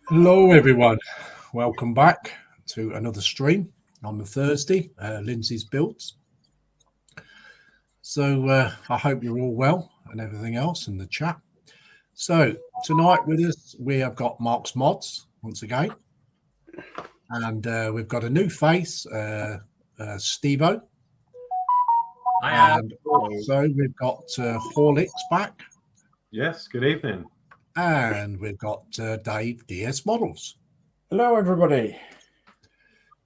Hello, everyone. Welcome back to another stream on the Thursday, Lindseys Builds. So I hope you're all well and everything else in the chat. So tonight with us, we have got Mark's Mods once again. And we've got a new face, Steve-O. And also we've got Horlicks back. Yes, good evening. And we've got Dave DS Models. Hello, everybody.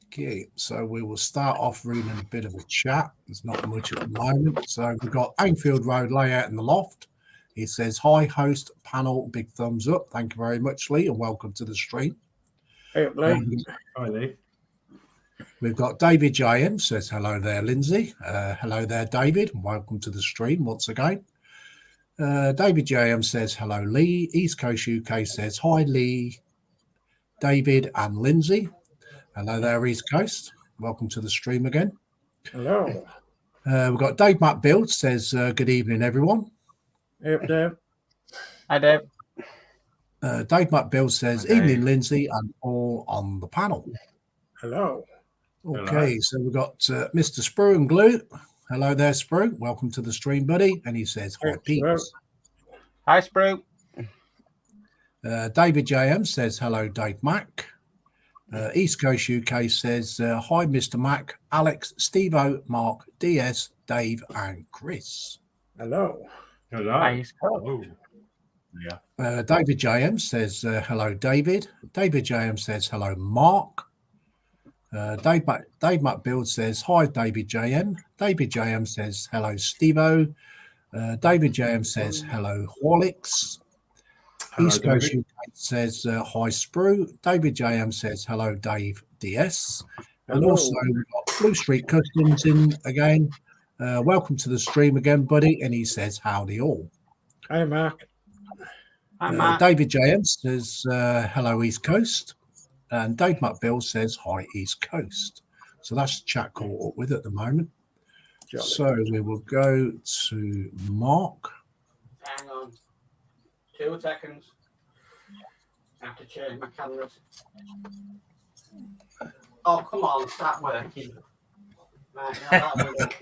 Okay, so we will start off reading a bit of a chat. There's not much at the moment. So we've got Anfield Road layout in the loft. He says, hi, host panel, big thumbs up. Thank you very much, Lee, and welcome to the stream. Hey, Lee. Hi, Lee. We've got David JM says, hello there, Lindsay. Hello there, David, and welcome to the stream once again. David JM says, hello, Lee. East Coast UK says, hi, Lee, David, and Lindsay. Hello there, East Coast. Welcome to the stream again. Hello. We've got Dave Matt Build says, good evening, everyone. Hey, Dave. Hi, Dave. Dave Matt Build says, Hi, Dave. evening, Lindsay, and all on the panel. Hello. Okay, so we've got Mr. Sprue and Glue. Hello there, Sprue. Welcome to the stream, buddy. And he says, hi, Hey, peeps. Hi, Sprue. David JM says, hello, Dave Mack. East Coast UK says, hi, Mr. Mack, Alex, Steve-O, Mark, DS, Dave, and Chris. Hello. Hello. Hi, Oh. Yeah. David JM says, hello, David. David JM says, hello, Mark. Dave Matt Build says, hi, David JM. David JM says, hello, Steve-O. David JM says, hello, Horlicks. Hello, East Coast David. UK says, hi, Sprue. David JM says, hello, Dave DS. And Hello. also, we've got Blue Street Customs in again. Welcome to the stream again, buddy. And he says, howdy all. Hi, Mark. Hi, Matt. David JM says, hello, East Coast. And Dave McBill says, hi, East Coast. So that's the chat caught up with at the moment. Jolly. So we will go to Mark. Hang on. 2 seconds. I have to change my cameras. Oh, come on. Start working. Right, no, that one won't work.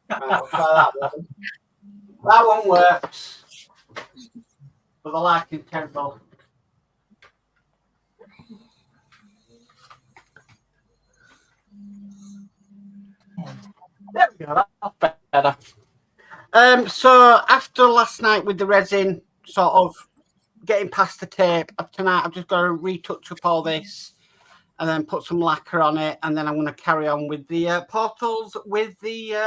Right, we'll try that one. That one works. For the lighting temple. There we go. That's better. So after last night with the resin, sort of getting past the tape, tonight I've just got to retouch up all this and then put some lacquer on it, and then I'm going to carry on with the portals with the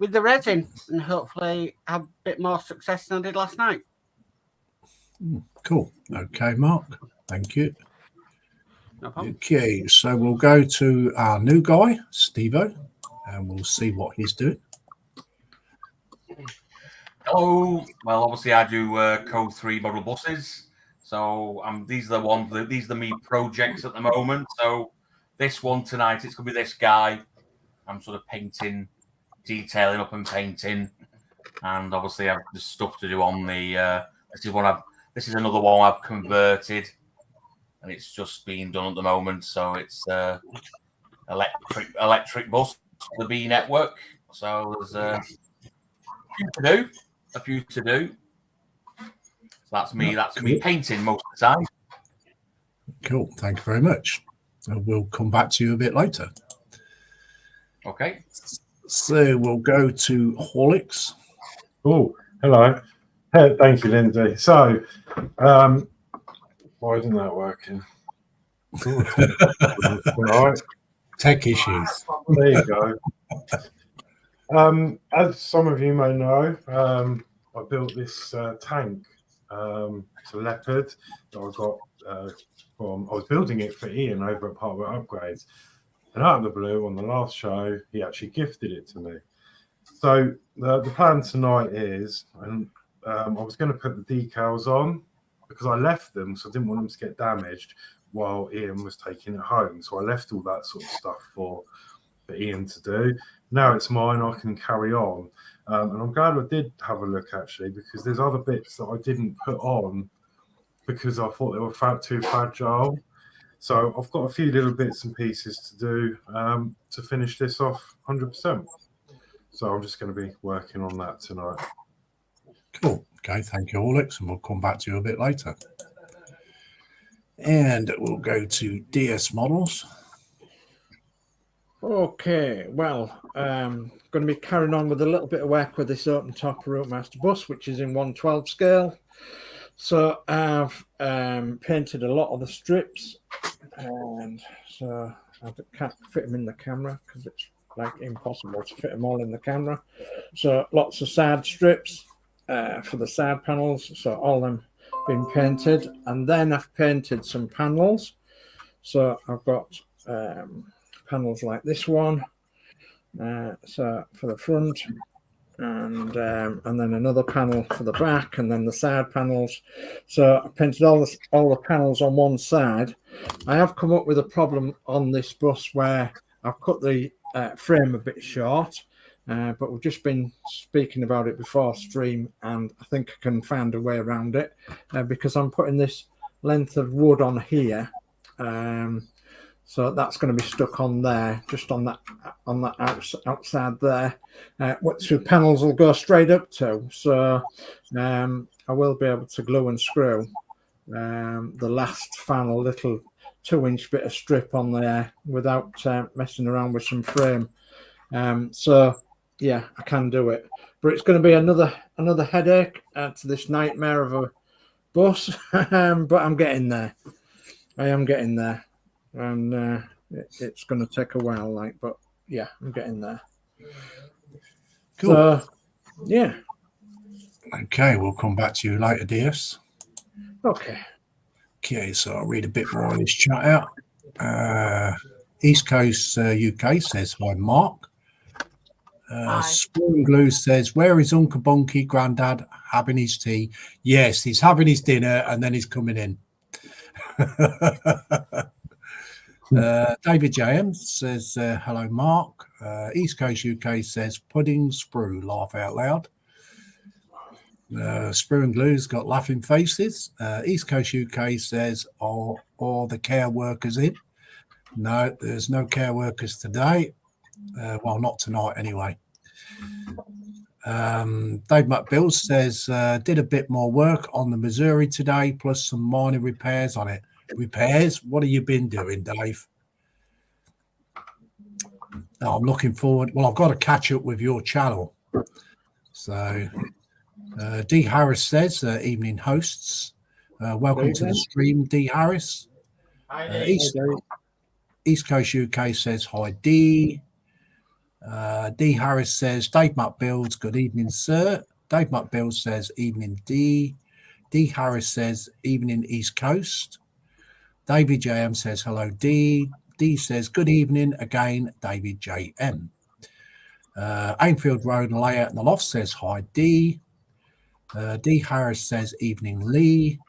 resin, and hopefully have a bit more success than I did last night. Cool. Okay, Mark. Thank you. No problem. Okay, so we'll go to our new guy, Steve-O, and we'll see what he's doing. Hello. Well, obviously I do Code 3 model buses. So these are the ones, these are the me projects at the moment. So this one tonight, it's going to be this guy. I'm sort of painting, detailing up and painting. And obviously I've just stuff to do on the, this is another one I've converted. And it's just being done at the moment. So it's electric bus, the B network. So there's a few to do. So that's me painting most of the time. Cool. Thank you very much. We'll come back to you a bit later. Okay. So we'll go to Horlicks. Oh, hello. Thank you, Lindsay. So, why isn't that working? Right. Tech issues. There you go. As some of you may know, I built this tank. It's a Leopard that I got from. I was building it for Ian over at Partway Upgrades, and out of the blue, on the last show, he actually gifted it to me. So the plan tonight is, and I was going to put the decals on because I left them, so I didn't want them to get damaged while Ian was taking it home. So I left all that sort of stuff for Ian to do. Now it's mine, I can carry on. And I'm glad I did have a look, actually, because there's other bits that I didn't put on because I thought they were too fragile. So I've got a few little bits and pieces to do to finish this off 100%. So I'm just going to be working on that tonight. Cool. Okay, thank you, Alex, and we'll come back to you a bit later. And we'll go to DS Models. Okay, well, going to be carrying on with a little bit of work with this open top Routemaster bus, which is in 112 scale. So I've painted a lot of the strips, and so I can't fit them in the camera because it's like impossible to fit them all in the camera. So lots of side strips for the side panels, so all of them been painted, and then I've painted some panels. So I've got panels like this one, so for the front, and then another panel for the back, and then the side panels. So I painted all the panels on one side. I have come up with a problem on this bus where I've cut the frame a bit short, but we've just been speaking about it before stream, and I think I can find a way around it because I'm putting this length of wood on here. So that's going to be stuck on there, just on that outside there, which the panels will go straight up to. So I will be able to glue and screw the last final little 2-inch bit of strip on there without messing around with some frame. So yeah, I can do it, but it's going to be another headache to this nightmare of a bus. But I'm getting there. I am getting there. And it's going to take a while, but yeah, I'm getting there. Cool. So, yeah. Okay, we'll come back to you later, DS. Okay. Okay, so I'll read a bit more on this chat out. East Coast UK says, hi, Mark. Spoon Glue says, where is Uncle Bunky, Grandad, having his tea? Yes, he's having his dinner and then he's coming in. David JM says, hello, Mark. East Coast UK says, pudding sprue, laugh out loud. Sprue and Glue's got laughing faces. East Coast UK says, are the care workers in? No, there's no care workers today. Well, not tonight anyway. Dave McBill says, did a bit more work on the Missouri today, plus some minor repairs on it. Repairs? What have you been doing, Dave? Oh, I'm looking forward. Well, I've got to catch up with your channel. So, D. Harris says, evening hosts. Welcome to the stream, D. Harris. East Coast UK says, hi, D. D. Harris says, Dave McBuilds, good evening, sir. Dave McBuilds says, evening, D. D. Harris says, evening, East Coast. David JM says, hello, D. D says, good evening again, David JM. Ainfield Road Layout in the Loft says, hi, D. D. Harris says, evening, Lee.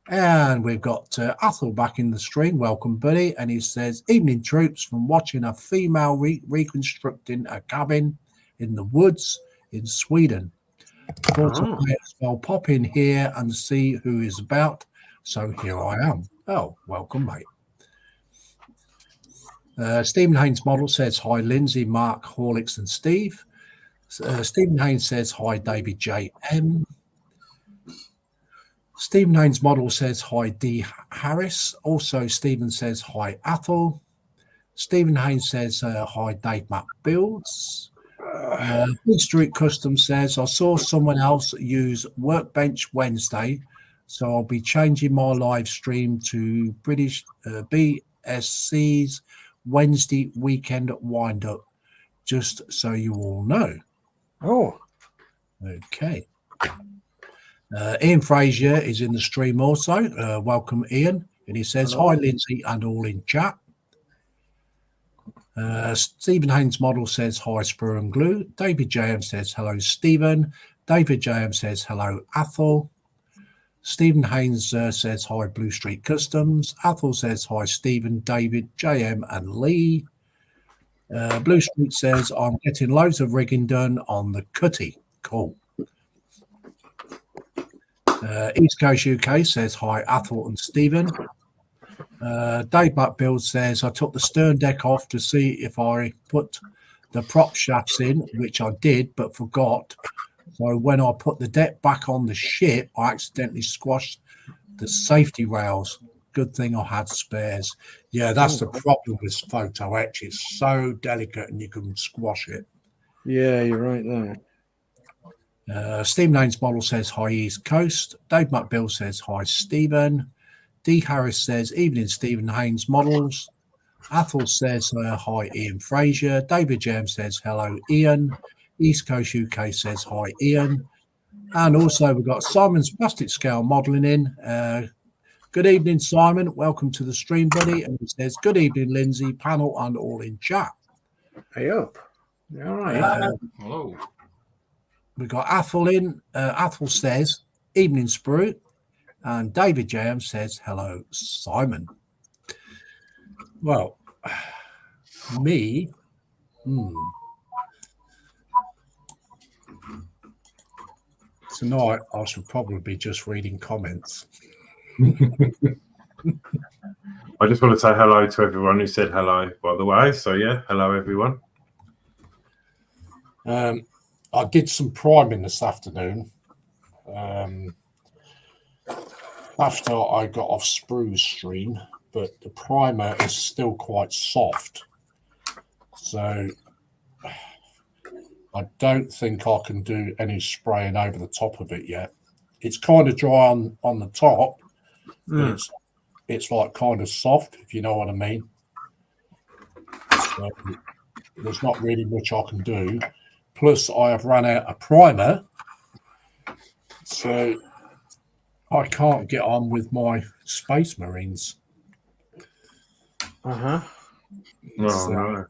And we've got Athel back in the stream. Welcome, buddy. And he says, evening, troops, from watching a female reconstructing a cabin in the woods in Sweden. Thought I might as well pop in here and see who is about. So here I am. Oh, welcome, mate. Stephen Haynes Model says, hi, Lindsay, Mark, Horlicks, and Steve. Stephen Haynes says, hi, David J.M. Stephen Haynes Model says, hi, D. Harris. Also, Stephen says, hi, Athel. Stephen Haynes says, hi, Dave McBuilds. Big Street Custom says, I saw someone else use Workbench Wednesday, so I'll be changing my live stream to British BSC's Wednesday weekend wind-up, just so you all know. Oh. Okay. Ian Frazier is in the stream also. Welcome, Ian. And he says, hello. Hi, Lindsay, and all in chat. Stephen Haynes Model says, hi, Sprue and Glue. David JM says, hello, Stephen. David JM says, hello, Athel. Stephen Haynes says, hi, Blue Street Customs. Athel says, hi, Stephen, David, JM, and Lee. Blue Street says, I'm getting loads of rigging done on the Cutty. Cool. East Coast UK says hi, Athel and Stephen. Dave Builds says I took the stern deck off to see if I put the prop shafts in, which I did but forgot. So when I put the deck back on the ship, I accidentally squashed the safety rails. Good thing I had spares. Yeah, that's the problem with photo etch. It's so delicate and you can squash it. Yeah, you're right there. Steve Lane's model says hi East Coast. Dave McBill says hi Stephen. D Harris says evening Stephen Haynes models. Athel says hi Ian Fraser. David James says hello Ian. East Coast UK says hi Ian. And also we've got Simon's plastic scale modelling in. Good evening, Simon. Welcome to the stream, buddy. And he says, good evening, Lindsay, panel and all in chat. Hey up. All right. Hello. We've got Athel in. Athel says, evening, Sprue. And David James says, hello, Simon. Well, me, tonight I should probably be just reading comments. I just want to say hello to everyone who said hello, by the way. So, yeah, hello, everyone. I did some priming this afternoon after I got off Sprue's stream, but the primer is still quite soft. So I don't think I can do any spraying over the top of it yet. It's kind of dry on the top, but it's like kind of soft, if you know what I mean. So there's not really much I can do. Plus, I have run out of primer, so I can't get on with my Space Marines. Oh, So no.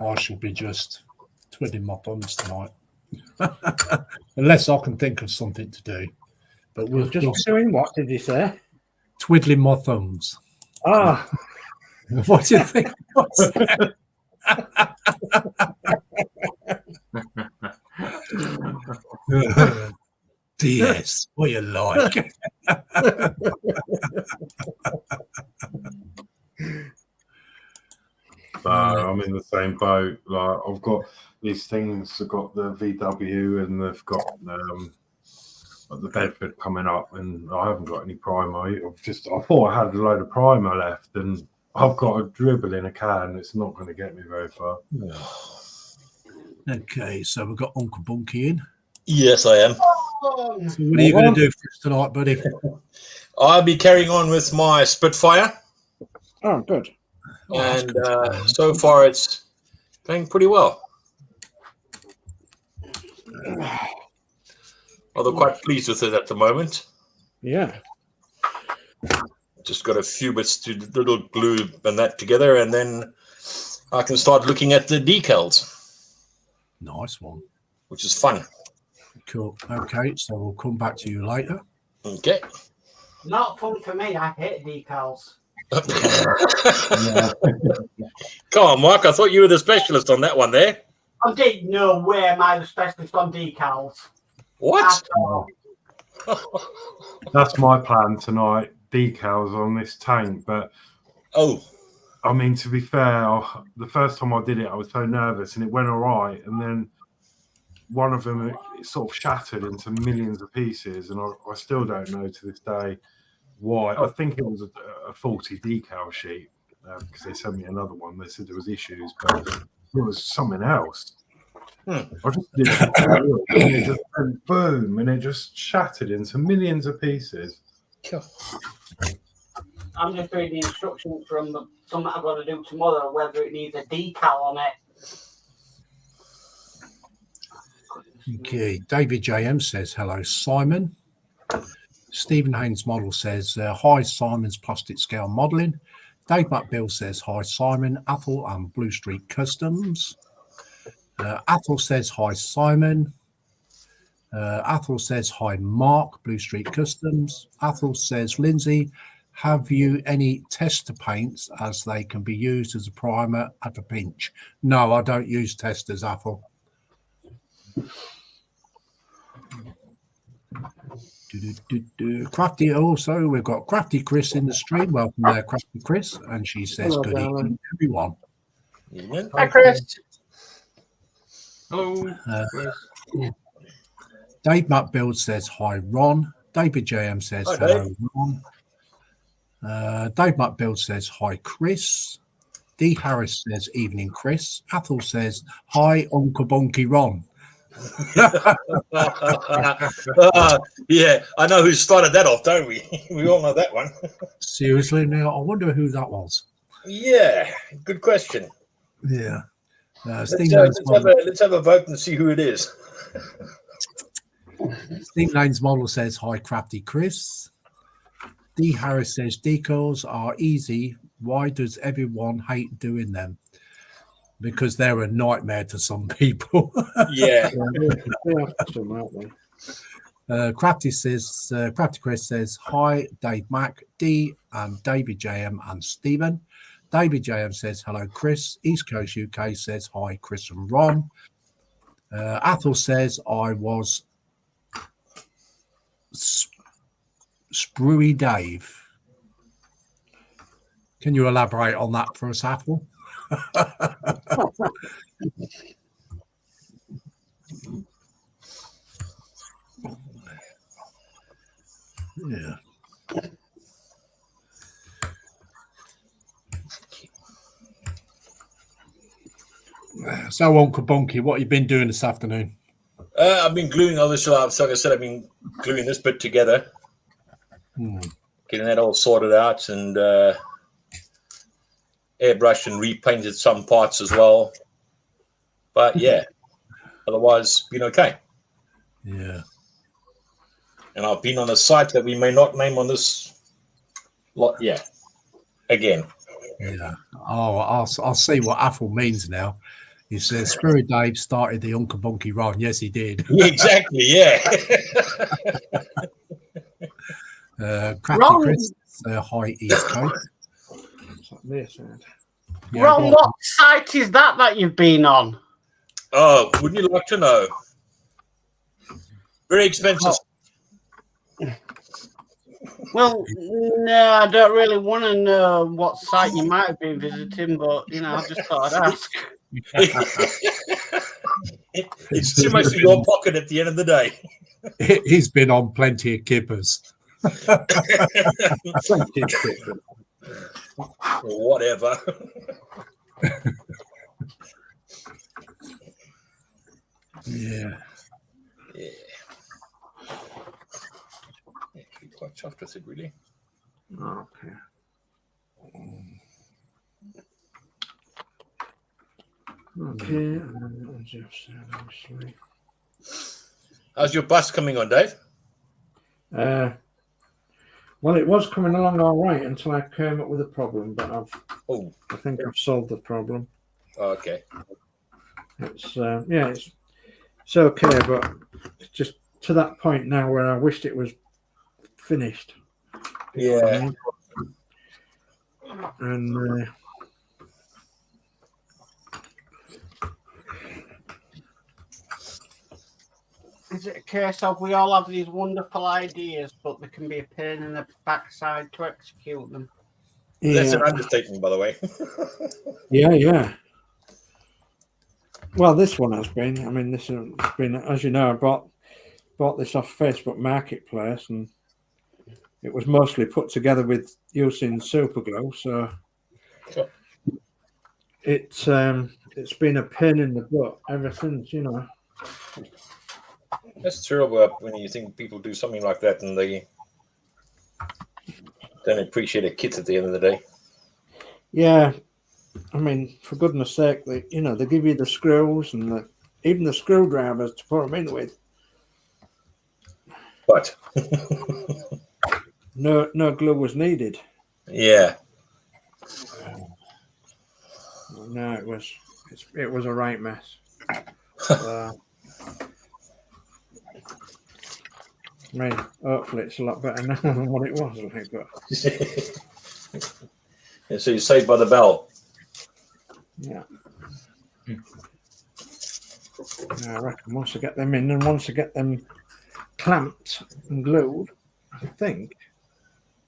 I should be just twiddling my thumbs tonight, unless I can think of something to do. But we'll Just doing what did you say? twiddling my thumbs. Ah, What do you think? DS, what you like? I'm in the same boat. Like I've got these things. I've got the VW and they've got the Bedford coming up, and I haven't got any primer. I thought I had a load of primer left, and I've got a dribble in a can. It's not going to get me very far. Okay, so we've got Uncle Bunky in. Yes, I am. So what are you going to do for us tonight, buddy? I'll be carrying on with my Spitfire, oh, good. and so far it's going pretty well. Although quite pleased with it at the moment. Yeah. Just got a few bits to little glue and that together, and then I can start looking at the decals, Nice one. which is fun. Cool. Okay, so we'll come back to you later. Okay. Not fun for me. I hate decals. Come on, Mark. I thought you were the specialist on that one there. I didn't know where am I the specialist on decals. What? At all. That's my plan tonight. Decals on this tank, but Oh, I mean, to be fair, the first time I did it, I was so nervous, and it went all right. And then one of them it sort of shattered into millions of pieces, and I still don't know to this day why. I think it was a faulty decal sheet because they sent me another one. They said there was issues, but it was something else. I just did it, and it just went boom, and it just shattered into millions of pieces. I'm just reading the instructions from something I've got to do tomorrow, whether it needs a decal on it. Okay, David JM says hello, Simon. Stephen Haynes Model says hi, Simon's Plastic Scale Modelling. Dave McBill says hi, Simon, Athel and Blue Street Customs. Athel says hi, Simon. Athel says hi, Mark, Blue Street Customs. Athel says, Lindsay, have you any tester paints as they can be used as a primer at a pinch? No, I don't use testers, Athel. Crafty also, we've got Crafty Chris in the stream. Welcome there, Crafty Chris. And she says, Hello, good darling. evening, everyone. Evening. Hi, Chris. Hello. Dave Mutt Build says, hi, Ron. David JM says, Hi, hello, Dave. Ron. Dave Mutt Build says, hi, Chris. D. Harris says, evening, Chris. Athel says, hi, Uncle Bonky Ron. Yeah, I know who started that off, don't we? We all know that one. Seriously, now I wonder who that was. Yeah, good question. Yeah. Let's Steve have a vote and see who it is. Lane's model says, hi, Crafty Chris. D. Harris says, decals are easy. Why does everyone hate doing them? Because they're a nightmare to some people. Yeah. Crafty Chris says, hi, Dave Mack, D, and David JM and Stephen. David JM says, hello, Chris. East Coast UK says, hi, Chris and Ron. Athel says, I was Spruey Dave. Can you elaborate on that for us, Athel? Yeah. So, Uncle Bonky, what have you been doing this afternoon? I've been gluing all this. Like I said, I've been gluing this bit together, getting that all sorted out, and airbrushed and repainted some parts as well. But yeah, otherwise, been okay. Yeah. And I've been on a site that we may not name on this lot. Yeah, again. Yeah. Oh, I'll see what Athel means now. He says, Spirit Dave started the Uncle Bonky Ron. Yes, he did. Exactly, yeah. Crafty Chris, hi, East Coast. Yeah, Ron, what site is that you've been on? Oh, wouldn't you like to know? Very expensive. Well, no, I don't really want to know what site you might have been visiting, but, I just thought I'd ask. It's too much in your pocket at the end of the day. He's been on plenty of kippers. Whatever. Yeah. Yeah. Quite chuffed with it, really. Okay. Okay. How's your bus coming on, Dave? Well, it was coming along all right until I came up with a problem, but I think I've solved the problem. Okay. It's it's okay, but it's just to that point now where I wished it was finished. Yeah. And Is it a case of we all have these wonderful ideas, but there can be a pain in the backside to execute them? That's an understatement, by the way. Yeah. Well, this one has been. I mean, this has been, as you know, I bought this off Facebook Marketplace, and it was mostly put together with using super glue. So Sure. it's been a pain in the butt ever since, That's terrible when you think people do something like that and they don't appreciate a kit at the end of the day. Yeah, I mean, for goodness sake, they give you the screws and even the screwdrivers to put them in with. But no glue was needed. yeah. No, it was a right mess. I mean, hopefully it's a lot better now than what it was like. But And so you're saved by the bell. yeah. I reckon once I get them in and once I get them clamped and glued, I think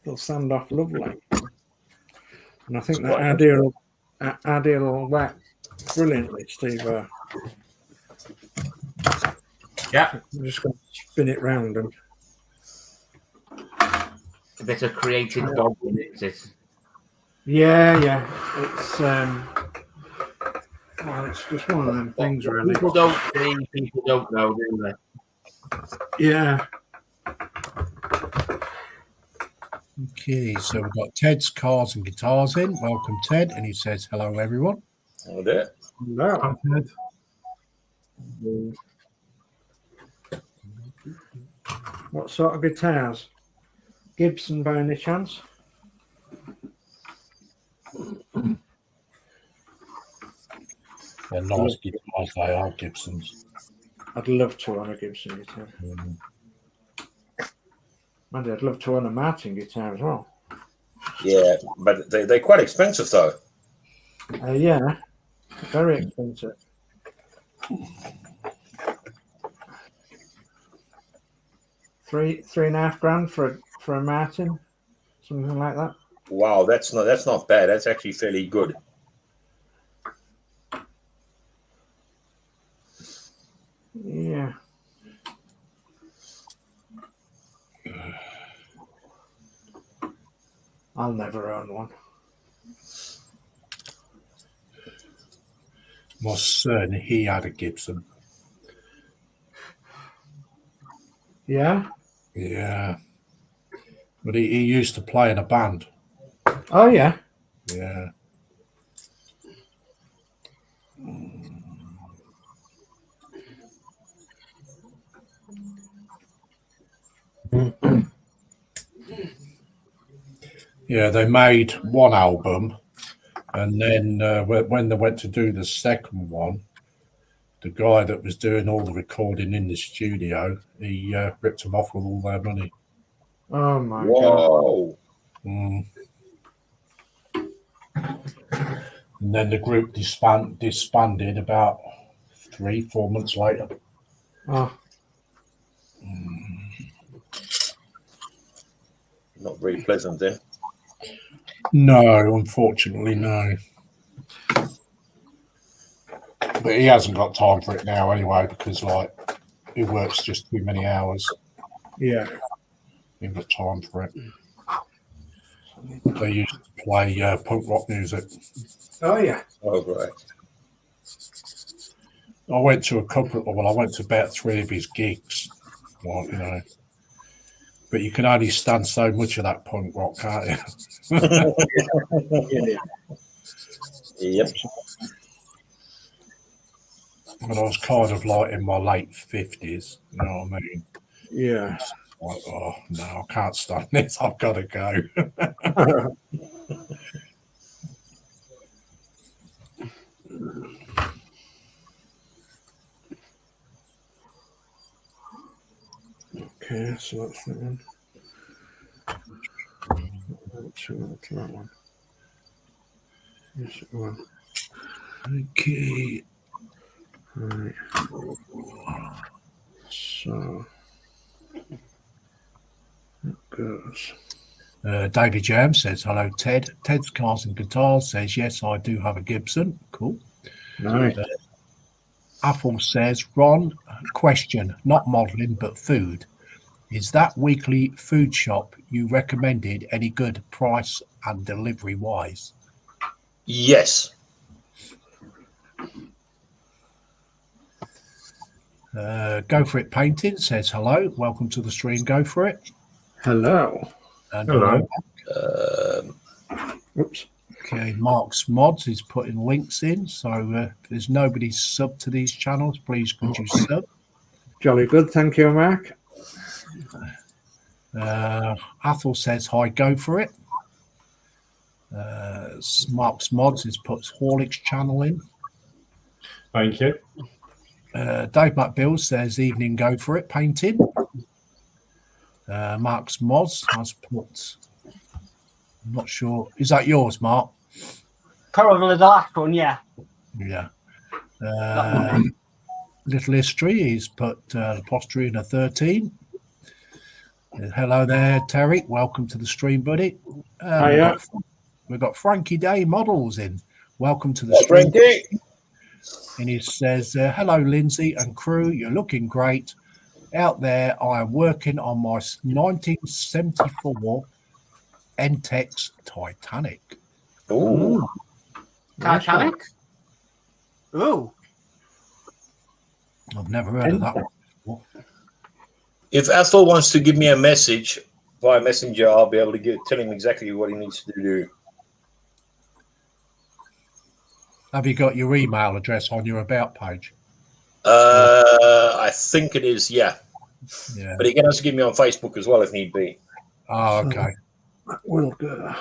it'll stand off lovely. And I think that idea will work brilliantly, Steve. Yeah, I'm just going to spin it round and a bit of creative dog in it. yeah. It's just one of them things, really. People don't see, people don't know, do they? Yeah. Okay, so we've got Ted's Cars and Guitars in. Welcome, Ted. And he says, hello, everyone. Oh, there. No. Hi, Ted. What sort of guitars? Gibson by any chance? They're nice guitars, they are Gibsons. I'd love to own a Gibson guitar. Maybe I'd love to own a Martin guitar as well. Yeah, but they're quite expensive though. Yeah, very expensive. $3.5 for a Martin, something like that. Wow, that's not bad. That's actually fairly good. Yeah. I'll never own one. My son, he had a Gibson. Yeah? Yeah. But he used to play in a band. Oh, yeah. Yeah. Yeah, they made one album, and then when they went to do the second one, the guy that was doing all the recording in the studio, he ripped them off with all their money. Oh, my God. Whoa. And then the group disbanded about 3-4 months later. Oh, Not very pleasant then. No, unfortunately, no. But he hasn't got time for it now anyway, because like he works just too many hours. yeah. He ain't got time for it. They used to play punk rock music. Oh, yeah. Oh, right. I went to about 3 of his gigs, like, you know. But you can only stand so much of that punk rock, can't you? Yep. But I was kind of like in my late 50s, you know what I mean? Yeah. Like, oh, no, I can't stand this. I've got to go. Okay, so that's that one. To that one. Yes, one. Okay. Right. So that goes. David James says, hello, Ted. Ted's Cars and Guitars says, yes, I do have a Gibson. Cool. Nice. Apple says, Ron, question, not modelling, but food. Is that weekly food shop you recommended any good price and delivery wise? Yes. Go for it painting says hello, welcome to the stream. Go for it. Hello. And Hello. Oops. Okay, Mark's Mods is putting links in, so if there's nobody sub to these channels, please could you sub? Jolly good, thank you, Mark. Athel says hi, go for it. Mark's Mods has put Horlick's channel in. Thank you. Dave McBill says evening, go for it, painting. Mark's Mods has put, I'm not sure, is that yours, Mark? Probably the last one, yeah. Yeah. Little History, he's put apostrophe in a 13. Hello there, Terry. Welcome to the stream, buddy. We've got Frankie Day Models in. Welcome to the stream. Frankie. And he says, hello, Lindsay and crew. You're looking great. Out there, I am working on my 1974 Entex Titanic. Ooh. Titanic? Ooh. I've never heard of that one before. If Ethel wants to give me a message via Messenger, I'll be able to tell him exactly what he needs to do. Have you got your email address on your About page? I think it is, yeah. Yeah. But he can also give me on Facebook as well if need be. Oh, okay. That will go.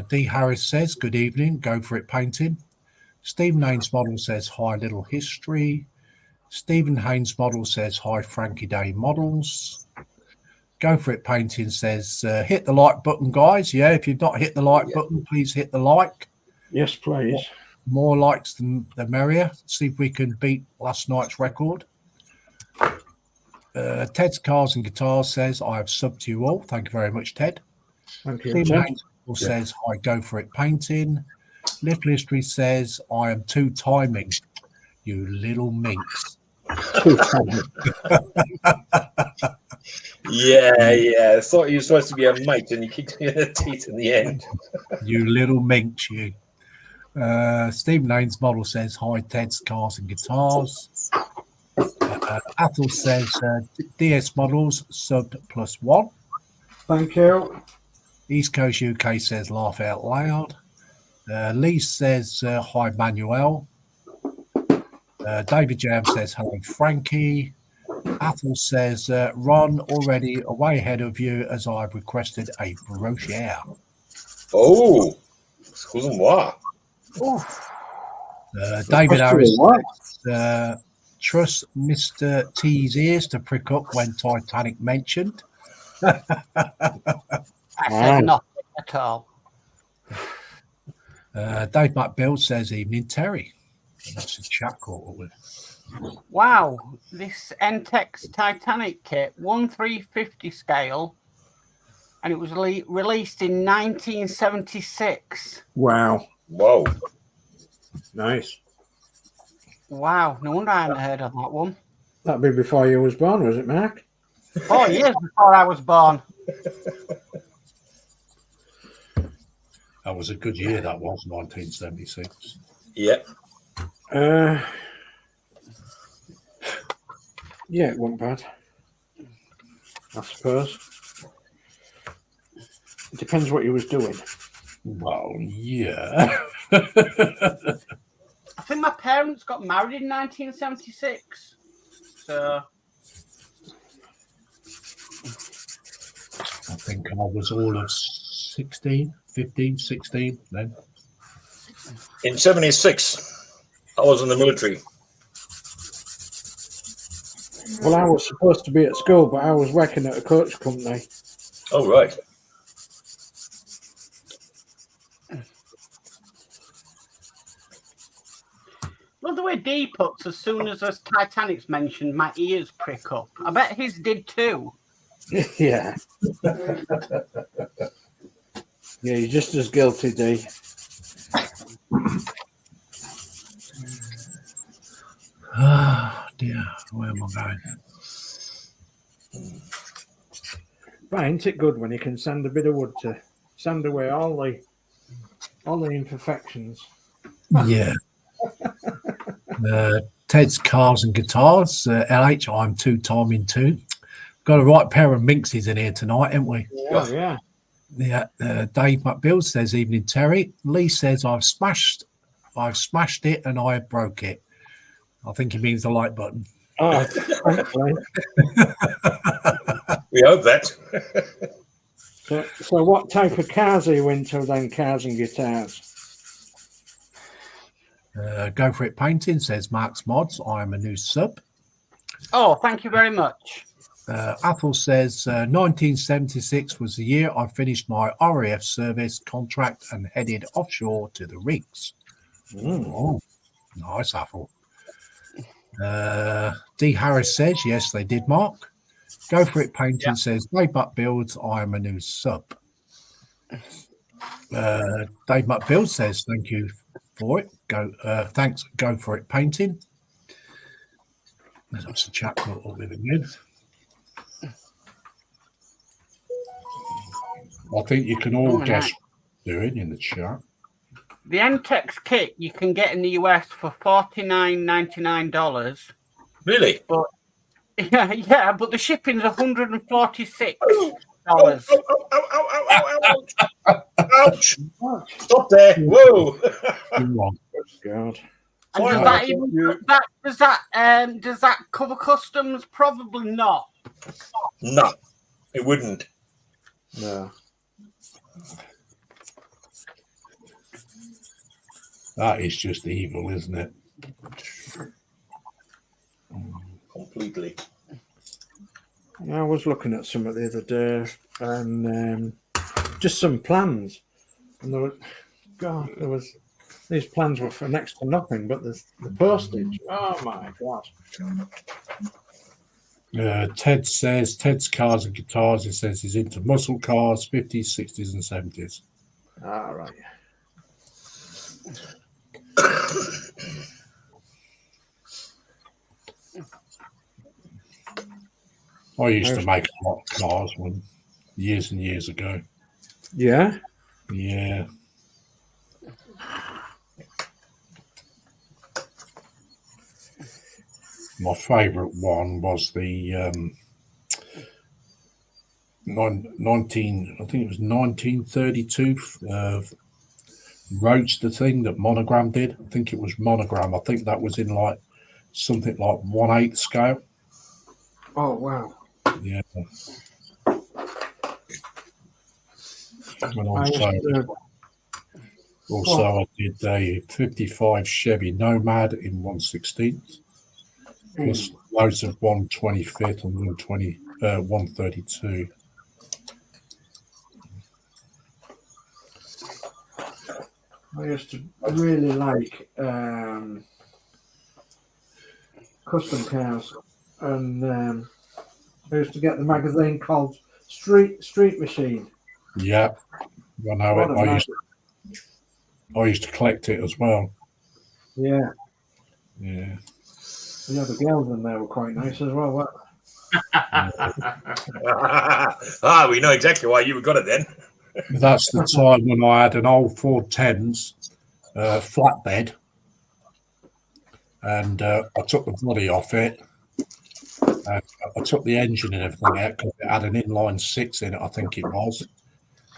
D. Harris says, good evening. Go for it, painting. Stephen Haynes Model says, hi, little history. Stephen Haynes Model says, hi, Frankie Day Models. Go for it, painting says, hit the like button, guys. Yeah, if you've not hit the like button, please hit the like. Yes, please. More likes the merrier. See if we can beat last night's record. Ted's Cars and Guitars says, I have subbed to you all. Thank you very much, Ted. Thank you, Stephen Ted. Haynes says, I go for it, painting. Little History says, I am two timing. You little minx. Yeah. I thought you were supposed to be a mate and you kicked me in the teeth in the end. You little minx, you. Stephen Haynes Model says, hi, Ted's Cars and Guitars. Athel says, DS Models, sub +1. Thank you. East Coast UK says, laugh out loud. Lee says, hi, Manuel. David Jam says, hello, Frankie. Athel says, Ron, already way ahead of you as I've requested a brochure. Oh, excusez-moi. David Harris says, trust Mr. T's ears to prick up when Titanic mentioned. I said nothing at all. Dave McBill says, evening, Terry. That's a chat call with. Wow, this Entex Titanic kit, 1/350 scale, and it was released in 1976. Wow. Whoa. Nice. Wow, no wonder I hadn't heard of that one. That'd be before you was born, was it, Mark? 4 years before I was born. That was a good year, that was, 1976. Yeah. Yeah, it wasn't bad. I suppose. It depends what you was doing. Well, yeah. I think my parents got married in 1976. So I think I was all of 16, 15, 16 then. In 76, I was in the military. Well, I was supposed to be at school, but I was working at a coach company. Oh, right. love the way D puts, as soon as this Titanic's mentioned, my ears prick up. I bet his did too. Yeah. Yeah, you're just as guilty, D. Oh, dear. Where am I going? But ain't it good when you can sand a bit of wood to sand away all the imperfections? Yeah. Ted's Cars and Guitars. LH, I'm two-timing too. Got a right pair of minxes in here tonight, haven't we? Yeah, yeah. Yeah. Dave McBill says, evening, Terry. Lee says, I've smashed it and I broke it. I think he means the like button. Oh, thankfully. We hope that. So what type of cars are you into then, Cars and Guitars? Go for it, painting, says Mark's Mods. I am a new sub. Oh, thank you very much. Athel says 1976 was the year I finished my RAF service contract and headed offshore to the rigs. Oh, nice, Athel. D. Harris says, yes, they did, Mark. Go for it. Painting says Dave Mutt Builds. I am a new sub. Dave Mutt Builds says thank you for it. Thanks. Go for it. Painting. That's a chat portal with again. I think you can all guess doing in the chat. The Entex kit you can get in the US for $49.99. Really? But yeah, but the shipping's $146. Ouch! Stop there! Whoa! God. And does that cover customs? Probably not. No, it wouldn't. No. That is just evil, isn't it? Completely. I was looking at some the other day, and just some plans, and there was these plans were for next to nothing, but the postage. Oh my God! Ted says Ted's cars and guitars. He says he's into muscle cars, 50s, 60s, and 70s. All right. I used to make a lot of cars years and years ago. Yeah. Yeah. My favourite one was the 1932 Roadster thing that Monogram did. I think it was Monogram. I think that was in like something like 1/8 scale. Oh wow. Yeah. And also I did a 55 Chevy Nomad in 1/16, plus loads of 1/25 and 132. I used to really like custom cars, and I used to get the magazine called Street Machine. Yeah, I know it. I used to collect it as well. Yeah. Yeah. Yeah, the girls in there were quite nice as well, weren't We know exactly why you got it then. That's the time when I had an old Ford Thames flatbed, and I took the body off it. I took the engine and everything out because it had an inline 6 in it, I think it was.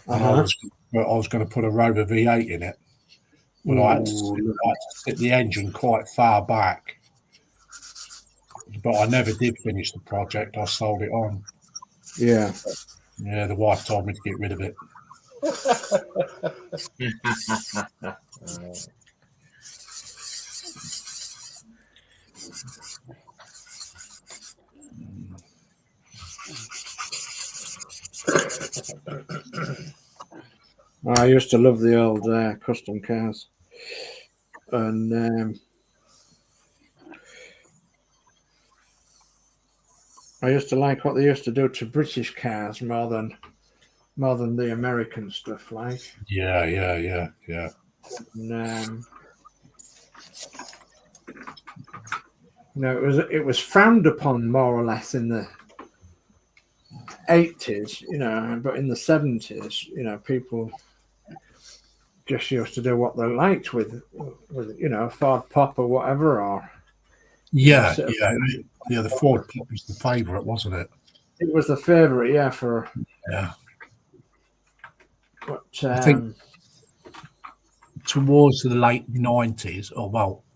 And I was going to put a Rover V8 in it, but I had to sit the engine quite far back. But I never did finish the project. I sold it on. Yeah. Yeah, the wife told me to get rid of it. I used to love the old custom cars, and I used to like what they used to do to British cars more than the American stuff. Like, Yeah. And, it was frowned upon more or less in the 80s, but in the 70s, people just used to do what they liked with Ford Pop or whatever, or Yeah. The Ford Pop was the favourite, wasn't it? It was the favourite, yeah. But I think towards the late 90s,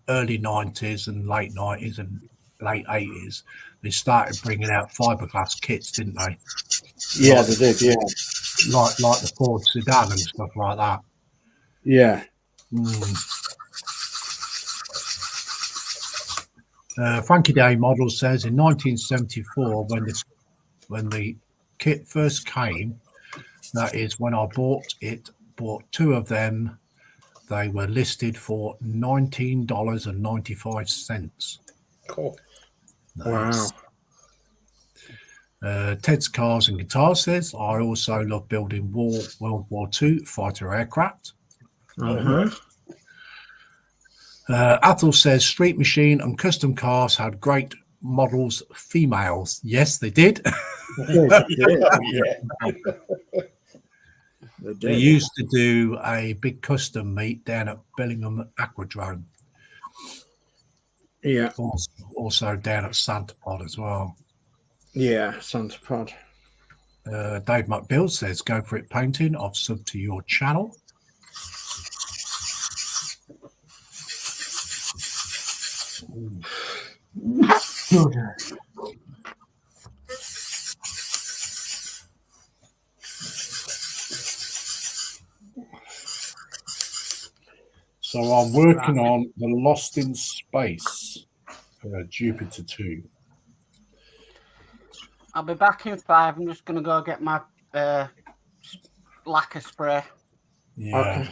early 90s and late 90s and late 80s, they started bringing out fiberglass kits, didn't they? Yeah, they did. Yeah, like the Ford sedan and stuff like that. Yeah. Frankie Day Model says in 1974, when the kit first came, that is when I bought 2 of them. They were listed for $19.95. Cool. Nice. Ted's Cars and Guitars says, I also love building World War II fighter aircraft. Athel says, Street Machine and Custom Cars had great models females. Yes, they did. They used to do a big custom meet down at Bellingham Aquadrome. Yeah. Also down at Santa Pod as well. Yeah, Santa Pod. Dave McBill says, go for it painting. I've subbed to your channel. So I'm working on the Lost in Space, Jupiter 2. I'll be back in 5. I'm just going to go get my lacquer spray. Yeah. Okay.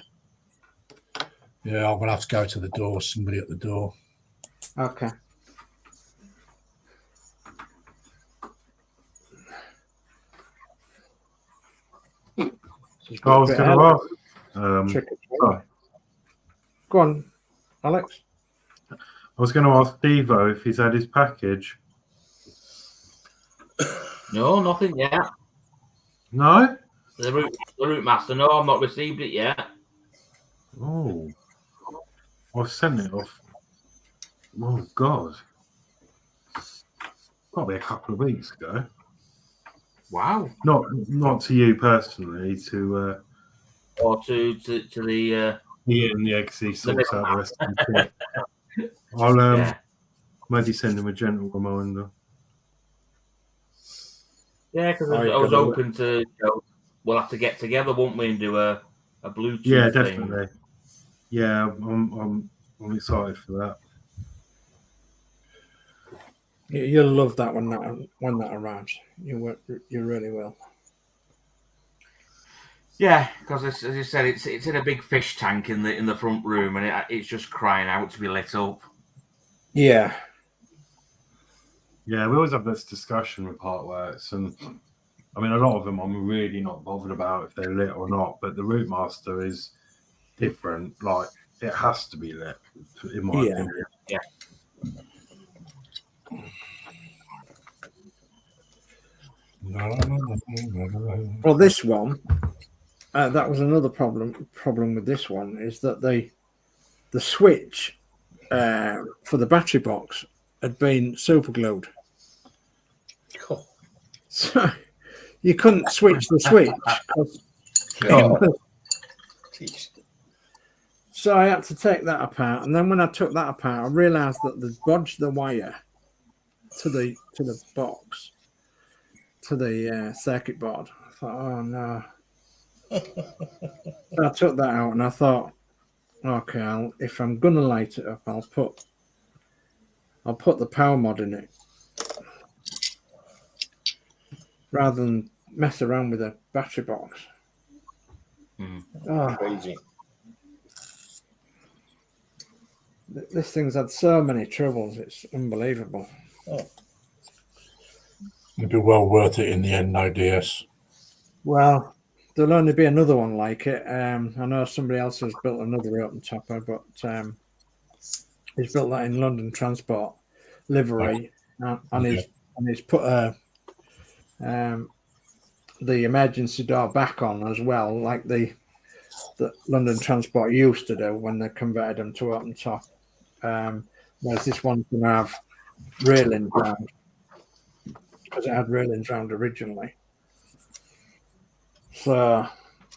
Yeah, I'm going to have to go to the door. Somebody at the door. Okay. I was going to ask. Sorry. Go on, Alex. I was going to ask Devo if he's had his package. No, nothing yet. No? The route master. No, I've not received it yet. Oh. I've sent it off. Oh, God. Probably a couple of weeks ago. Wow. Not to you personally, to... or to the... Ian, yeah, because he sorts out the rest of the thing. I'll maybe send him a gentle reminder. Yeah, because I was open to... we'll have to get together, won't we, and do a Bluetooth Yeah, thing. definitely. Yeah, I'm excited for that. You'll love that when that arrives. You really will. Yeah, because as you said, it's in a big fish tank in the front room, and it's just crying out to be lit up. Yeah. Yeah, we always have this discussion with Partworks, and I mean, a lot of them I'm really not bothered about if they're lit or not, but the Route Master is different. Like, it has to be lit, in my opinion. Yeah. Well, this one, that was another problem with this one, is that the switch for the battery box had been super glued. Cool. So you couldn't switch the switch. So I had to take that apart, and then when I took that apart, I realised that they bodged the wire to the box, to the circuit board. I thought, oh no. So I took that out, and I thought, okay, if I'm gonna light it up, I'll put the power mod in it, rather than mess around with a battery box. Oh, Crazy. This thing's had so many troubles. It's unbelievable. Oh. It'd be well worth it in the end, no DS. Well, there'll only be another one like it. I know somebody else has built another open topper, but he's built that in London Transport livery, and he's put the emergency door back on as well, like the London Transport used to do when they converted them to open top. Whereas this one's going to have railings round, because it had railings round originally. So,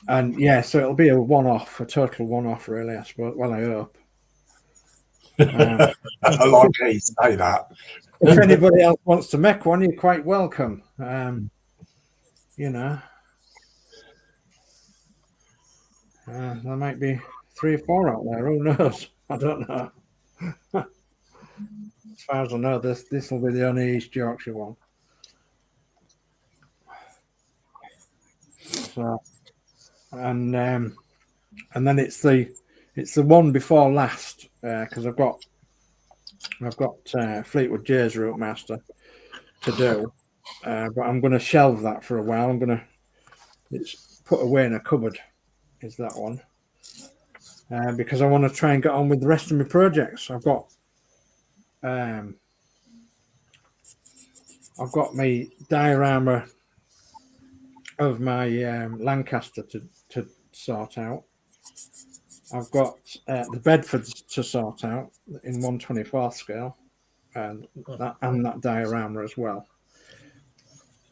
and yeah, so it'll be a total one-off, really, I suppose. Well, I hope. I like how you say that. If anybody else wants to make one, you're quite welcome. You know, there might be 3 or 4 out there. Who knows? I don't know. As far as I know, this will be the only East Yorkshire one. So, and then it's the one before last, because I've got Fleetwood J's Route Master to do, but I'm going to shelve that for a while. It's put away in a cupboard. Is that one? Because I want to try and get on with the rest of my projects. I've got my diorama of my Lancaster to sort out. I've got the Bedfords to sort out in 1/24 scale, and that diorama as well.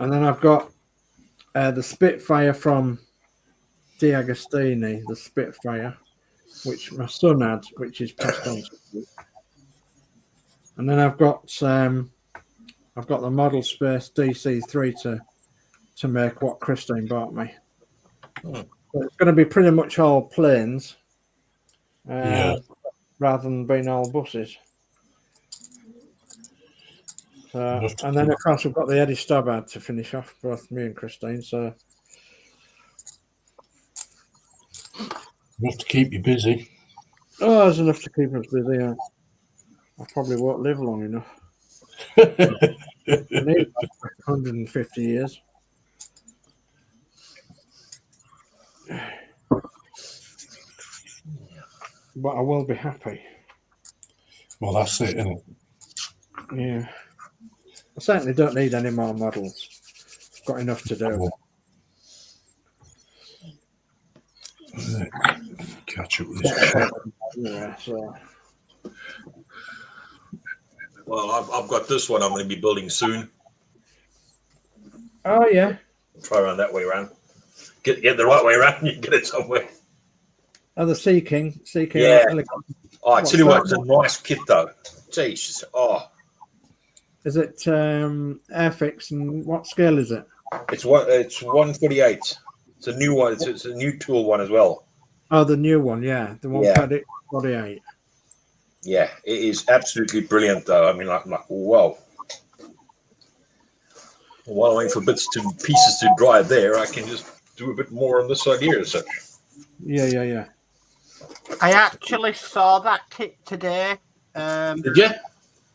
And then I've got the Spitfire from De Agostini, the Spitfire, which my son had, which is passed on to me. And then I've got the Model Space DC3 to make what Christine bought me. So it's going to be pretty much all planes, rather than being all buses. And then of course we've got the Eddie Stobbart to finish off, both me and Christine. So you have to keep you busy. oh, there's enough to keep us busy. I probably won't live long enough. I need 150 years. But I will be happy. Well, that's it, isn't it? Yeah. I certainly don't need any more models. I've got enough to do. Catch up with this. Yeah, so. Well, I've got this one I'm going to be building soon. Oh, yeah. Try around that way around. Get the right way around, you can get it somewhere. Oh, the Sea King. Yeah. Helicopter. Oh, I tell you what, it's a nice kit though. Jeez. Oh. Is it Airfix, and what scale is it? It's 148. It's a new one. It's a new tool one as well. Oh, the new one, yeah. The 148. Yeah, it is absolutely brilliant though. I mean, I'm like, whoa. While I'm waiting for pieces to dry there, I can just do a bit more on this side here as such. Yeah. I actually saw that kit today. Did you?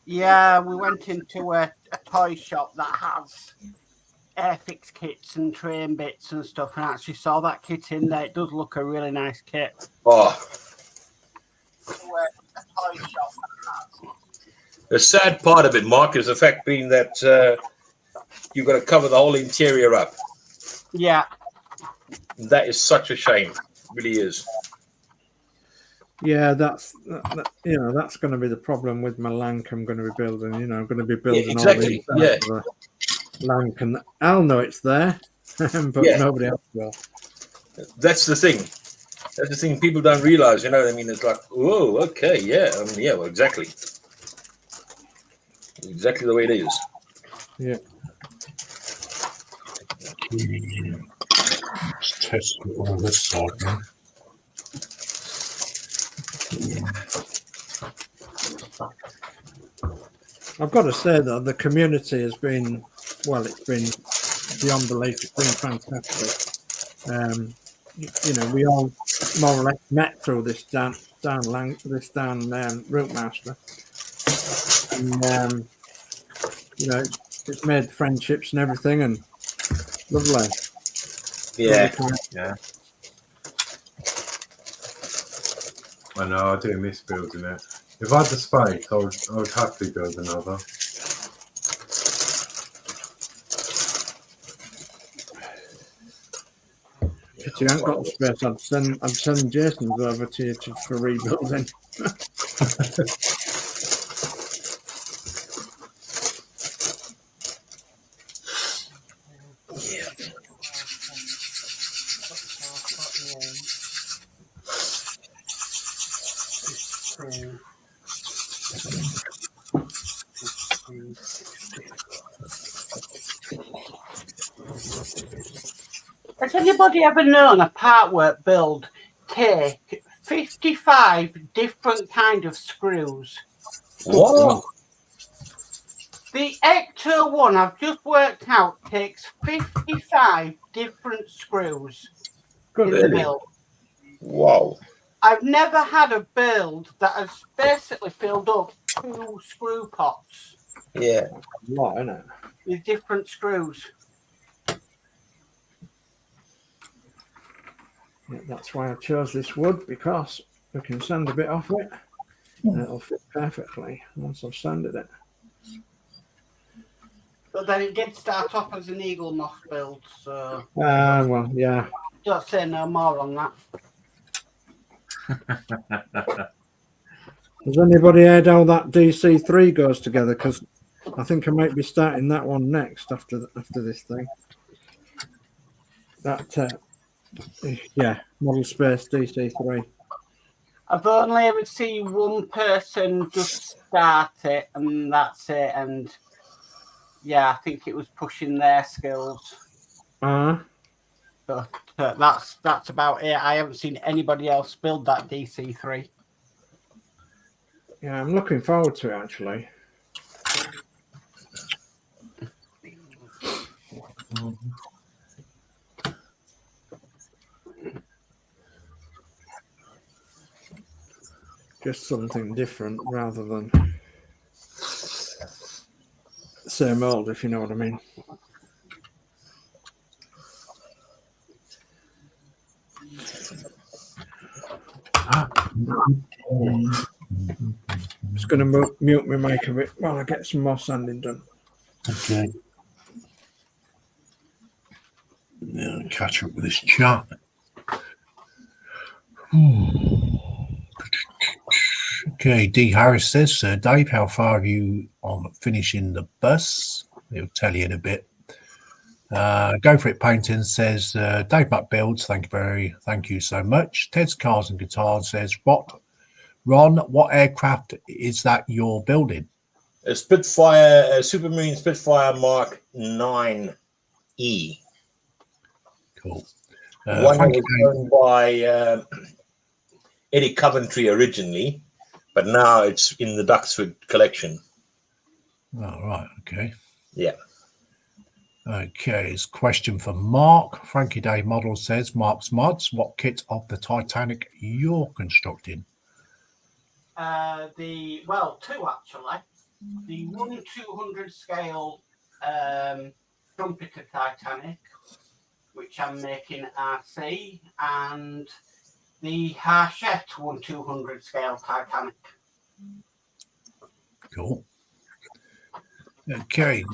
Yeah, we went into a toy shop that has Airfix kits and train bits and stuff, and I actually saw that kit in there. It does look a really nice kit. Oh. A toy shop that has. The sad part of it, Mark, is the fact being that you've got to cover the whole interior up. Yeah. That is such a shame. It really is. Yeah, that's going to be the problem with my Lank I'm going to be building. I'm going to be building all the Lank, and I'll know it's there, but nobody else will. That's the thing. That's the thing people don't realize. You know what I mean? It's like, whoa, okay, yeah, well, exactly the way it is. Yeah. Let's test it on this side now. I've got to say though, the community has been it's been beyond belief. It's been fantastic. We all more or less met through this Dan Route Master, and it's made friendships and everything, and lovely. Yeah. I know, I do miss building it. If I had the space, I would happily build another. If you haven't got the space, I'd send Jason's over to you for rebuilding. Has anybody ever known a partwork build take 55 different kind of screws? What? The Ecto one I've just worked out takes 55 different screws in the build. Wow. I've never had a build that has basically filled up 2 screw pots. Yeah. A lot, isn't it? with different screws. Yeah, that's why I chose this wood, because we can sand a bit off it and it'll fit perfectly once I've sanded it. But then it did start off as an eagle moth build, so Well, yeah. don't say no more on that. Has anybody heard how that DC3 goes together? Because I think I might be starting that one next after this thing. That yeah, Model Space DC3. I've only ever seen one person just start it, and that's it. And yeah, I think it was pushing their skills. But that's about it. I haven't seen anybody else build that DC3. Yeah, I'm looking forward to it, actually. Just something different rather than same old, if you know what I mean. Just going to mute my mic a bit while I get some more sanding done. Okay. Now catch up with this chat. Okay, D. Harris says, Sir Dave, how far are you on finishing the bus? He'll tell you in a bit. Go for it painting says Dave Mac Builds, thank you so much. Ted's Cars and Guitars says, Ron, what aircraft is that you're building? A Spitfire, a Supermarine Spitfire Mark 9E. Cool. One that was owned by Eddie Coventry originally, but now it's in the Duxford collection. Oh, right. Okay. Yeah. Okay. It's a question for Mark. Frankie Day Model says, Mark's Mods, what kit of the Titanic you're constructing? Two actually. The 1/200 scale trumpeter Titanic, which I'm making RC, and the Harchette 1/200 scale Titanic. Cool. Okay,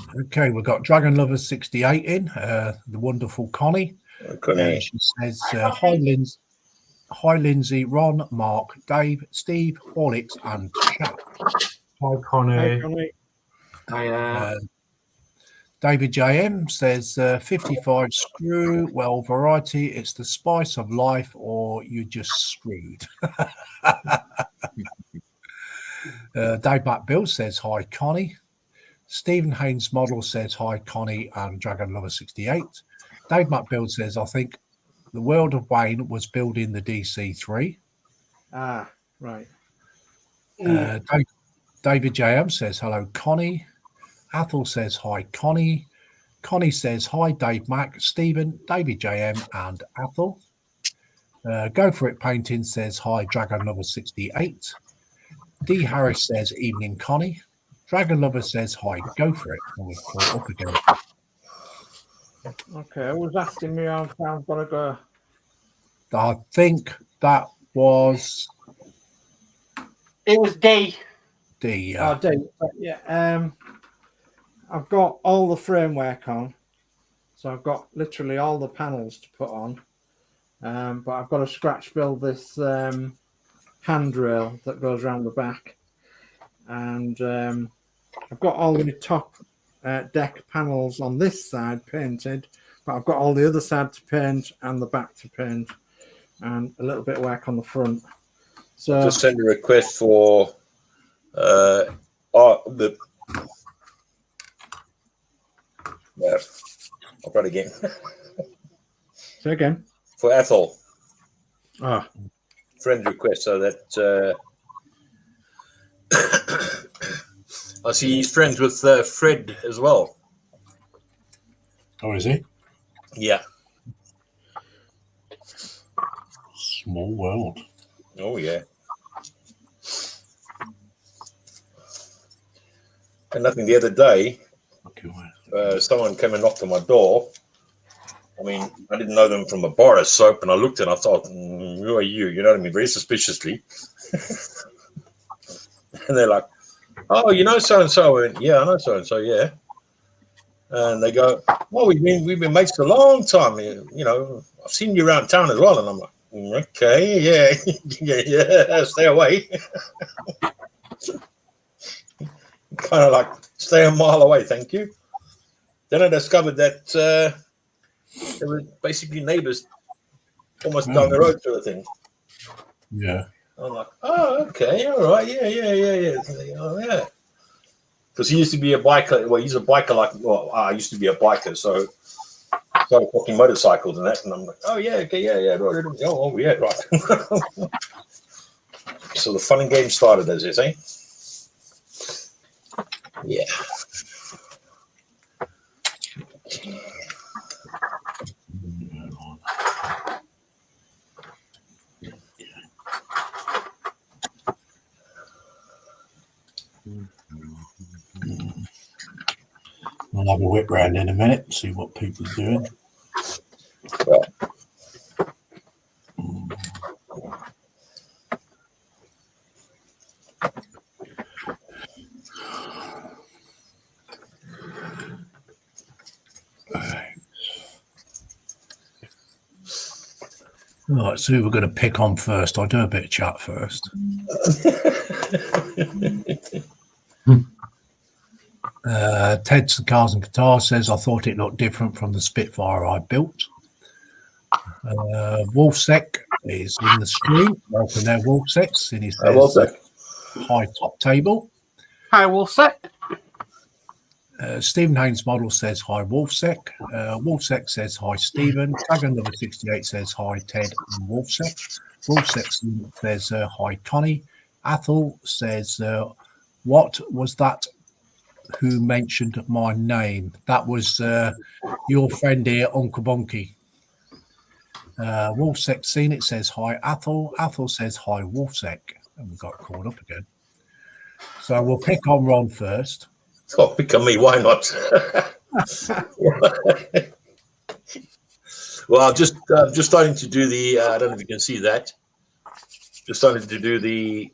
we've got Dragon Lover 68 in, the wonderful Connie. She says, hi Lindsay, Ron, Mark, Dave, Steve, Alex, and chat. Hi, Connie. Hi, Connie. David JM says 55 screw, well, variety, it's the spice of life, or you're just screwed. Dave Mac Bill says hi Connie. Stephen Haynes Model says hi Connie and Dragon Lover 68. Dave Mac Bill says, I think the World of Wayne was building the DC3. Ah, right. David JM says hello Connie. Athel says hi Connie. Connie says hi Dave Mac, Stephen, David JM, and Athel. Go for it painting says hi Dragon Lover 68. D Harris says evening Connie. Dragon Lover says hi, go for it. And we've caught up again. Okay, who's asking me how far I've got to go? I think that was It was D. D. Oh, D. Yeah. I've got all the framework on, so I've got literally all the panels to put on. But I've got to scratch build this handrail that goes around the back, and I've got all the top deck panels on this side painted, but I've got all the other side to paint and the back to paint, and a little bit of work on the front. So just send a request for yeah, I'll try it again. say again. For Ethel. Ah. Friend request, so that I see he's friends with Fred as well. Oh, is he? Yeah. Small world. Oh, yeah. And nothing the other day. Okay, well. someone came and knocked on my door. I mean, I didn't know them from a bar of soap, and I looked and I thought, who are you? You know what I mean? Very suspiciously. And they're like, oh, you know so-and-so? I went, yeah, I know so-and-so, yeah. And they go, well, we've been mates for a long time. You know, I've seen you around town as well. And I'm like, okay, yeah, yeah, stay away. Kind of like, stay a mile away, thank you. Then I discovered that they were basically neighbors almost down the road sort of thing. Yeah. I'm like, oh, okay, all right, yeah. Oh, yeah. Because he used to be a biker. Well, he's a biker I used to be a biker, so I started talking motorcycles and that, and I'm like, oh, yeah, okay, yeah, right. Oh, yeah, right. So the fun and game started, as they say. Yeah. I'll have a whip round in a minute, see what people are doing. Right, so we're going to pick on first. I'll do a bit of chat first. Ted's Cars and Guitars says, I thought it looked different from the Spitfire I built. Wolfsec is in the stream. Welcome there, Wolfsec. And he says, high top table. Hi, Wolfsec. Stephen Haynes Model says, hi, Wolfsec. Wolfsec says, hi, Stephen. Dragon Number 68 says, hi, Ted and Wolfsec. Wolfsec says, hi, Connie. Athel says, what was that? Who mentioned my name? That was your friend here, Uncle Bonky. Wolfsec seen it says hi Athel. Athel says hi Wolfsec, and we got caught up again. So we'll pick on Ron first. Oh, pick on me, why not? Well, I'm just starting to do the. I don't know if you can see that. Just starting to do the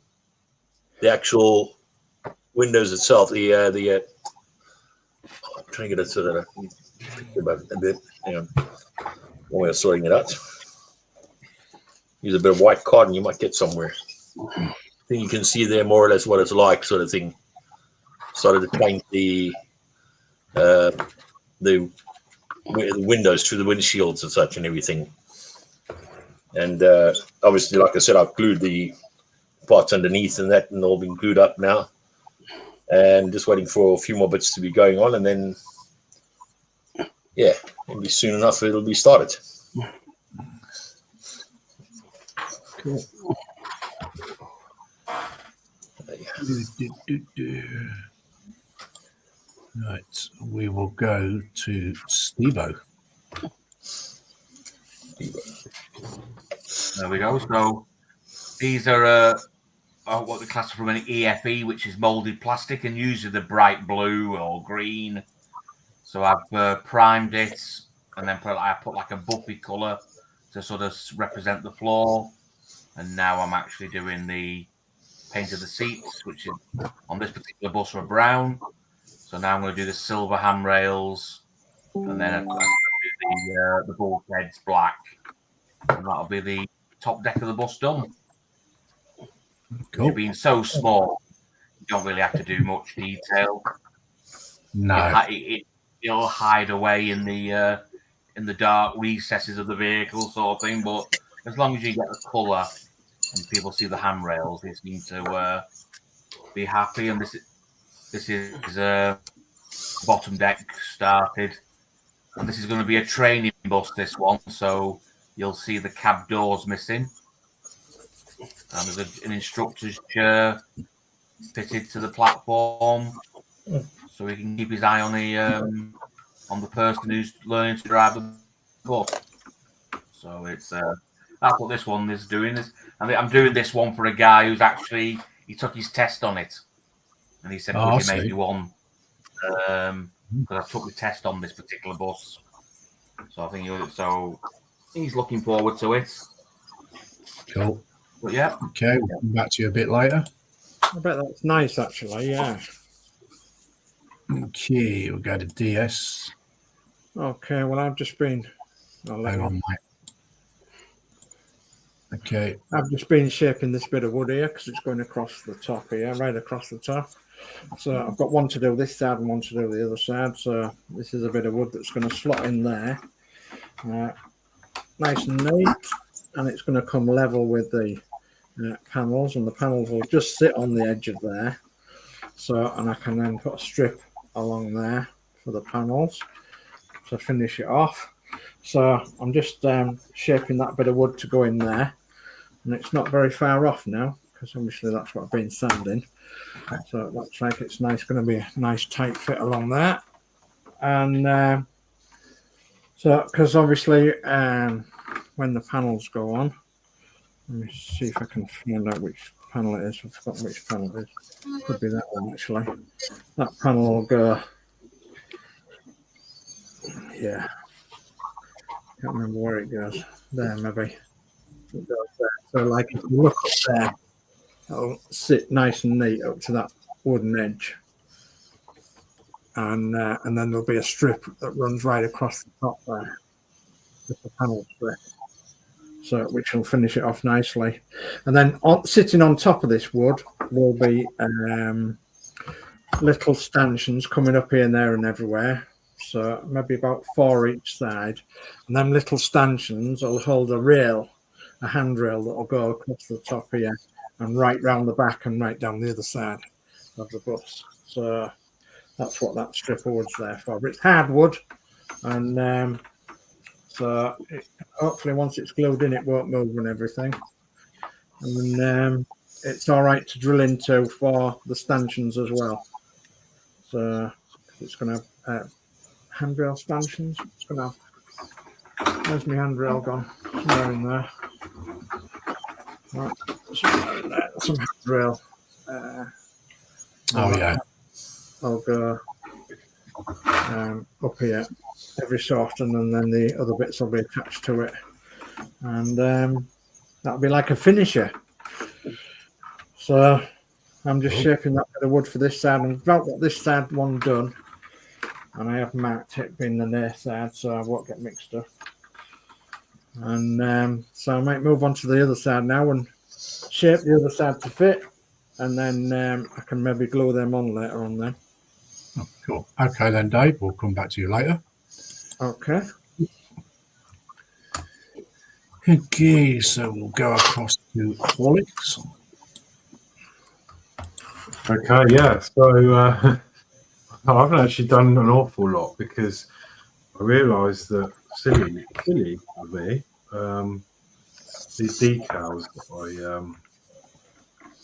actual Windows itself. I'm trying to get it so that I can think about it a bit. Hang on. One way of sorting it out. Use a bit of white cotton, you might get somewhere. I think you can see there more or less what it's like, sort of thing. Started to paint the windows through the windshields and such and everything. And obviously, like I said, I've glued the parts underneath and that, and all been glued up now. And just waiting for a few more bits to be going on, and then, yeah, maybe soon enough it'll be started. Cool. Right, we will go to Steve-O. There we go. So these are what we class from an EFE, which is molded plastic, and usually the bright blue or green. So I've primed it, and then I put like a buffy color to sort of represent the floor. And now I'm actually doing the paint of the seats, which is on this particular bus are brown. So now I'm going to do the silver handrails, and then I'm going to do the bulkheads black, and that'll be the top deck of the bus done. Cool. It being so small, you don't really have to do much detail. No, It'll hide away in the dark recesses of the vehicle, sort of thing. But as long as you get the colour and people see the handrails, they seem to be happy. And this is bottom deck started, and this is going to be a training bus. This one, so you'll see the cab doors missing. And there's an instructor's chair fitted to the platform, so he can keep his eye on the person who's learning to drive the bus. So it's that's what this one is doing. I'm doing this one for a guy who's he took his test on it, and he said, "Would you make me one?" because I took the test on this particular bus. So I think he's looking forward to it. Cool. But yeah, Okay, we'll come back to you a bit later. I bet that's nice, actually. Yeah. Okay, we'll go to DS. Okay. Well, I've just been. Hang on, mate. Okay. I've just been shaping this bit of wood here because it's going across the top here, right across the top. So I've got one to do this side and one to do the other side. So this is a bit of wood that's going to slot in there. Nice and neat. And it's going to come level with the panels, and the panels will just sit on the edge of there. So, and I can then put a strip along there for the panels to finish it off. So I'm just shaping that bit of wood to go in there, and it's not very far off now because obviously that's what I've been sanding. So it looks like it's nice, going to be a nice tight fit along there. And so, because obviously when the panels go on, let me see if I can find out which panel it is. I've forgotten which panel it is. Could be that one actually. That panel will go. Yeah. Can't remember where it goes. There, maybe. It goes there. So, like, if you look up there, it'll sit nice and neat up to that wooden edge. And then there'll be a strip that runs right across the top there. Just a panel strip. So, which will finish it off nicely. And then sitting on top of this wood will be little stanchions coming up here and there and everywhere. So maybe about 4 each side. And then little stanchions will hold a rail, a handrail that will go across the top here and right round the back and right down the other side of the bus. So that's what that strip of wood's there for. But it's hardwood, and so hopefully once it's glued in, it won't move and everything. And it's all right to drill into for the stanchions as well. So it's going to have handrail stanchions. It's going to have, where's my handrail gone? Somewhere in there. Right, somewhere in there. Some handrail. Oh, yeah. I'll go up here every so often, and then the other bits will be attached to it, and that'll be like a finisher. So I'm just shaping that bit of wood for this side, and I've about got this side one done, and I have marked it being the near side so I won't get mixed up. And so I might move on to the other side now and shape the other side to fit, and then I can maybe glue them on later on then. Oh, cool. Okay, then, Dave, we'll come back to you later. Okay. Okay, so we'll go across to Horlicks. Okay, yeah. So I haven't actually done an awful lot because I realised that silly of me, these decals that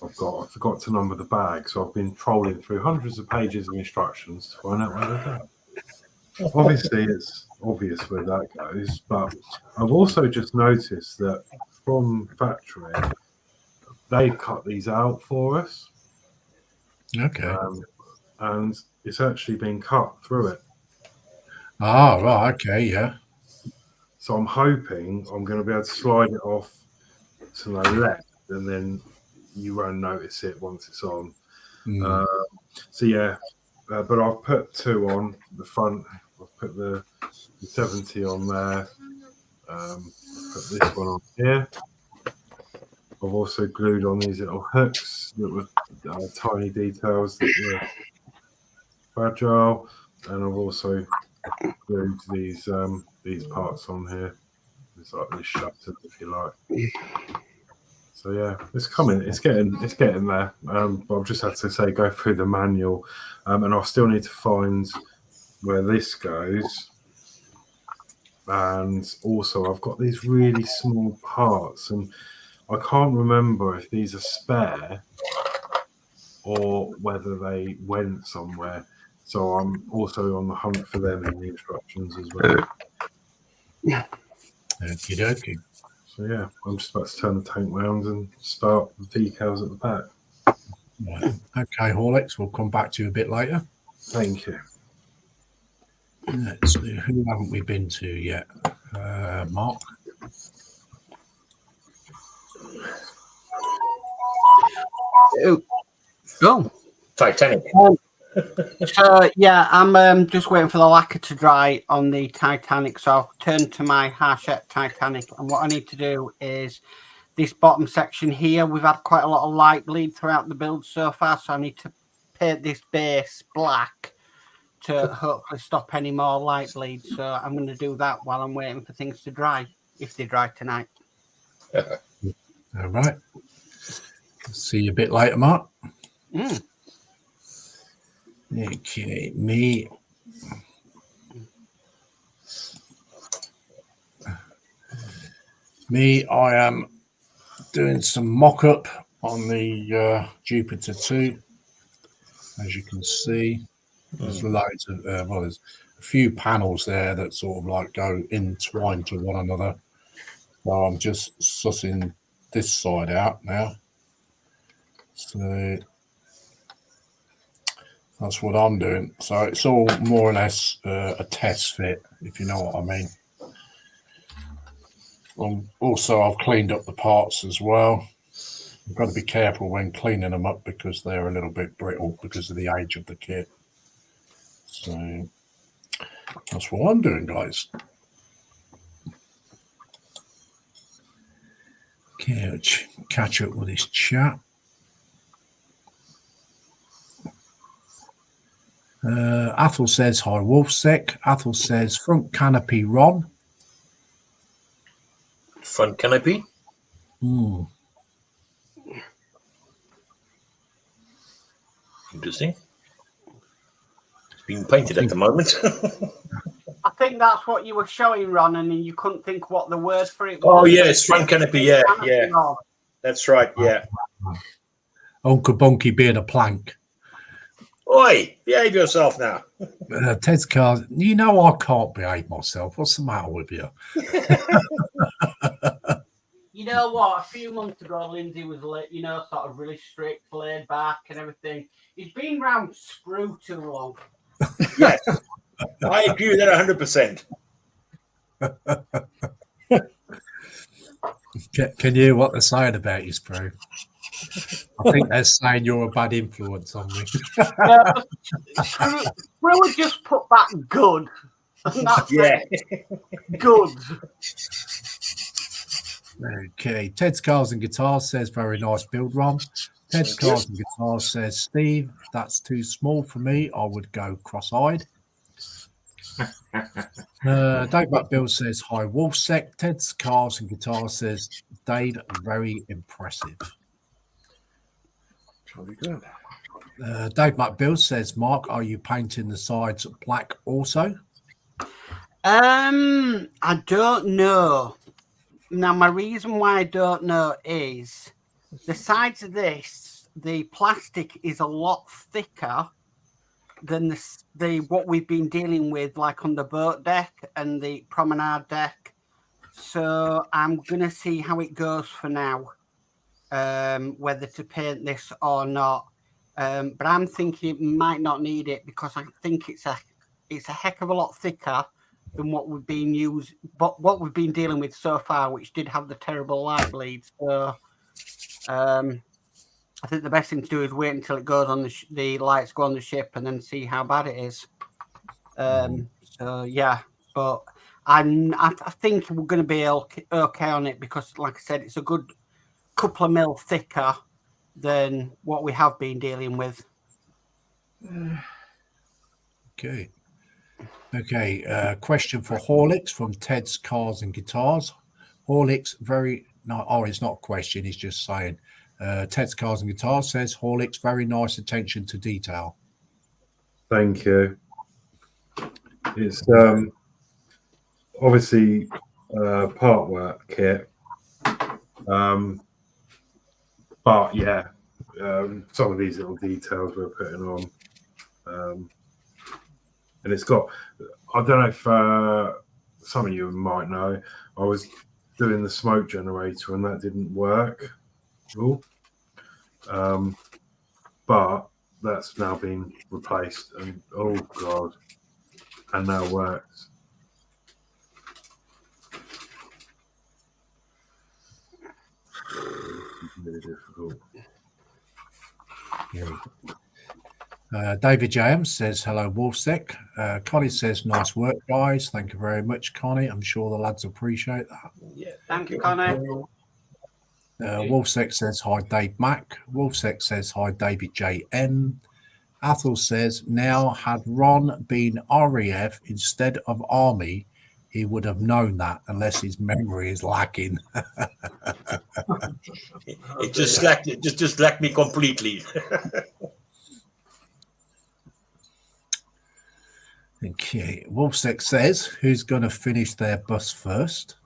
I forgot to number the bag, so I've been trolling through hundreds of pages of instructions to find out where they're going. Obviously, it's obvious where that goes, but I've also just noticed that from factory, they cut these out for us. Okay. And it's actually been cut through it. Ah, right. Okay, yeah. So I'm hoping I'm going to be able to slide it off to the left, and then you won't notice it once it's on. So yeah, but I've put 2 on the front. I've put the 70 on there. I've put this one on here. I've also glued on these little hooks that were tiny details that were fragile, and I've also glued these parts on here. It's like this shutter, if you like. So yeah, it's coming. It's getting there. But I've just had to say go through the manual, and I'll still need to find where this goes. And also, I've got these really small parts, and I can't remember if these are spare or whether they went somewhere. So I'm also on the hunt for them in the instructions as well. Okie dokie. So yeah, I'm just about to turn the tank round and start the decals at the back. Right. Okay, Horlicks, we'll come back to you a bit later. Thank you. Let's see, who haven't we been to yet? Mark. Oh. Titanic. So yeah, I'm just waiting for the lacquer to dry on the Titanic. So I'll turn to my Hachette Titanic, and what I need to do is this bottom section here. We've had quite a lot of light bleed throughout the build so far, so I need to paint this base black to hopefully stop any more light bleed. So I'm going to do that while I'm waiting for things to dry, if they dry tonight. All right. See you a bit later, Mark. Okay, me. I am doing some mock-up on the Jupiter 2. As you can see, there's loads of, there's a few panels there that sort of like go entwined to one another. So I'm just sussing this side out now. So that's what I'm doing. So it's all more or less a test fit, if you know what I mean. Also, I've cleaned up the parts as well. You've got to be careful when cleaning them up because they're a little bit brittle because of the age of the kit. So that's what I'm doing, guys. Okay, let's catch up with this chat. Athel says, hi, Wolfsec. Athel says, front canopy, Ron. Front canopy. Interesting. It's being painted at the moment. I think that's what you were showing, Ron, and you couldn't think what the word for it was. Oh, yes, front canopy. Yeah, yeah. That's right, yeah. Uncle Bunky being a plank. Oi, behave yourself now. Ted's car, you know I can't behave myself. What's the matter with you? You know what? A few months ago, Lindsay was, sort of really strict, laid back and everything. He's been round screw too long. Yes, I agree with that 100%. Can you hear what they're saying about you, Sprue? I think they're saying you're a bad influence on me. Screw would just put back good. And that's good. Okay, Ted's Cars and Guitars says, very nice build, Ron. Ted's Cars and Guitars says, Steve, that's too small for me. I would go cross-eyed. Dave McBill says, hi, Wolfsec. Ted's Cars and Guitars says, Dave, very impressive. Very good. Dave McBill says, Mark, are you painting the sides black also? I don't know. Now, my reason why I don't know is the sides of this, the plastic is a lot thicker than the what we've been dealing with, like on the boat deck and the promenade deck. So I'm gonna see how it goes for now, whether to paint this or not. But I'm thinking it might not need it because I think it's a heck of a lot thicker than what we've been what we've been dealing with so far, which did have the terrible light bleed. So I think the best thing to do is wait until it goes on the lights go on the ship and then see how bad it is. So yeah, but I think we're going to be okay on it because, like I said, it's a good couple of mil thicker than what we have been dealing with. Okay. Question for Horlicks from Ted's Cars and Guitars. Horlicks, it's not a question. He's just saying. Ted's Cars and Guitars says, Horlicks, very nice attention to detail. Thank you. It's obviously part work kit, but yeah, some of these little details we're putting on, and it's got. I don't know if some of you might know. I was doing the smoke generator and that didn't work. But that's now been replaced, and oh god, and now works. Really difficult. David James says, hello, Wolfsec. Connie says, nice work, guys. Thank you very much, Connie. I'm sure the lads appreciate that. Yeah, Thanks, Connor. Wolfsec says, hi, Dave Mack. Wolfsec says, hi, David JM. Athel says, now had Ron been RAF instead of Army, he would have known that unless his memory is lacking. It just lacked me completely. Okay. Wolfsec says, who's going to finish their bus first?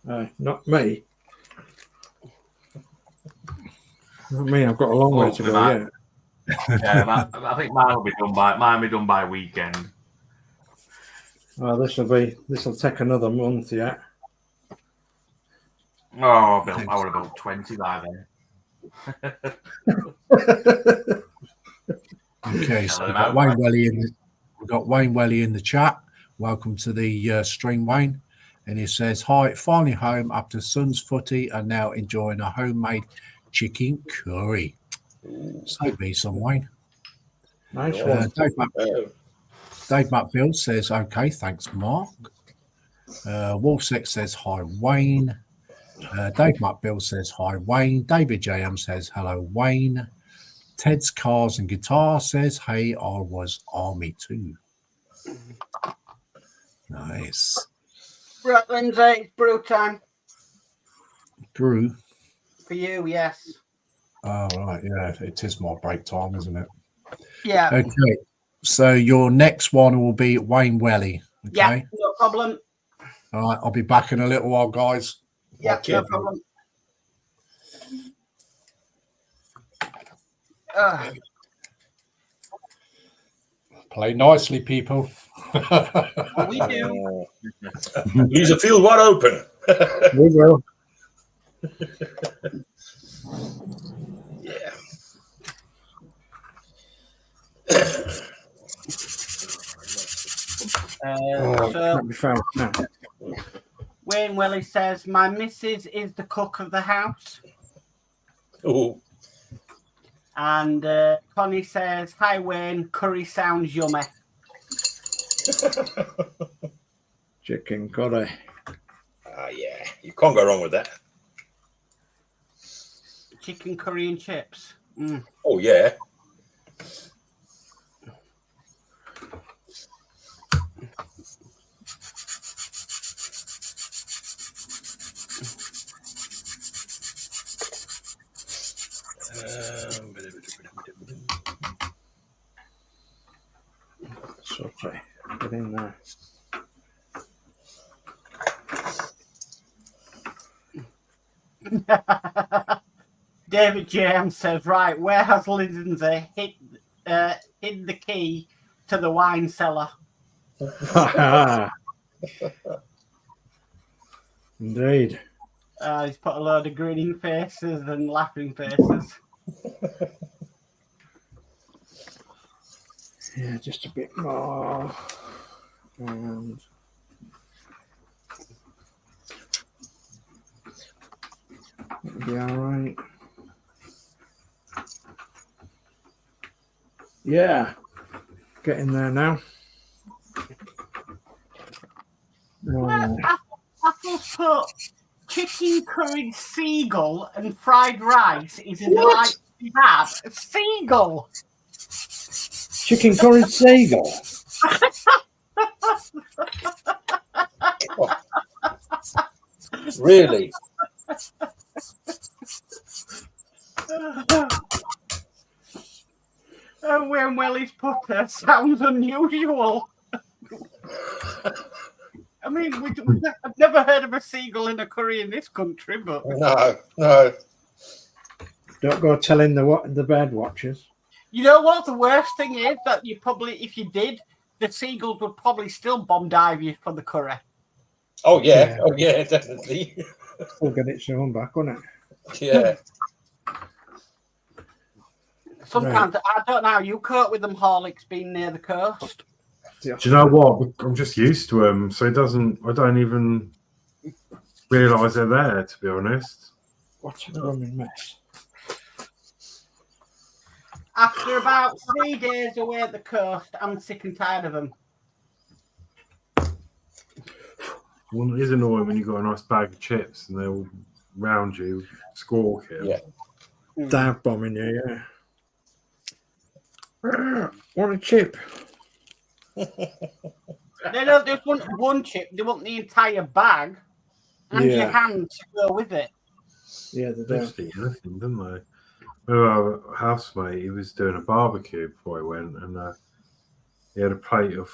Not me. Not me. I've got a long way to go yet. Yeah, I think mine will be done by weekend. Well, this will take another month yet. Oh, I would have built 20 by then. Okay, so we've got Wayne Welly in the chat. Welcome to the stream, Wayne. And he says, hi, finally home after son's footy and now enjoying a homemade chicken curry. So be some, Wayne. Nice one. Dave McBill says, okay, thanks, Mark. Wolfsec says, hi, Wayne. Dave McBill says, hi, Wayne. David JM says, hello, Wayne. Ted's Cars and Guitar says, hey, I was Army too. Nice. Right, Lindsay, it's brew time. Brew? For you, yes. Oh, right, yeah, it is my break time, isn't it? Yeah. Okay, so your next one will be Wayne Welly. Okay? Yeah, no problem. All right, I'll be back in a little while, guys. Yeah, no problem. Play nicely, people. We do. Leaves the field wide open. We will. Yeah. So, be found now. Wayne Welly says, my missus is the cook of the house. Oh. And Connie says, hi, Wayne, curry sounds yummy. Chicken curry. Yeah, you can't go wrong with that. Chicken curry and chips. Mm. Oh, yeah. Sorry, get in there. David James says, right, where has Lindsay hid the key to the wine cellar? Indeed. He's put a load of grinning faces and laughing faces. Yeah, just a bit more. And that'll be all right. Yeah, getting there now. Apple's put chicken curried seagull and fried rice is in the like we have. A seagull. Chicken curried seagull. Really? And when Welly's put there sounds unusual. I mean, I've never heard of a seagull in a curry in this country, but No. Don't go telling the bird watchers. you know what? The worst thing is that you probably, if you did, the seagulls would probably still bomb dive you for the curry. Oh, yeah. Oh, yeah, definitely. We'll get it soon back, won't it? Yeah. Sometimes I don't know how you cope with them Horlicks being near the coast. Do you know what? I'm just used to them, so I don't even realise they're there, to be honest. What a blooming mess. After about 3 days away at the coast, I'm sick and tired of them. Well, it is annoying when you've got a nice bag of chips and they're all round you, squawking. Yeah. Dive bombing you, yeah. Want a chip? They don't just want one chip, they want the entire bag and your hand to go with it. Yeah, they They do. just eat anything, didn't they? Our housemate, he was doing a barbecue before he went, and he had a plate of.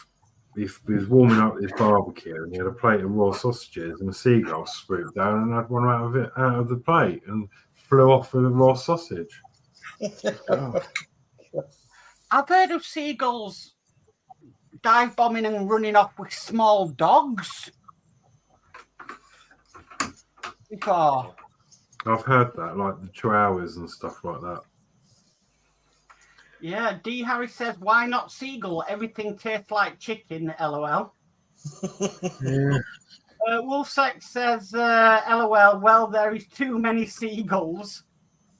He was warming up his barbecue, and he had a plate of raw sausages, and a seagull swooped down and had one out of the plate, and flew off with a raw sausage. Oh. I've heard of seagulls dive bombing and running off with small dogs before. I've heard that, like the chihuahuas and stuff like that. Yeah, D. Harris says, why not seagull? Everything tastes like chicken, lol. Yeah. Wolfsack says, lol, well, there is too many seagulls.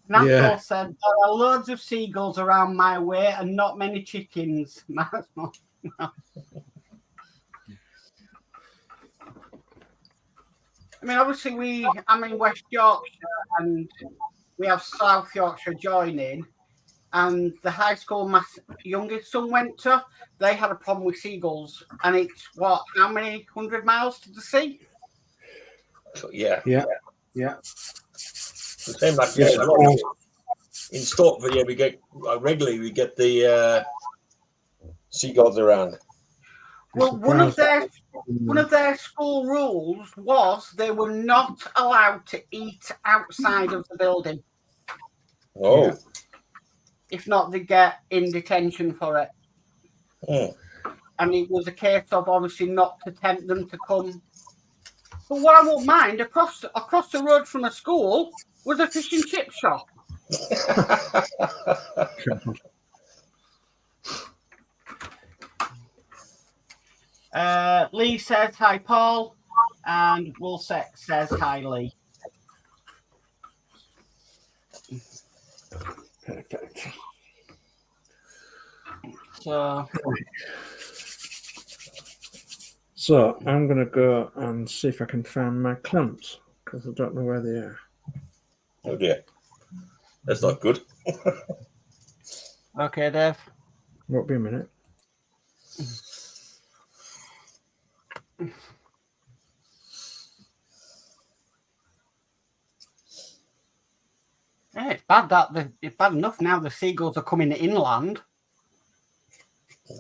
Natural said, there are loads of seagulls around my way and not many chickens. I mean, obviously, I'm in West Yorkshire and we have South Yorkshire joining. And the high school my youngest son went to, they had a problem with seagulls. And it's how many 100 miles to the sea? Yeah. Yeah. The same like in Stortford, yeah, we get regularly the seagulls around. Well, one of their school rules was they were not allowed to eat outside of the building. Oh. Yeah. If not, they get in detention for it. And it was a case of obviously not to tempt them to come. But what I won't mind, across the road from a school was a fish and chip shop. Lee says hi, Paul, and Woolsec says hi, Lee. Perfect. So I'm going to go and see if I can find my clamps because I don't know where they are. Oh dear, that's not good. Okay, Dave. Won't be a minute. Yeah, it's bad enough now the seagulls are coming inland.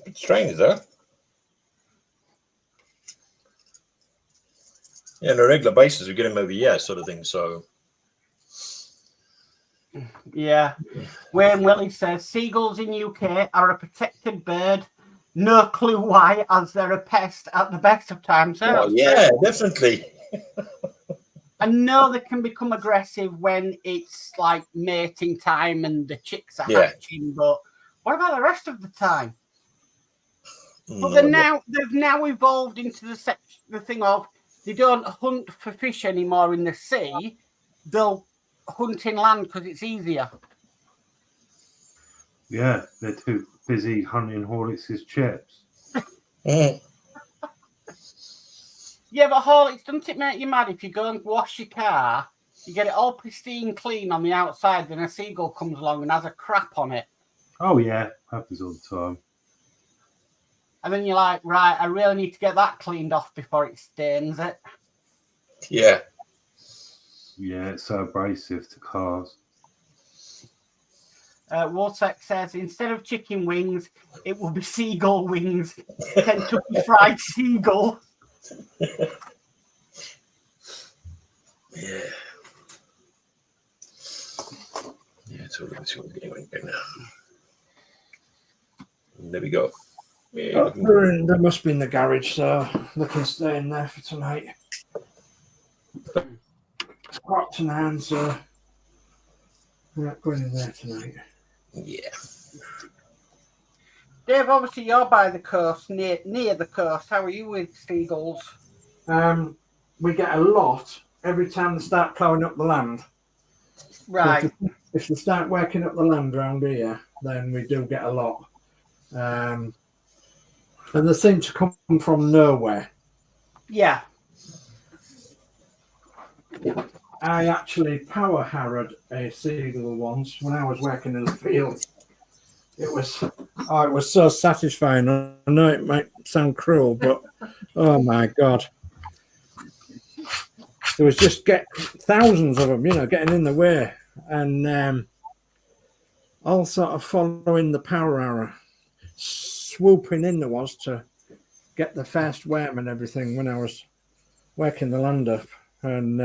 It's strange, though. Yeah, on a regular basis, we get them over here, sort of thing. So, yeah. Wayne Willie says seagulls in UK are a protected bird. No clue why, as they're a pest at the best of times. oh, yeah, definitely. I know they can become aggressive when it's like mating time and the chicks are hatching, but what about the rest of the time? But they've now evolved into the thing of they don't hunt for fish anymore in the sea. They'll hunt inland because it's easier. Yeah, they're too busy hunting Horlitz's chips. Yeah, but Horlicks, doesn't it make you mad if you go and wash your car, you get it all pristine clean on the outside, then a seagull comes along and has a crap on it? Oh, yeah, happens all the time. And then you're like, right, I really need to get that cleaned off before it stains it. Yeah. Yeah, it's so abrasive to cars. Wartek says, instead of chicken wings, it will be seagull wings. Kentucky Fried Seagull. Yeah. Yeah, so let's see what we're getting right now. There we go. Yeah, They must be in the garage, so they can stay in there for tonight. It's hot tonight, so we're not going in there tonight. Yeah. Dave, obviously you're by the coast, near the coast. How are you with seagulls? We get a lot every time they start ploughing up the land. Right. So if they start working up the land around here, then we do get a lot. And they seem to come from nowhere. Yeah. I actually power harrowed a seagull once when I was working in the field. It was so satisfying. I know it might sound cruel, but oh my God. There was just thousands of them, getting in the way, and all sort of following the power arrow, swooping in there was to get the first worm and everything when I was working the land up. And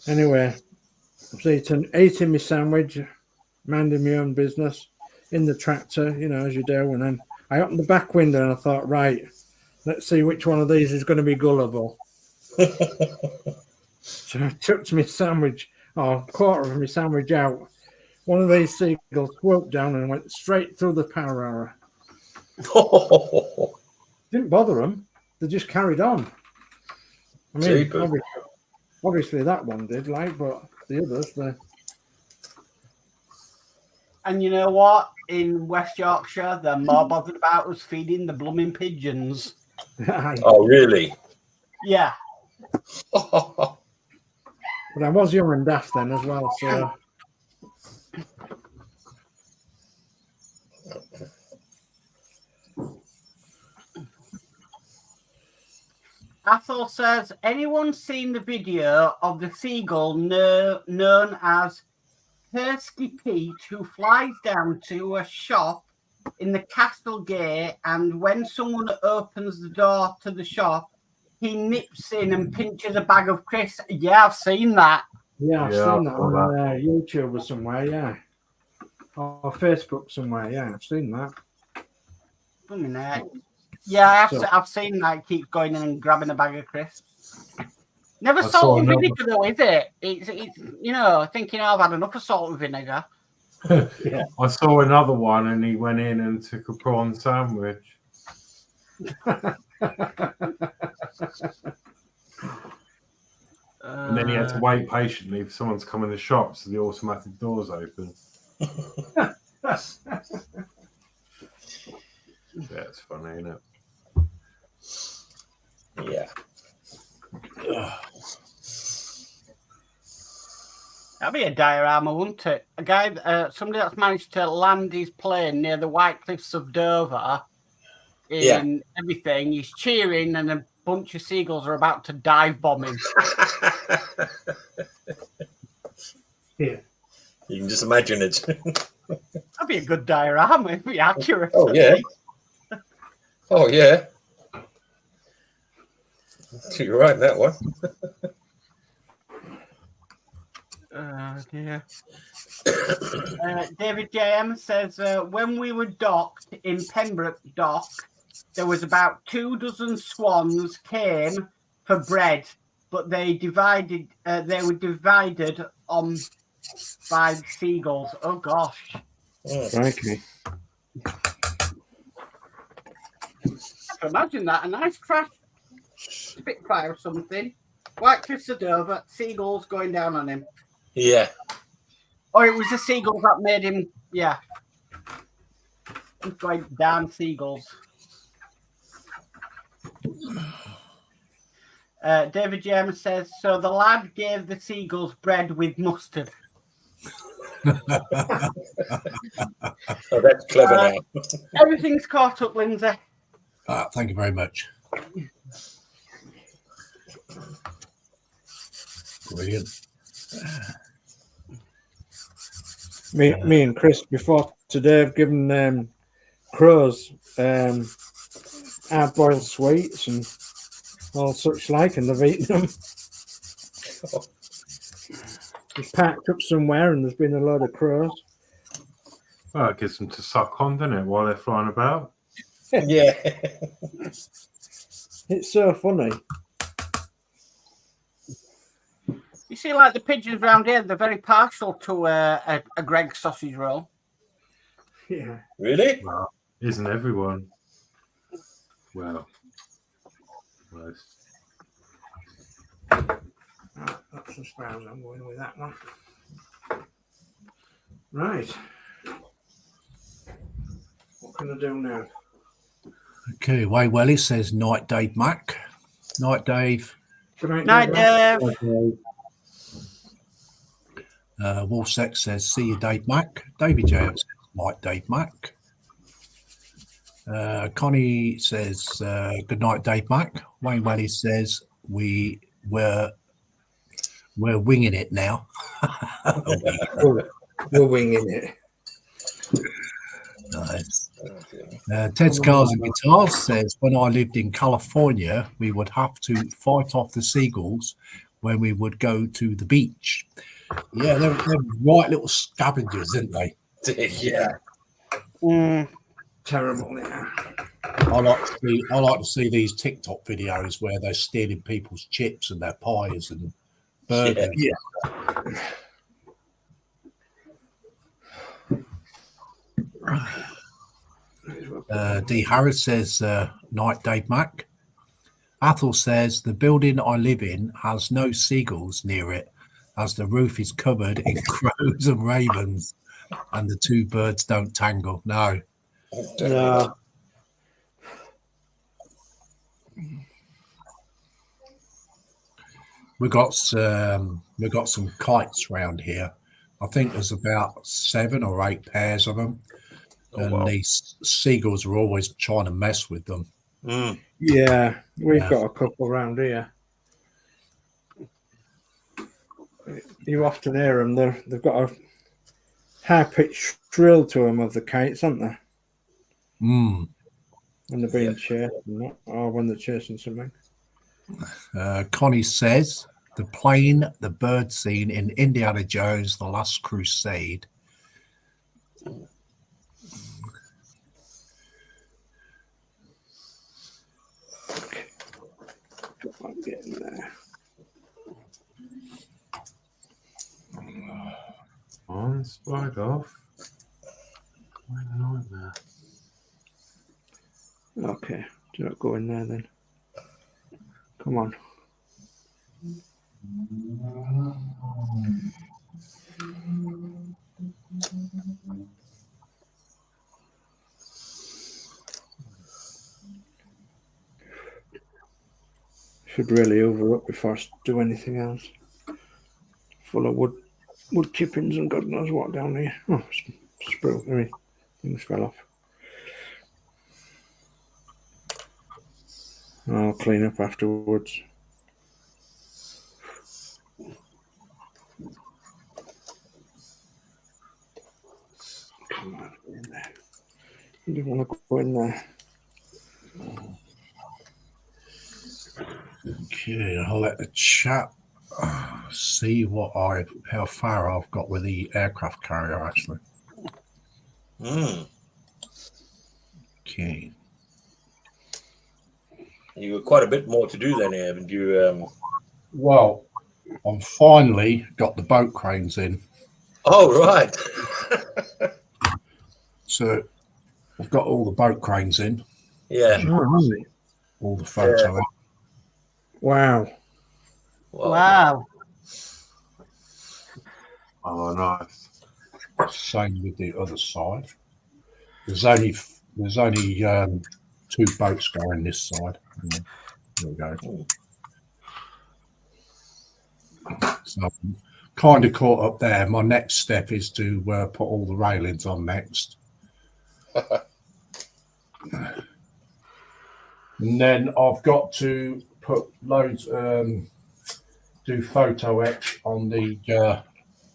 anyway, I was eating my sandwich, minding my own business in the tractor, as you do. And then I opened the back window and I thought, right, let's see which one of these is going to be gullible. So I took my sandwich, or a quarter of my sandwich out. One of these seagulls swooped down and went straight through the power arrow. Didn't bother them. They just carried on. I mean, obviously that one did, but the others, And you know what? In West Yorkshire, they're more bothered about us feeding the blooming pigeons. Oh, really? Yeah. But I was young and daft then as well, so. Athol says, anyone seen the video of the seagull known as Kirsty Pete, who flies down to a shop in the Castle Gate, and when someone opens the door to the shop, he nips in and pinches a bag of crisps? Yeah, I've seen that. Yeah, I've seen that on YouTube or somewhere, yeah. Or Facebook somewhere, yeah, I've seen that. Yeah, I've seen that. Keep going in and grabbing a bag of crisps. Never salt and vinegar, though, is it? It's thinking I've had enough of salt and vinegar. Yeah. I saw another one and he went in and took a prawn sandwich. And then he had to wait patiently if someone's come in the shop, so the automatic doors open. That's funny, isn't it? Yeah. That'd be a diorama, wouldn't it? A guy, somebody that's managed to land his plane near the White Cliffs of Dover in everything. He's cheering, and a bunch of seagulls are about to dive bomb him. Yeah. You can just imagine it. That'd be a good diorama. It'd be accurate. Oh, yeah. Oh, yeah. You're right in that one. Dear. David JM says, when we were docked in Pembroke Dock, there was about 24 swans came for bread, but they were divided on by seagulls. Oh gosh. Okay. I can imagine that. A nice crash Spitfire or something. White Cliffs of Dover, seagulls going down on him. Yeah. Or it was the seagulls that made him, yeah. He's going down seagulls. David James says, so the lad gave the seagulls bread with mustard. Oh, that's clever now. Everything's caught up, Lindsay. Thank you very much. Brilliant. Me and Chris before today have given crows hard-boiled sweets and all such like, and they've eaten them. It's packed up somewhere and there's been a load of crows. Well, it gives them to suck on, doesn't it, while they're flying about? Yeah. It's so funny. You see, like the pigeons around here, they're very partial to a Greg's sausage roll. Yeah. Really? Well, isn't everyone? Well, most. Right, that's as far as I'm going with that one. Right. What can I do now? Okay, Way Welly says night, Dave Mac. Night, Dave. Good Night, Dave. Wolfsex says see you, Dave Mac. David James says night, Dave Mac. Connie says good night, Dave Mac. Wayne Welly says we're winging it now. We're winging it. Nice. Ted's Cars and Guitars says when I lived in California, we would have to fight off the seagulls when we would go to the beach. Yeah, they're right little scavengers, isn't they? Yeah. Terrible, yeah. I like to see these TikTok videos where they're stealing people's chips and their pies and burgers. Yeah. D. Harris says, night, Dave Mac. Athel says, the building I live in has no seagulls near it, as the roof is covered in crows and ravens, and the two birds don't tangle. No. No. We got some kites around here. I think there's about 7 or 8 pairs of them. And these seagulls are always trying to mess with them. Yeah, we've got a couple around here. You often hear them. They've got a high-pitched shrill to them of the kites, haven't they? When they're being chased, or when they're chasing something. Connie says, the plane, the bird scene in Indiana Jones, The Last Crusade. I'm getting there. On, spark off. What a nightmare. Okay, do not go in there then. Come on. Should really over up before I do anything else. Full of wood chippings and God knows what down here. Oh, sprue. I mean, things fell off. I'll clean up afterwards. Come on, go in there. You don't want to go in there. Okay, I'll let the chat see how far I've got with the aircraft carrier actually. Okay. You got quite a bit more to do then, haven't you? Well, I've finally got the boat cranes in. Oh, right. So I've got all the boat cranes in. Yeah. All the photo. Wow. Wow. Oh, nice. Same with the other side. There's only 2 boats going this side. There we go. So I'm kind of caught up there. My next step is to put all the railings on next. And then I've got to put loads, do photo etch on the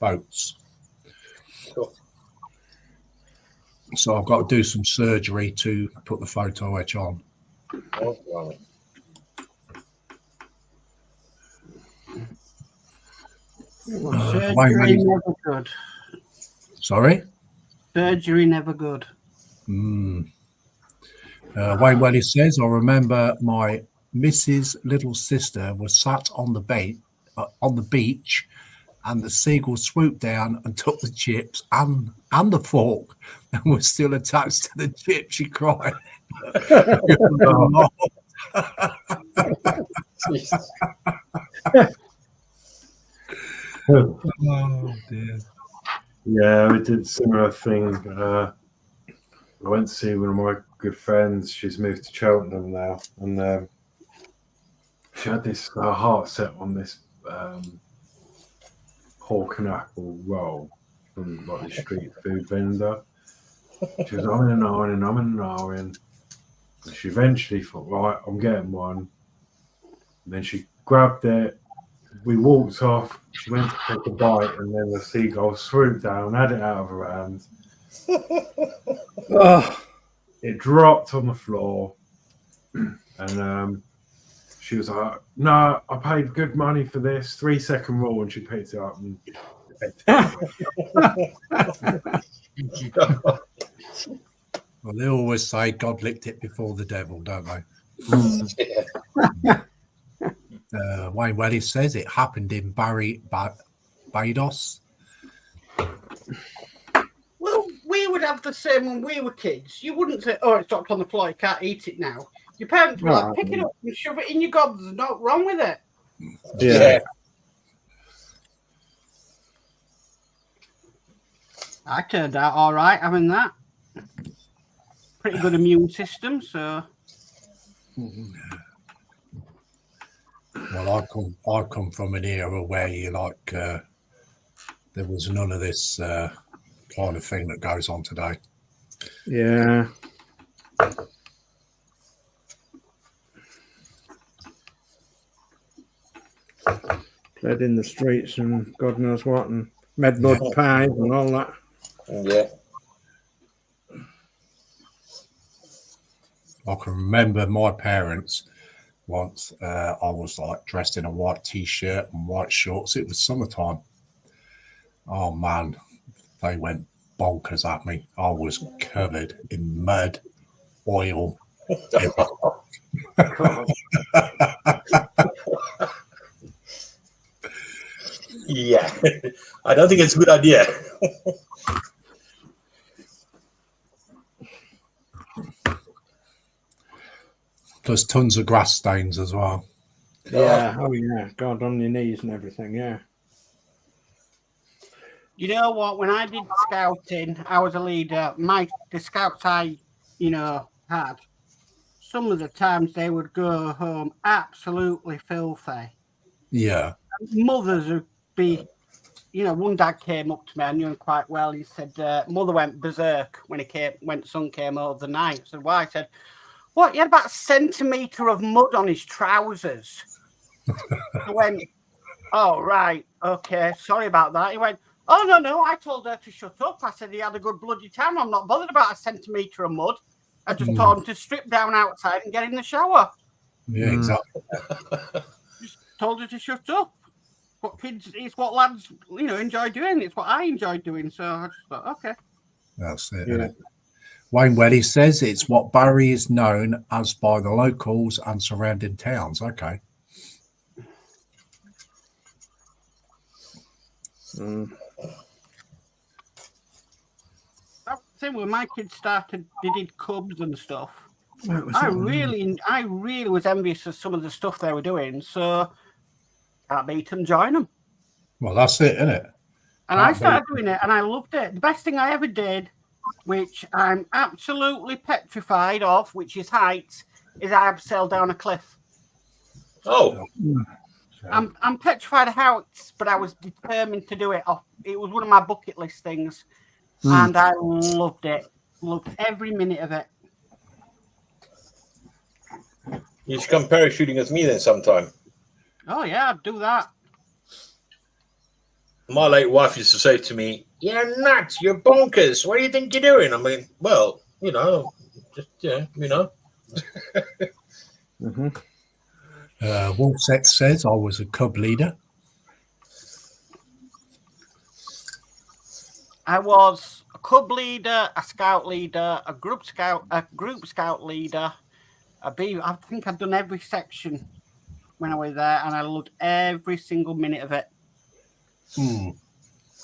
boats. Cool. So I've got to do some surgery to put the photo etch on. Oh, right. Surgery never good. Sorry? Surgery never good. Wayne Welly says, I remember my Mrs. little sister was sat on the beach and the seagull swooped down and took the chips and the fork and was still attached to the chip. She cried. Oh, dear. Yeah, we did a similar thing. I went to see one of my good friends. She's moved to Cheltenham now, and she had this heart set on this pork and apple roll from like the street food vendor. She was on and on and on and on, and she eventually thought, right, I'm getting one. And then she grabbed it. We walked off. She went to take a bite, and then the seagull swooped down, had it out of her hand. Oh, It dropped on the floor, and she was like, "No, I paid good money for this 3-second rule," and she picked it up and. Well, they always say God licked it before the devil, don't they? Wayne Welly says it happened in Barbados. Well, we would have the same when we were kids. You wouldn't say, "Oh, it's dropped on the floor, you can't eat it now." Your parents were like, "Pick it up and shove it in your gob. There's not wrong with it." yeah. I turned out all right having that. Pretty good immune system, so. Well, I come from an era where you there was none of this kind of thing that goes on today. Yeah. Played in the streets and God knows what, and made mud pies and all that. Yeah. I can remember my parents once. I was dressed in a white t-shirt and white shorts. It was summertime. Oh man, they went bonkers at me. I was covered in mud, oil. Yeah. I don't think it's a good idea. Plus tons of grass stains as well. Yeah. Oh, yeah. God, on your knees and everything. Yeah. You know what? When I did scouting, I was a leader. The scouts I, had, some of the times they would go home absolutely filthy. Yeah. Mothers would be, one dad came up to me, I knew him quite well. He said, mother went berserk when the son came over the night. I said, why? He said, what? He had about a centimetre of mud on his trousers. I went, oh, right. Okay. Sorry about that. He went, oh, no. I told her to shut up. I said he had a good bloody time. I'm not bothered about a centimetre of mud. I just told him to strip down outside and get in the shower. Yeah, exactly. Just told her to shut up. It's what lads, enjoy doing. It's what I enjoy doing. So I just thought, okay. That's it. Yeah. Wayne Welly says it's what Barry is known as by the locals and surrounding towns. Okay. Same when my kids started, they did cubs and stuff. I really was envious of some of the stuff they were doing. So can't beat them, join them. Well, that's it, isn't it? And I started doing it, and I loved it. The best thing I ever did, which I'm absolutely petrified of, which is heights, is I abseiled down a cliff. Oh. I'm petrified of heights, but I was determined to do it. It was one of my bucket list things, and I loved it. Loved every minute of it. You should come parachuting with me then sometime. Oh, yeah, I'd do that. My late wife used to say to me, "You're nuts, you're bonkers. What do you think you're doing?" I mean, well, Wolfsex says I was a cub leader. I was a cub leader, a scout leader, a group scout leader. I think I'd done every section when I was there, and I loved every single minute of it.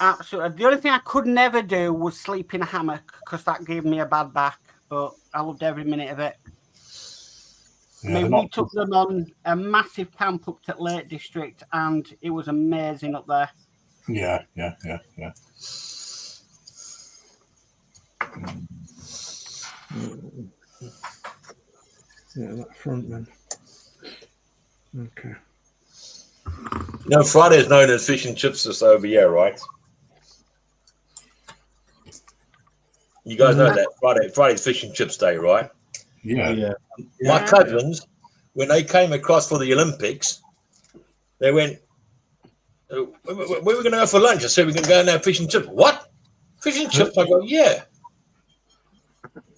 Absolutely. The only thing I could never do was sleep in a hammock because that gave me a bad back. But I loved every minute of it. Yeah, I mean, we took them on a massive camp up to Lake District, and it was amazing up there. Yeah. Yeah, that front man. Okay. You know, Friday is known as fish and chips this over here, right? You guys know that Friday's fish and chips day, right? Yeah. My cousins, when they came across for the Olympics, they went, "Where are we going to go for lunch?" I said, "We're going to go and have fish and chips." What? Fish and chips? I go, "Yeah."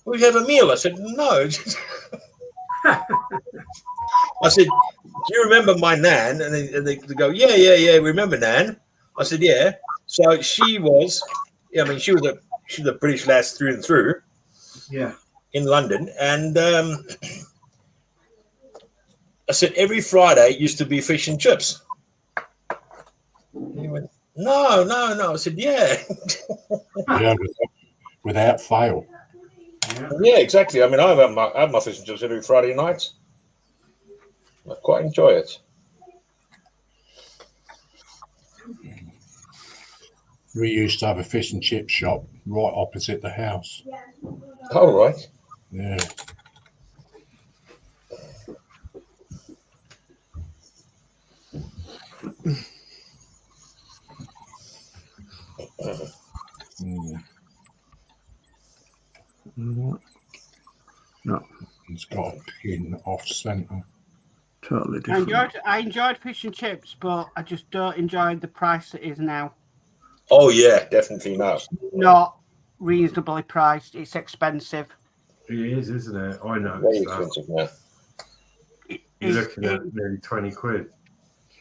"We have a meal." I said, "No." I said, "Do you remember my Nan?" And they go, "Yeah, remember Nan?" I said, "Yeah." So she was a British lass through and through. Yeah. In London, and I said every Friday used to be fish and chips. And he went, No. I said, "Yeah." Yeah, without fail. Yeah, exactly. I mean, I have my fish and chips every Friday night. I quite enjoy it. We used to have a fish and chip shop right opposite the house. All right. Yeah. No, It's got a pin off centre. totally different. I enjoyed fish and chips, but I just don't enjoy the price it is now. Oh yeah, definitely not. Not reasonably priced. It's expensive. It is, isn't it? I know. Very expensive now. You're looking at nearly 20 quid.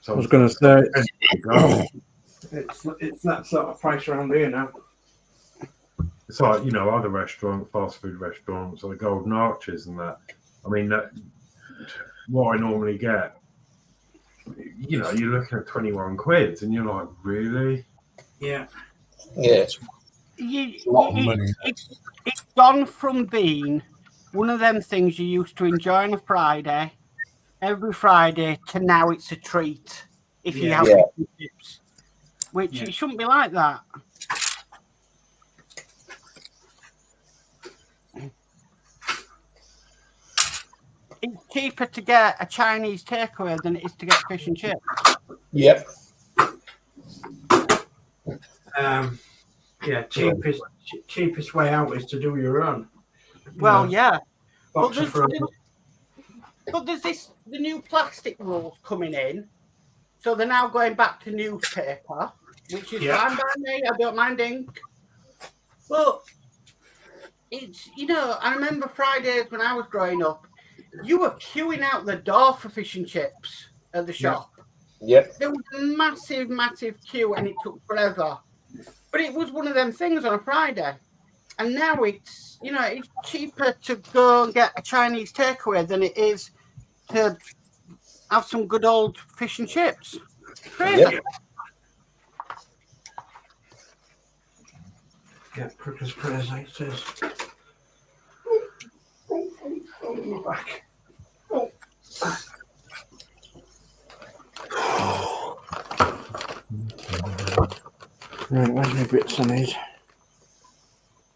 I was going to say, it's that sort of price around here now. It's like, you know, other restaurants, fast food restaurants, like Golden Arches and that. I mean, what I normally get, you know, you're looking at 21 quid and you're like, really? Yeah. Yeah. A lot of money. It's gone from being one of them things you used to enjoy on a Friday, every Friday, to now it's a treat if you have chips, which it shouldn't be like that. It's cheaper to get a Chinese takeaway than it is to get fish and chips. Yep. Cheapest way out is to do your own. Well, yeah. But But there's the new plastic rules coming in. So they're now going back to newspaper, which is fine by me. I don't mind ink. But it's, you know, I remember Fridays when I was growing up, you were queuing out the door for fish and chips at the shop. Yep. There was a massive, massive queue and it took forever. But it was one of them things on a Friday. And now it's, you know, it's cheaper to go and get a Chinese takeaway than it is to have some good old fish and chips. Crazy. Yep. Yeah, quick as crazy, it says. Back. Right, where's my bits I need?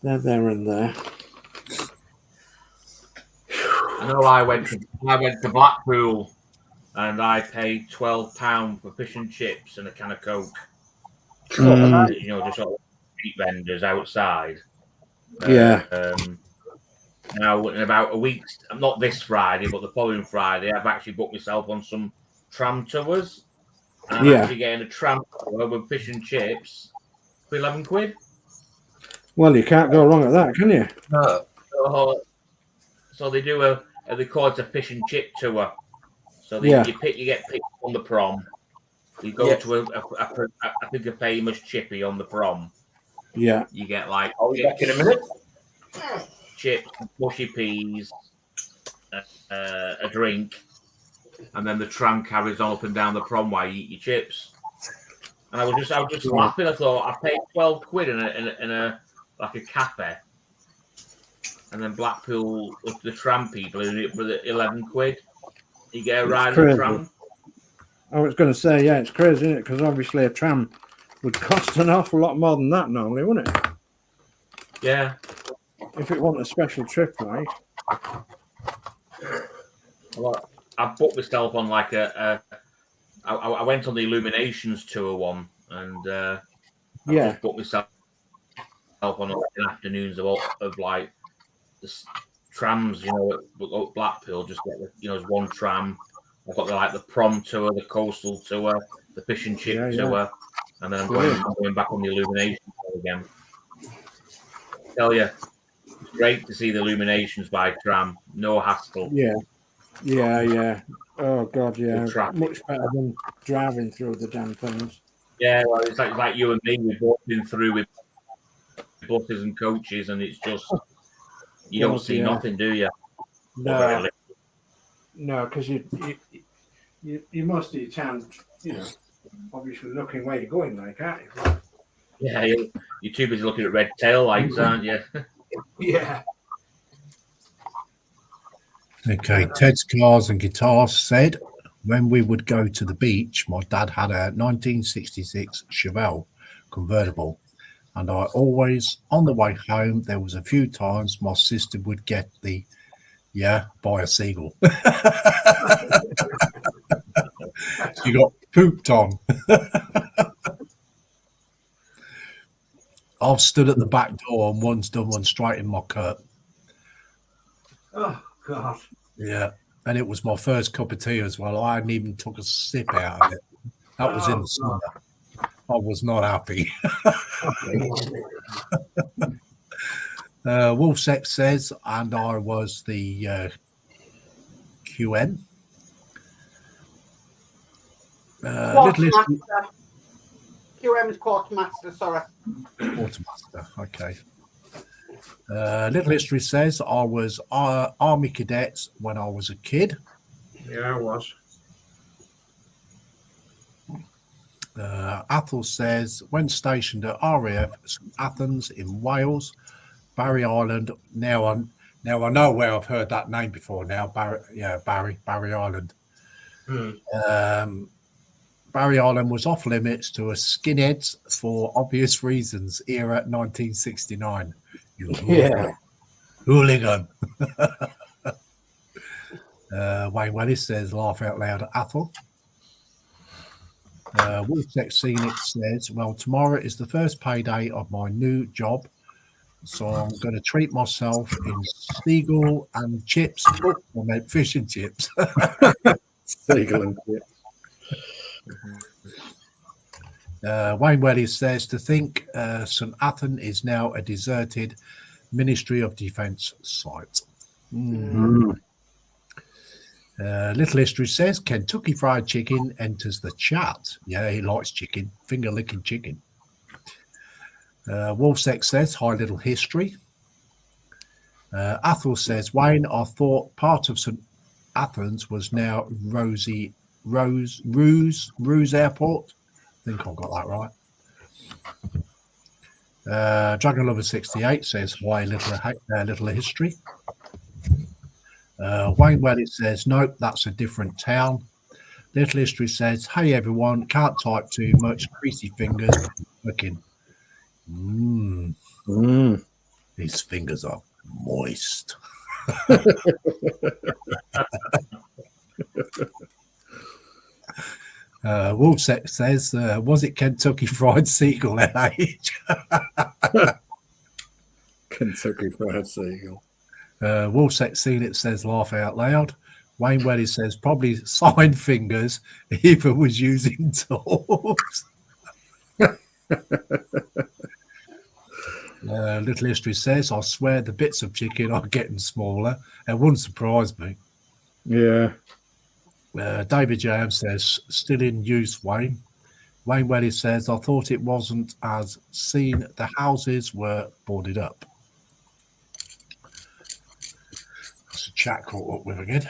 They're there and there. I know I went to Blackpool and I paid £12 for fish and chips and a can of Coke. You know, just all street vendors outside. Now, in about a week, not this Friday, but the following Friday, I've actually booked myself on some tram tours. And I'm actually getting a tram tour with fish and chips for 11 quid. Well, you can't go wrong at that, can you? No. So they do they call it a fish and chip tour. So you get picked on the prom. You go to I think a famous chippy on the prom. Yeah. You get like Back in a minute. chips, mushy peas, a drink, and then the tram carries on up and down the prom while you eat your chips. And I was just laughing. I thought I paid 12 quid in a like a cafe, and then Blackpool the tram people doing it for the 11 quid. You get a ride on the tram. I was going to say, yeah, it's crazy, isn't it? Because obviously a tram would cost an awful lot more than that normally, wouldn't it? Yeah. If it wasn't a special trip, like. Well, I booked myself on like I went on the Illuminations tour one, and I just booked myself on like afternoons of like the trams, you know, at Blackpool. Just get there's one tram. I've got the prom tour, the coastal tour, the fish and chip tour, and then I'm going back on the Illuminations tour again. I tell you, it's great to see the Illuminations by tram. No hassle. Yeah. Oh God, yeah. Much better than driving through the damn things. Yeah, well, it's like you and me. We've walked in through with buses and coaches, and it's just you don't see nothing, do you? No, because you most of your time, obviously looking where you're going, like, aren't you? Yeah, you're too busy looking at red tail lights, aren't you? Yeah. Okay, Ted's Cars and Guitars said, when we would go to the beach, my dad had a 1966 Chevelle convertible, and I always, on the way home, there was a few times my sister would get buy a seagull. She got pooped on. I've stood at the back door and once done one straight in my cup. Oh God. Yeah, and it was my first cup of tea as well. I hadn't even took a sip out of it. That was in the summer. I was not happy. Wolfsex says, and I was the QM. Quartermaster. QM is quartermaster, sorry. Quartermaster, okay. Little History says, I was Army Cadets when I was a kid. Yeah, I was. Athel says, when stationed at RAF Athens in Wales, Barry Island. Now I know where I've heard that name before. Now Barry Island. Barry Island was off limits to us skinheads for obvious reasons. Era 1969. Hooligan. Wayne Wellis says, laugh out loud at Athel. Wolfsex Scenic says, well, tomorrow is the first payday of my new job, so I'm going to treat myself in seagull and chips. I meant fish and chips. Seagull and chips. Wayne Wellis says, to think St. Athan is now a deserted Ministry of Defence site. Little History says, Kentucky Fried Chicken enters the chat. Yeah, he likes chicken, finger-licking chicken. Wolfsex says, hi, Little History. Athel says, Wayne, I thought part of St. Athens was now Ruse Airport. I think I've got that right. Dragon Lover 68 says, hi, Little History. Wayne Wellis says, nope, that's a different town. Little History says, hey, everyone, can't type too much, greasy fingers, looking. His fingers are moist. Wolfsex says, was it Kentucky Fried Seagull, LH? Kentucky Fried Seagull. Wolfsex seen it says, laugh out loud. Wayne Welly says, probably sign fingers if it was using tools. Little History says, I swear the bits of chicken are getting smaller. It wouldn't surprise me. Yeah. David James says, still in use, Wayne. Wayne Welly says, I thought it wasn't as seen. The houses were boarded up. That's a chat caught up with again.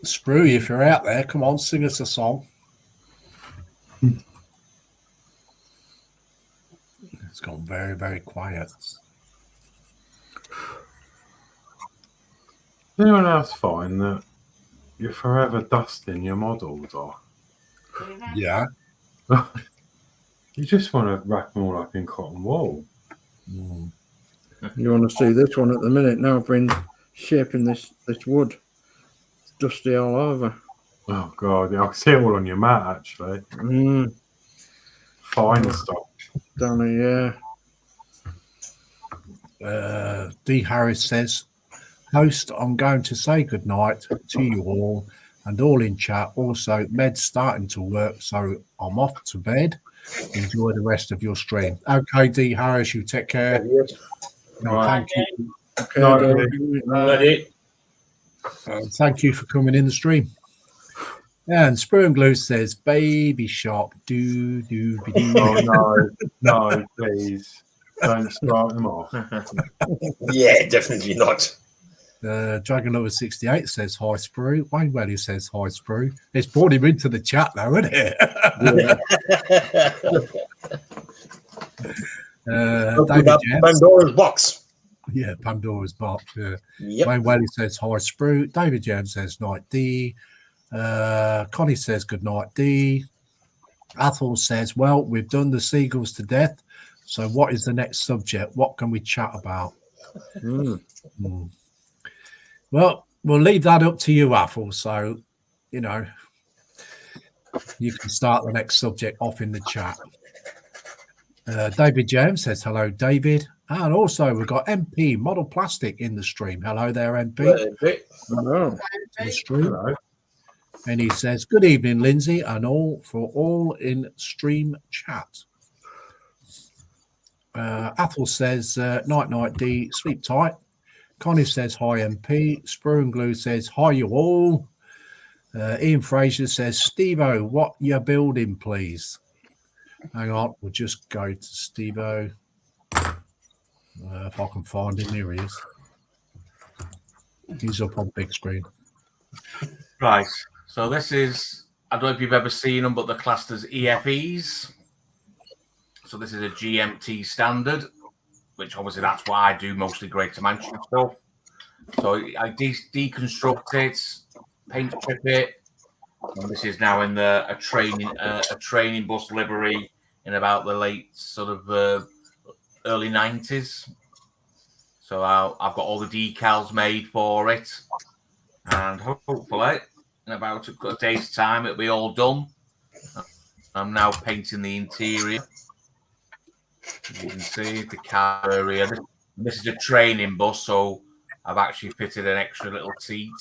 Sprue, if you're out there, come on, sing us a song. It's gone very, very quiet. Does anyone else find that you're forever dusting your models off? Yeah. You just want to wrap them all up in cotton wool. Mm. You want to see this one at the minute? Now I've been shaping this wood. It's dusty all over. Oh god, yeah, I can see it all on your mat actually. Fine stuff. Down here, D. Harris says, host, I'm going to say goodnight to you all and all in chat. Also, Med's starting to work, so I'm off to bed. Enjoy the rest of your stream. Okay, D. Harris, you take care. No, Right. thank you. Okay, Night, Dave. Ready? Thank you for coming in the stream. And Sprue and Glue says, baby shark, do, do, be, do. Oh no, please. Don't start them off. Yeah, definitely not. Dragon Lover 68 says, hi, Sprue. Wayne Welly says, hi, Sprue. It's brought him into the chat now, isn't it? Open David up Jams. Pandora's box. Yeah, Pandora's box. Yeah. Yep. Wayne Welly says, hi, Sprue. David Jams says, night, D. Connie says, good night, D. Athol says, well, we've done the seagulls to death. So what is the next subject? What can we chat about? Well, we'll leave that up to you, Athol. So, you know, you can start the next subject off in the chat. David James says, hello, David. And also, we've got MP Model Plastic in the stream. Hello there, MP. Hello. In the stream. Hello. And he says, good evening, Lindsay, and all in stream chat. Athol says, night, D, sleep tight. Connie says, hi, MP. Sprue and Glue says, hi, you all. Ian Fraser says, Steve-O, what you building, please? Hang on, we'll just go to Steve-O. If I can find him, here he is. He's up on big screen. Right. So this is, I don't know if you've ever seen them, but they're classed as EFEs. So this is a GMT standard, which obviously that's what I do, mostly Greater Manchester stuff. So I deconstruct it, paint strip it, and this is now in a training bus livery in about the late sort of early 90s. So I've got all the decals made for it, and hopefully in about a day's time it'll be all done. I'm now painting the interior. You can see the car area. This is a training bus, so I've actually fitted an extra little seat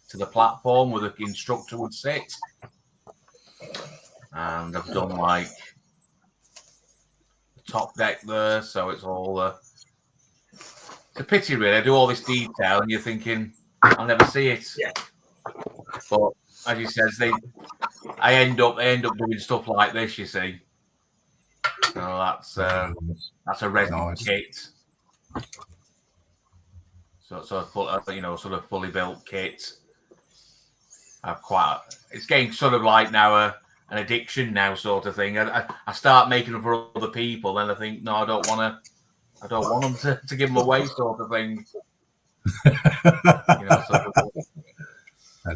to the platform where the instructor would sit. And I've done like the top deck there, so it's all it's a pity really. I do all this detail and you're thinking I'll never see it. Yeah. But as you said, they end up doing stuff like this, you see. So that's a resin kit. So a full, sort of fully built kit. It's getting sort of like now an addiction now sort of thing. I start making them for other people, then I think no, I don't want them to give them away sort of thing.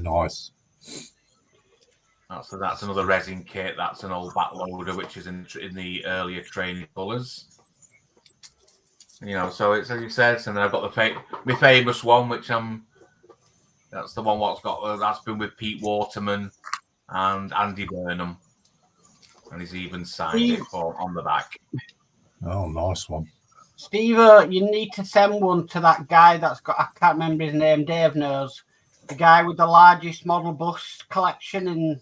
Nice. That's another resin kit. That's an old backloader, which is in the earlier training colours. So it's as you said, and then I've got my famous one, which that's the one that's been with Pete Waterman and Andy Burnham, and he's even signed it on the back. Oh, nice one. Steve, you need to send one to that guy that's got, I can't remember his name, Dave knows, the guy with the largest model bus collection in.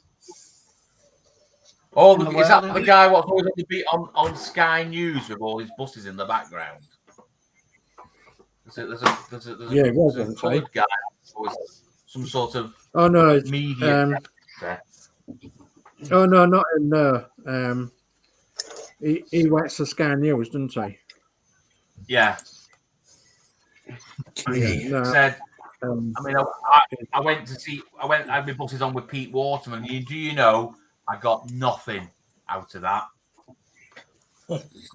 Oh, is that the guy what's always on Sky News with all his buses in the background? There's a coloured guy with some sort of media. Oh no, not in there. He works for Sky News, doesn't he? Yeah. He said I mean, I went to see. I had my buses on with Pete Waterman. Do you know? I got nothing out of that.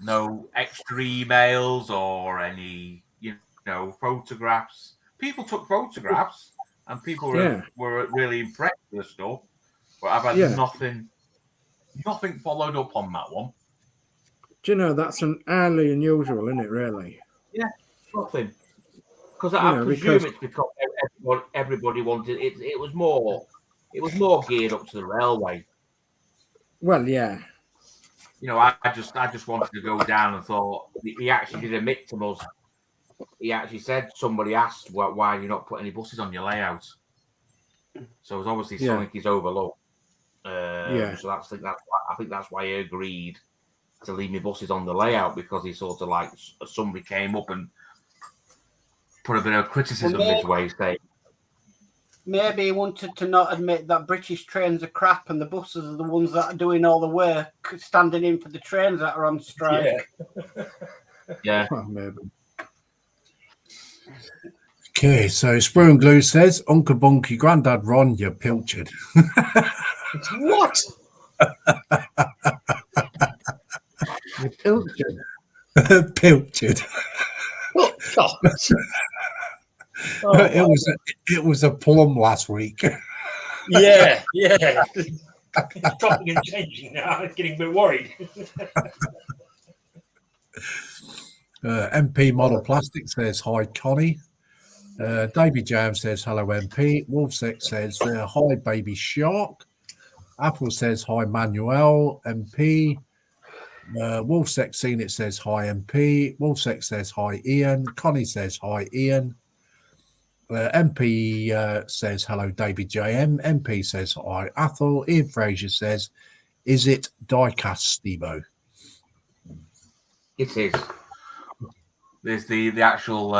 No extra emails or any, photographs. People took photographs, and people were really impressed with the stuff. But I've had nothing followed up on that one. Do you know that's an highly unusual, isn't it? Really? Yeah, nothing. Because I presume it's because everybody wanted it. It was more geared up to the railway. Well, yeah. I just wanted to go down and thought he actually did admit to us. He actually said somebody asked why you not put any buses on your layout. So it was obviously something he's overlooked. So I think that's why he agreed to leave me buses on the layout, because he sort of like somebody came up and put a bit of criticism his way, saying maybe he wanted to not admit that British trains are crap and the buses are the ones that are doing all the work, standing in for the trains that are on strike. Yeah. Well, maybe. Okay, so Sprue and Glue says, Uncle Bunky, Grandad Ron, you're pilchard. What? Pilchard. Pilchard. Oh, God. It was a plum last week. Yeah. It's chopping and changing now. I'm getting a bit worried. MP Model Plastic says, hi, Connie. Davy Jam says, hello, MP. Wolfsec says, hi, Baby Shark. Apple says, hi, Manuel, MP. Wolfsec Seen It says, hi, MP. Wolfsec says, hi, Ian. Connie says, hi, Ian. MP says, hello, David JM. MP says, hi, Athel. Ian Fraser says, is it diecast, Steve-O? it is. There's the actual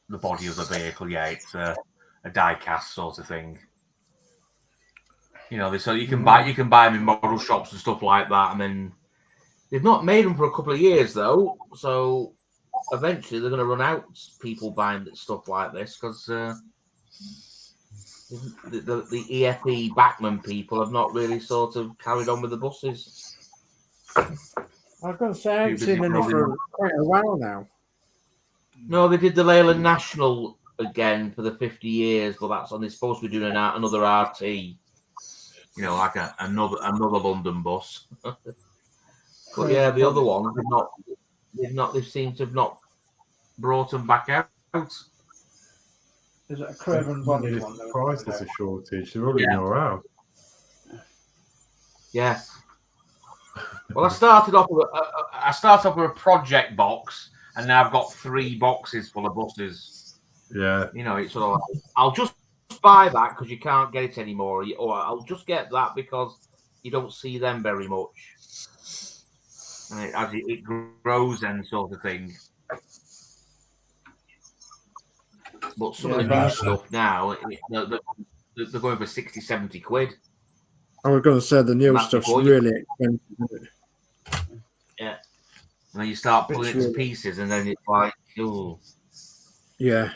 the body of the vehicle. Yeah, it's a die-cast sort of thing. So you can buy them in model shops and stuff like that, and then they've not made them for a couple of years though. So eventually they're going to run out. People buying stuff like this because the EFE Backman people have not really sort of carried on with the buses. I was going to say I haven't seen any for quite a while now. No, they did the Leyland National again for the 50 years, but that's on. They're supposed to be doing another RT. Like another London bus. But yeah, the other one they seem to have not brought them back out. Is it a Craven body one? Price is a shortage. They're already around. Yeah. Well, I started off with a project box, and now I've got 3 boxes full of buses. Yeah. It's sort of like, I'll just buy that because you can't get it anymore, or I'll just get that because you don't see them very much. And as it grows and sort of thing. But some of the new stuff now, they're going for 60, 70 quid. I was going to say the new stuff's really expensive. Yeah. And then you start pulling it to pieces, and then it's like, oh. Yeah.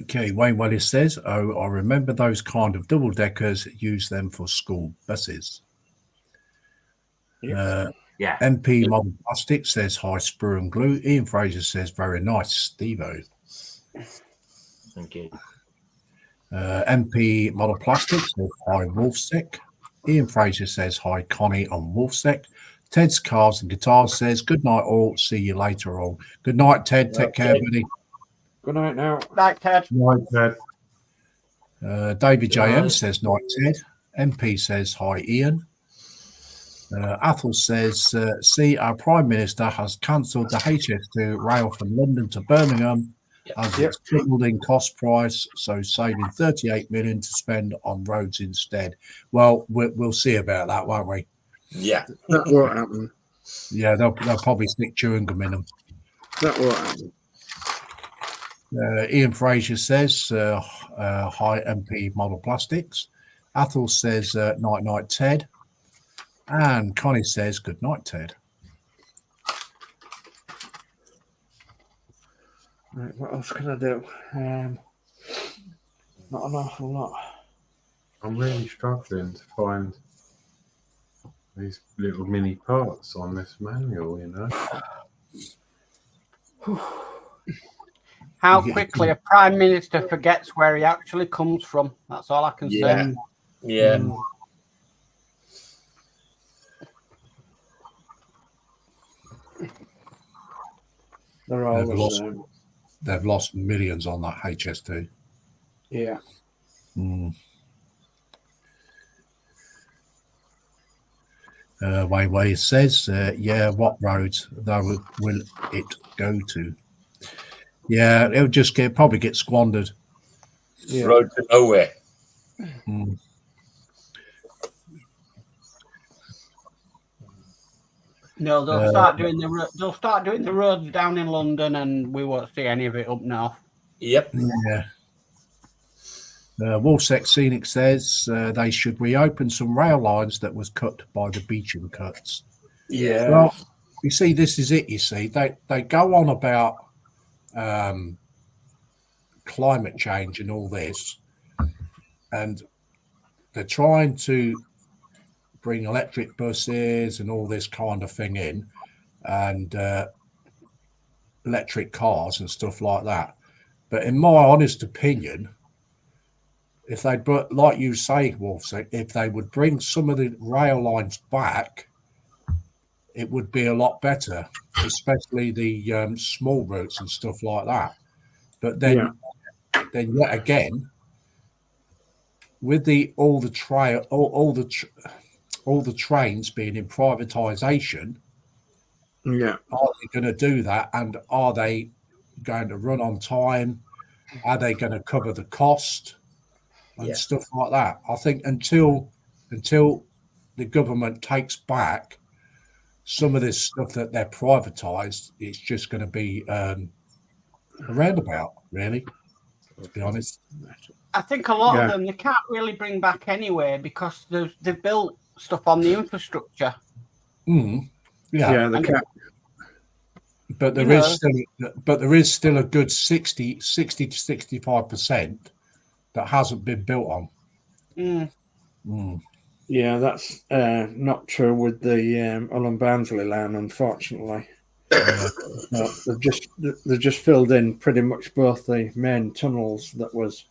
Okay, Wayne Willis says, oh, I remember those kind of double-deckers, use them for school buses. Yeah. MP Model Plastic says, hi, Sprue and Glue. Ian Fraser says, very nice, Steve-O. Thank you. MP Model Plastic says, hi, Wolfsec. Ian Fraser says, hi, Connie on Wolfsec. Ted's Cars and Guitars says, good night all, see you later all. Good night, Ted. Take care, buddy. Good night now. Night, Ted. Night, Ted. David JM says, night, Ted. MP says, hi, Ian. Athel says, see, our Prime Minister has cancelled the HS2 rail from London to Birmingham as it's tripled in cost price, so saving 38 million to spend on roads instead. Well, we'll see about that, won't we? Yeah. That won't happen. Yeah, they'll probably stick chewing gum in them. That won't happen. Ian Fraser says, hi, MP Model Plastics. Athel says, night, night, Ted. And Connie says, good night, Ted. Right, what else can I do? Not an awful lot. I'm really struggling to find these little mini parts on this manual, you know. How quickly a prime minister forgets where he actually comes from. That's all I can say. Yeah. They're all the same. They've lost millions on that HS2. Yeah. Way says, yeah, what roads though will it go to? Yeah, it'll just probably get squandered. Yeah. Road to nowhere. No, they'll start doing the roads down in London, and we won't see any of it up north. Yep. Yeah. Wolfsec Scenic says they should reopen some rail lines that was cut by the Beecham cuts. Yeah. Well, you see, this is it. You see, they go on about climate change and all this, and they're trying to bring electric buses and all this kind of thing in, and electric cars and stuff like that. But in my honest opinion, if they, like you say, Wolf, if they would bring some of the rail lines back, it would be a lot better, especially the small routes and stuff like that. But then yet again, with all the trains being in privatisation, are they going to do that? And are they going to run on time? Are they going to cover the cost and stuff like that? I think until the government takes back some of this stuff that they're privatised, it's just going to be a roundabout, really, to be honest. I think a lot of them they can't really bring back anyway because they've built stuff on the infrastructure. Yeah, they can't. But there is still a good 60 to 65% that hasn't been built on. Yeah, that's not true with the Ulham Barnsley line, unfortunately. They've just filled in pretty much both the main tunnels that was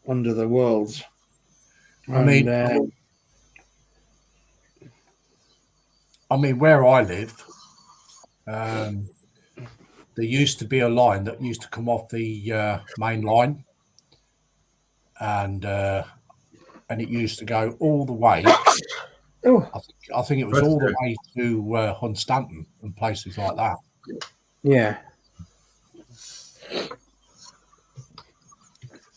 under the Wolds. I mean, where I live, there used to be a line that used to come off the main line, and it used to go all the way. I think it was all the way to Hunstanton and places like that. Yeah.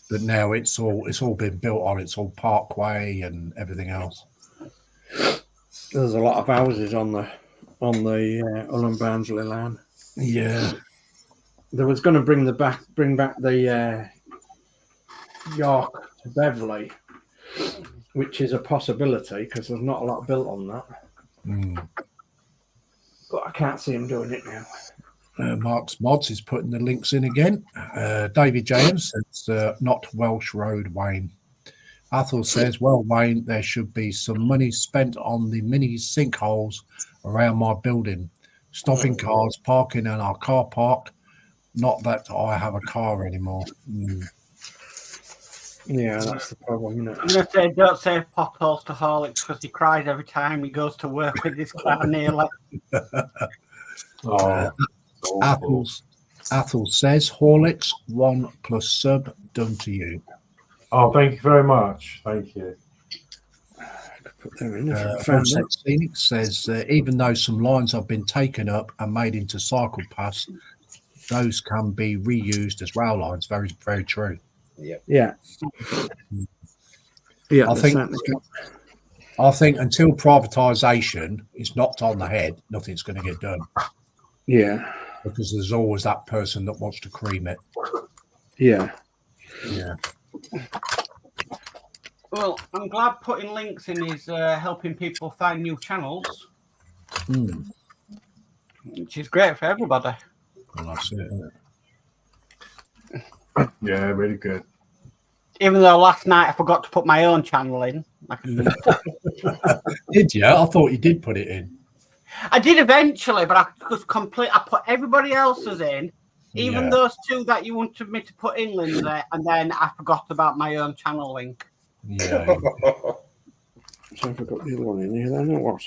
But now it's all been built on. It's all Parkway and everything else. There's a lot of houses on the Ulham Barnsley line. Yeah. There was going to bring back the York to Beverley, which is a possibility because there's not a lot built on that. But I can't see him doing it now. Mark's Mods is putting the links in again. David James says, not Welsh Road, Wayne. Athol says, well, Wayne, there should be some money spent on the mini sinkholes around my building. Stopping cars, parking in our car park. Not that I have a car anymore. Yeah, that's the problem, isn't it? I'm going to say, don't say potholes to Horlicks because he cries every time he goes to work with his car nearly. Athol says, Horlicks 1+ sub done to you. Oh, thank you very much. Thank you. Scenic says, even though some lines have been taken up and made into cycle paths, those can be reused as rail lines. Very, very true. Yeah. I think until privatisation is knocked on the head, nothing's going to get done. Yeah. Because there's always that person that wants to cream it. Yeah. Yeah. Well, I'm glad putting links in is helping people find new channels, which is great for everybody. Well, that's it, isn't it? Yeah, really good. Even though last night I forgot to put my own channel in. Did you? I thought you did put it in. I did eventually, but I put everybody else's in, even Yeah. those two that you wanted me to put in, Lindsay, and then I forgot about my own channel link. Yeah. So I forgot the other one in here then, or what?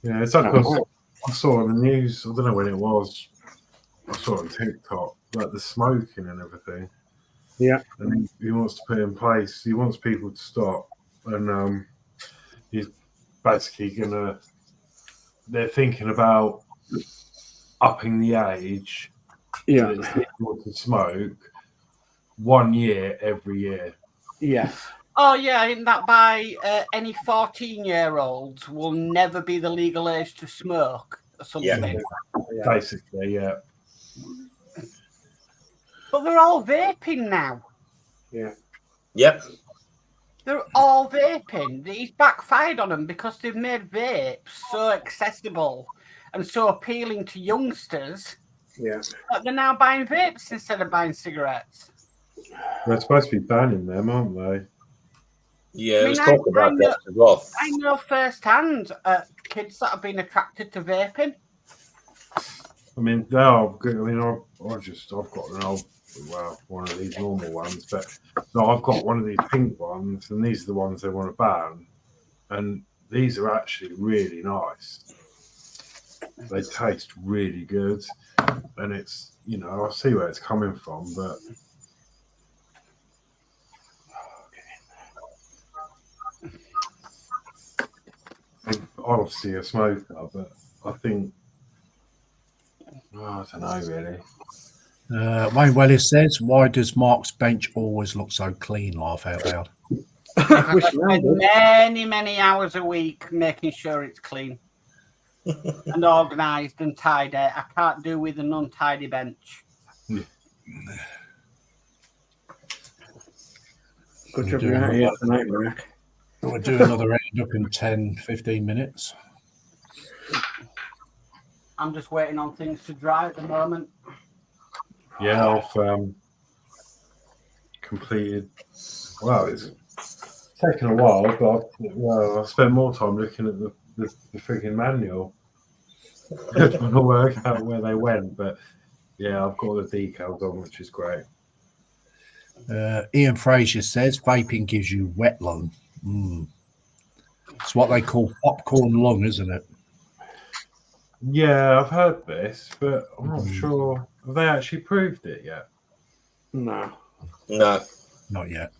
Yeah, it's like I saw on the news. I don't know when it was. I saw it on TikTok, like the smoking and everything. Yeah. And he wants to put in place. He wants people to stop, and he's basically gonna. They're thinking about upping the age. Yeah. That it's legal to smoke 1 year every year. Yeah. Oh yeah, in that by any 14-year-olds will never be the legal age to smoke or something. Yeah. Basically, yeah. But they're all vaping now. Yeah. Yep. They're all vaping. He's backfired on them because they've made vapes so accessible and so appealing to youngsters Yeah. that they're now buying vapes instead of buying cigarettes. They're supposed to be banning them, aren't they? Yeah, I mean, let's talk about that as well. I know firsthand kids that have been attracted to vaping. I mean, they are good. I mean, I've got an old, one of these normal ones, but no, I've got one of these pink ones, and these are the ones they want to ban. And these are actually really nice. They taste really good, and it's, I see where it's coming from, but I'm obviously a smoker, but I think, I don't know really. Wayne Wellis says, "Why does Mark's bench always look so clean?" Laugh out loud. I spend many hours a week making sure it's clean and organised and tidy. I can't do with an untidy bench. Good job you're out here tonight, Mark. We'll do another round up in 10, 15 minutes. I'm just waiting on things to dry at the moment. Yeah, I've completed. Well, it's taken a while, but I've spent more time looking at the freaking manual, trying to work out where they went. But yeah, I've got the decals on, which is great. Ian Fraser says, "Vaping gives you wet lung." It's what they call popcorn lung, isn't it? Yeah, I've heard this, but I'm not sure. Have they actually proved it yet? No. No. Not yet.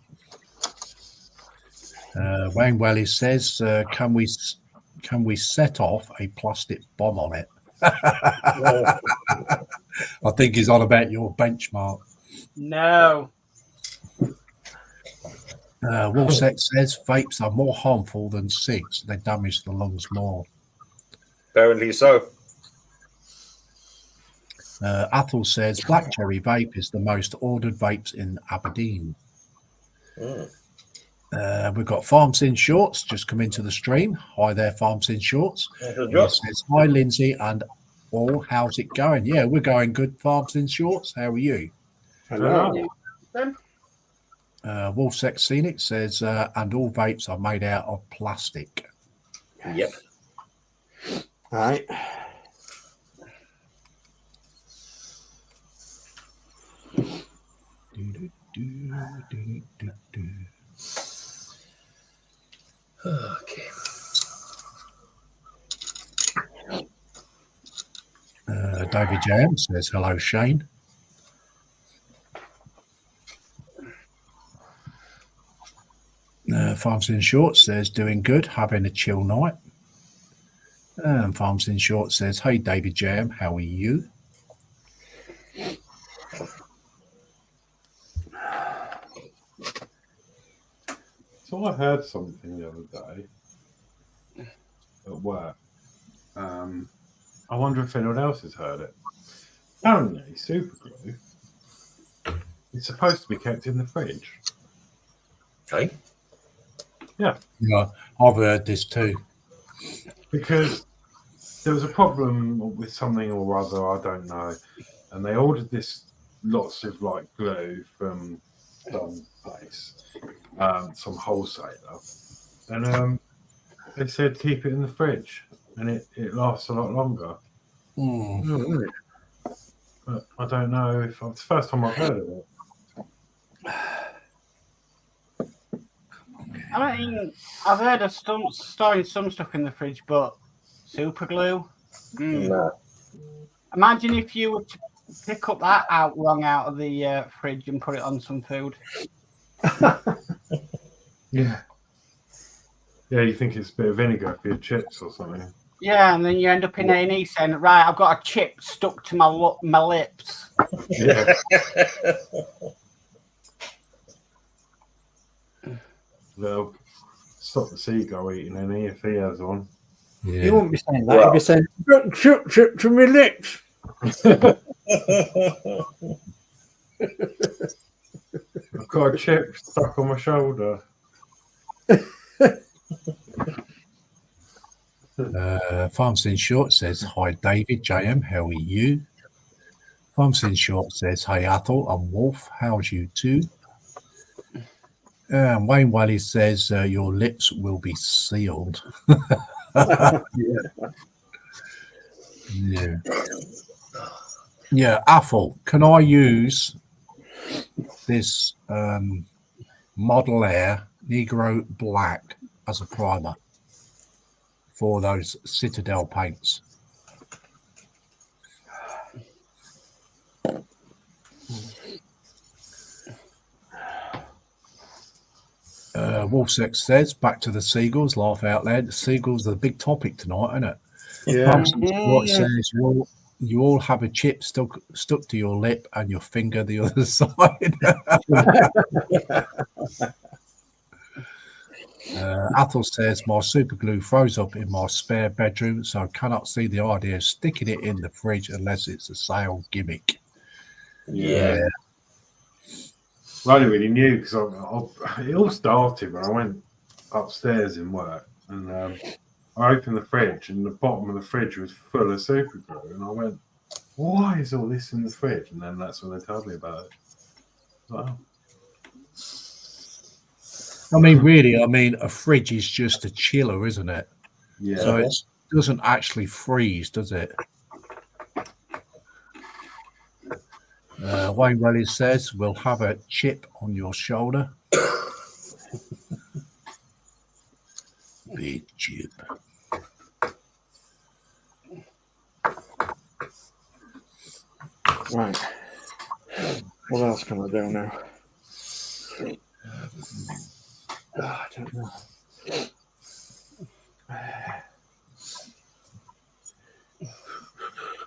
Wayne Wellis says, "Can we set off a plastic bomb on it?" I think he's on about your benchmark. No. Wolfsex says, "Vapes are more harmful than cigs. They damage the lungs more." Apparently so. Athel says, "Black Cherry Vape is the most ordered vapes in Aberdeen." We've got Farms in Shorts just come into the stream. Hi there, Farms in Shorts. He says, "Hi, Lindsay and all. How's it going?" Yeah, we're going good, Farms in Shorts. How are you? Hello. Wolfsex Scenic says, "And all vapes are made out of plastic." Yep. All right. Okay. David Jam says, "Hello, Shane." Farms in Shorts says, "Doing good, having a chill night." Farms in Shorts says, "Hey, David Jam, how are you?" So I heard something the other day at work. I wonder if anyone else has heard it. Apparently, super glue is supposed to be kept in the fridge. Okay. Yeah, I've heard this too. Because there was a problem with something or other, I don't know. And they ordered this lots of like glue from some place, some wholesaler, and they said keep it in the fridge, and it lasts a lot longer. Mm. Oh, right. But I don't know if it's the first time I've heard of it. I mean, I've heard of storing some stuff in the fridge, but super glue. No. Imagine if you were to pick up that wrong out of the fridge and put it on some food. Yeah. Yeah, you think it's a bit of vinegar for your chips or something. Yeah, and then you end up in A&E saying, right, I've got a chip stuck to my lips. Yeah. They'll stop the seagull eating any if he has one. He Yeah. wouldn't be saying that. He'd be saying, chip to my lips. I've got a chip stuck on my shoulder. Farmstead Short says, hi, David, JM, how are you? Farmstead Short says, hey, Athol, I'm Wolf, how's you too? Wayne Wally says, your lips will be sealed. Yeah. Yeah, Athol, can I use this Model Air Negro Black as a primer for those Citadel paints? Wolfsex says, back to the seagulls, laugh out loud. The seagulls are the big topic tonight, isn't it? Yeah. What says you all have a chip stuck to your lip and your finger the other side. Athol says, my super glue froze up in my spare bedroom, so I cannot see the idea of sticking it in the fridge unless it's a sale gimmick. Yeah. I only really knew because it all started when I went upstairs in work and I opened the fridge and the bottom of the fridge was full of super glue and I went, why is all this in the fridge? And then that's when they told me about it. Wow. I mean, really, a fridge is just a chiller, isn't it? Yeah. So it doesn't actually freeze, does it? Wayne Welly says, we'll have a chip on your shoulder. Big chip. Right. What else can I do now? I don't know.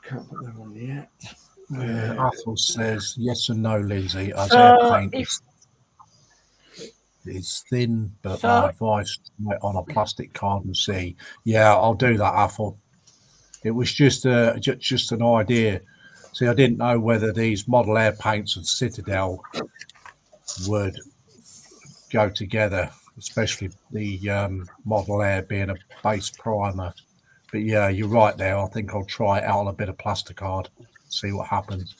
Can't put them on yet. Athol says, yes and no, Lindsay. As So air paint if- is thin, but So- my advice on a plastic card and see. Yeah, I'll do that, Athol. It was just an idea. See, I didn't know whether these Model Air paints and Citadel would go together, especially the Model Air being a base primer. But yeah, you're right there. I think I'll try it out on a bit of plasticard, see what happens.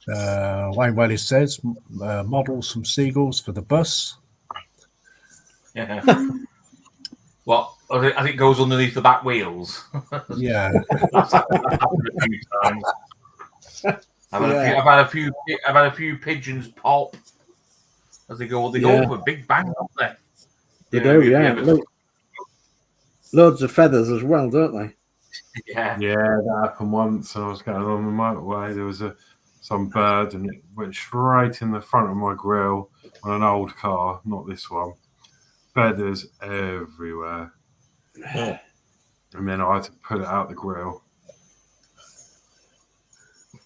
Wayne Welly says, model some seagulls for the bus. Yeah. What? As it goes underneath the back wheels. Yeah. That's happened a few times. I've had a few pigeons pop as they go. They go for a big bang, don't they? They do, yeah. Loads of feathers as well, don't they? Yeah. Yeah, that happened once and I was going on the motorway. There was some bird and it went straight in the front of my grill on an old car, not this one. Feathers everywhere. Oh. And then I had to put it out the grill.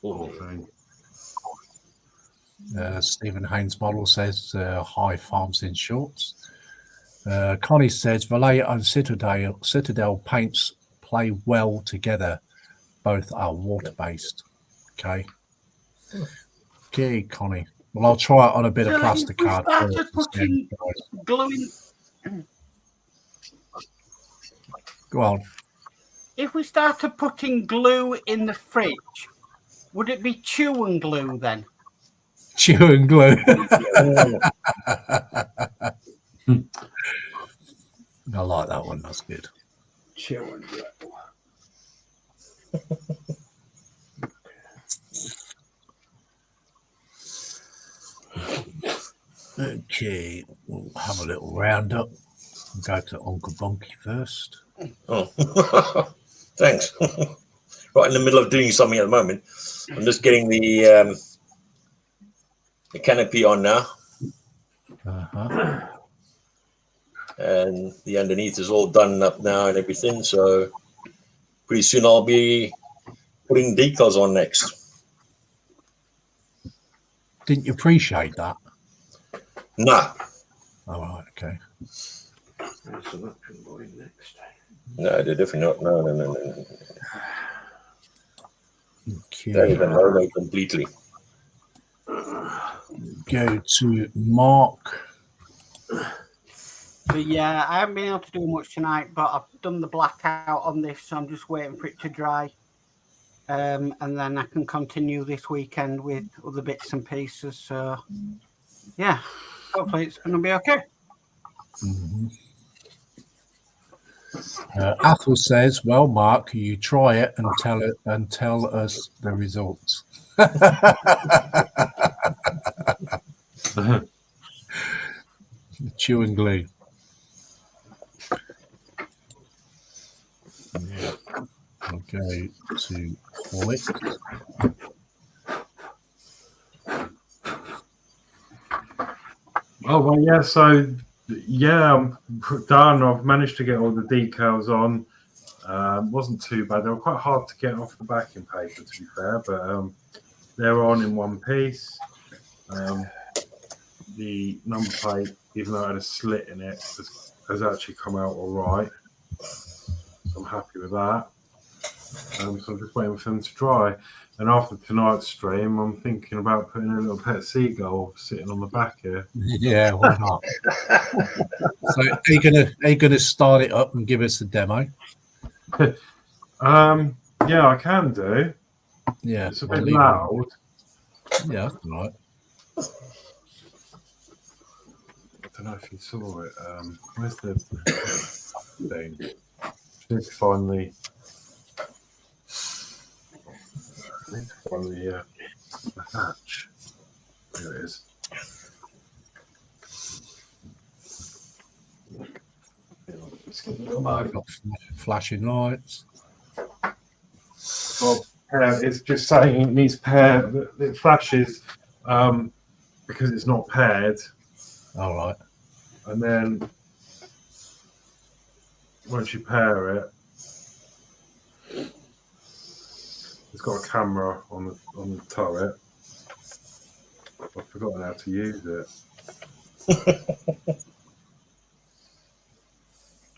Oh. Thing. Stephen Haynes model says, hi, farms in shorts. Connie says, Valet and Citadel paints play well together. Both are water-based. Okay. Okay, Connie. Well, I'll try it on a bit of plastic card. Putting glue in. Go on. If we started putting glue in the fridge, Would it be chew and glue then? Chew and glue. I like that one. That's good. Chew and glue. Okay, we'll have a little roundup. We'll go to Uncle Bunky first. Oh, thanks. Right in the middle of doing something at the moment. I'm just getting the canopy on now, and the underneath is all done up now and everything. So pretty soon I'll be putting decals on next. Didn't you appreciate that? No, All right, okay. So that can go in next. no, they're definitely not. No. Okay. That is a no completely. Go to Mark. But yeah, I haven't been able to do much tonight, but I've done the blackout on this, so I'm just waiting for it to dry. And then I can continue this weekend with other bits and pieces. So yeah, hopefully it's going to be okay. Athel says, "Well, Mark, you try it and tell us the results." Chew and glue. Yeah. I'll go to Alex. Oh well, yeah. So yeah, I'm done. I've managed to get all the decals on. Wasn't too bad. They were quite hard to get off the backing paper, to be fair, but they're on in one piece. The number plate, even though it had a slit in it, has actually come out all right. So I'm happy with that. So I'm just waiting for them to dry. And after tonight's stream, I'm thinking about putting a little pet seagull sitting on the back here. Yeah, why not? So are you gonna start it up and give us a demo? Yeah, I can do. Yeah, It's a I'll bit leave it. loud. Yeah, that's all right. I don't know if you saw it. Where's the thing? Need to find the hatch. There it is. I've got flashing lights. Well, it's just saying it needs pair. It flashes because it's not paired, All right. and then once you pair it, it's got a camera on the turret. I've forgotten how to use it.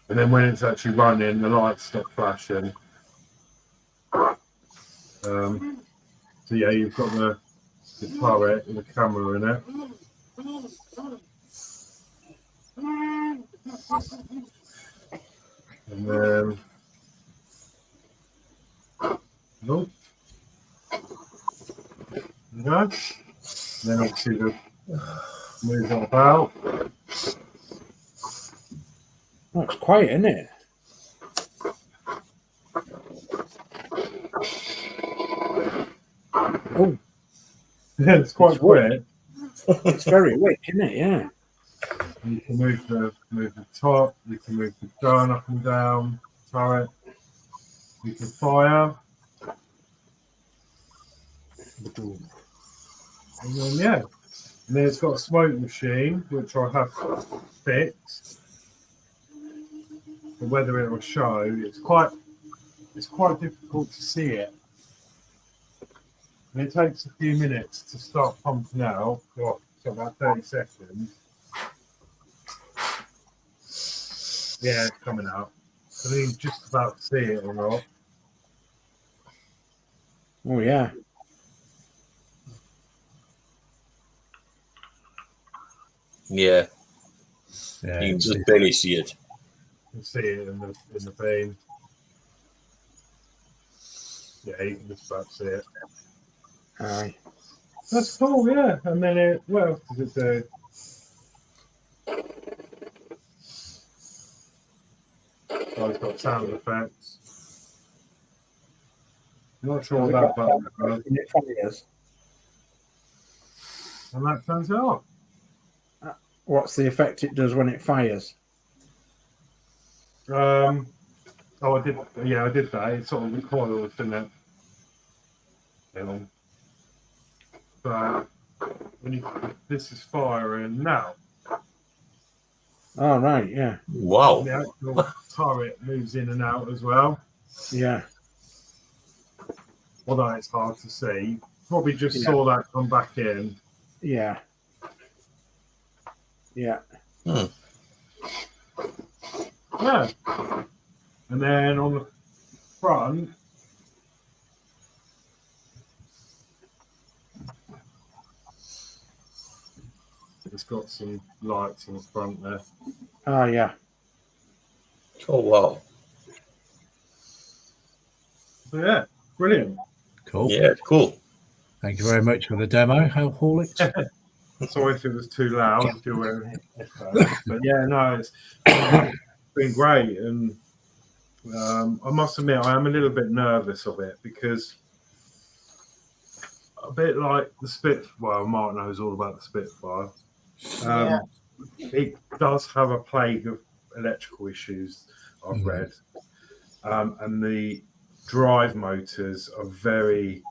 And then when it's actually running, the lights stop flashing. So yeah, you've got the turret with the camera in it. And then nope. No. Then obviously the move it about. That's quiet, isn't it? Oh, Yeah, it's quite quick. it's very quick, isn't it? Yeah. You can move the top. You can move the gun up and down. Turret. You can fire. And then yeah, and then it's got a smoke machine which I have fixed. But whether it will show, it's quite difficult to see it. And it takes a few minutes to start pumping out. Well, so about 30 seconds. Yeah, it's coming out. I mean, just about to see it or not. Oh, yeah. Yeah, Yeah, you can just barely see it. You can see it in the beam. Yeah, you can just about see it. Aye. That's cool, yeah. And then what else does it do? Oh, it's got sound effects. Not sure what that button does. When it fires. And that turns it off. What's the effect it does when it fires? Oh, I did. Yeah, I did that. It sort of recoils, didn't it? So when this is firing now, Oh, right, yeah. Wow. the actual turret moves in and out as well. Yeah. Although it's hard to see. Probably just Yeah. saw that come back in. Yeah. Yeah. Hmm. Yeah. And then on the front, it's got some lights in the front there. Oh, yeah. Oh, wow. So yeah, brilliant. Cool. Yeah, cool. Thank you very much for the demo, Horlicks. Sorry if it was too loud if you're wearing headphones. But yeah, no, it's been great. And I must admit, I am a little bit nervous of it because a bit like the Spitfire, well, Mark knows all about the Spitfire. It does have a plague of electrical issues, I've read. And the drive motors are very,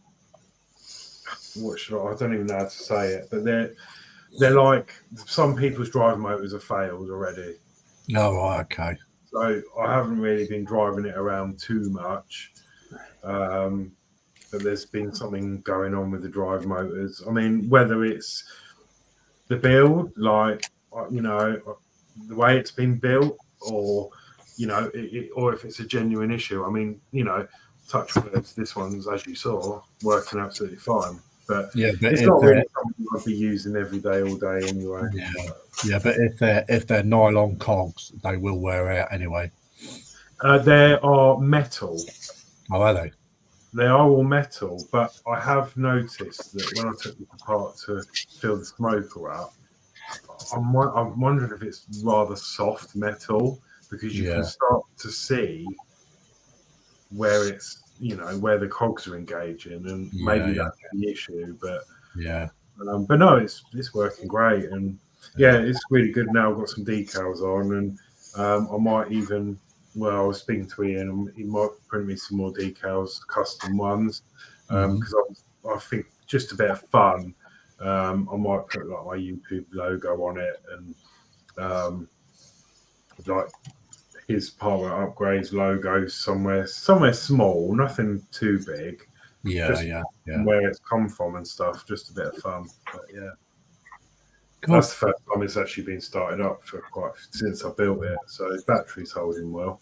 I don't even know how to say it, but they're like, some people's drive motors have failed already. Oh, right, okay. So I haven't really been driving it around too much. But there's been something going on with the drive motors. I mean, whether it's the build, like, you know, the way it's been built, or, you know, or if it's a genuine issue. I mean, you know, touch words, this one's, as you saw, working absolutely fine. But yeah, but it's not really something I'd be using every day, all day anyway. Yeah, but if they're nylon cogs, they will wear out anyway. They are metal. Oh, are they? They are all metal, but I have noticed that when I took them apart to fill the smoker out, I'm wondering if it's rather soft metal, because you can start to see where it's, you know, where the cogs are engaging, and maybe that's the issue. But but no, it's working great, and it's really good now. I've got some decals on, and I might even. Well, I was speaking to Ian, and he might print me some more decals, custom ones, because I think just a bit of fun. I might put like my YouTube logo on it, and like his Power Upgrades logo somewhere small, nothing too big. Just where it's come from and stuff, just a bit of fun. But yeah. Cool. That's the first time it's actually been started up for since I built it. So its battery's holding well.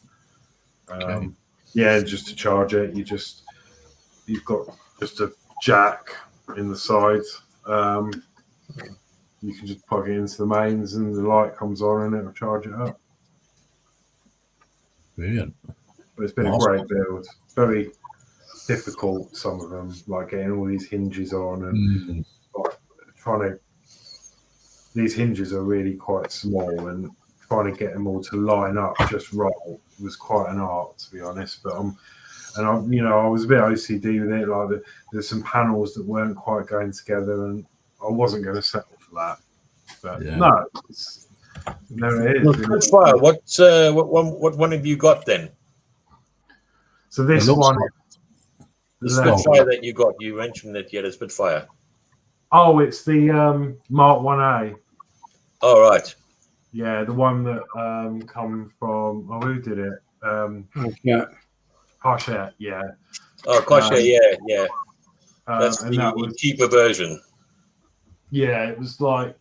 Just to charge it, you've got just a jack in the side. You can just plug it into the mains, and the light comes on, and it'll charge it up. Brilliant. But it's been a great build. Very difficult, some of them, like getting all these hinges on and these hinges are really quite small, and trying to get them all to line up just right was quite an art, to be honest. But I was a bit OCD with it. Like there's some panels that weren't quite going together, and I wasn't going to settle for that. But no, it is. Spitfire, what one have you got then? So this one, the Spitfire that you got, you mentioned that you had a Spitfire. Oh, it's the Mark 1A. Oh, right. Yeah, the one that come from, who did it? Hachette, yeah. Oh, Hachette, yeah. That's the cheaper version. Yeah, it was like,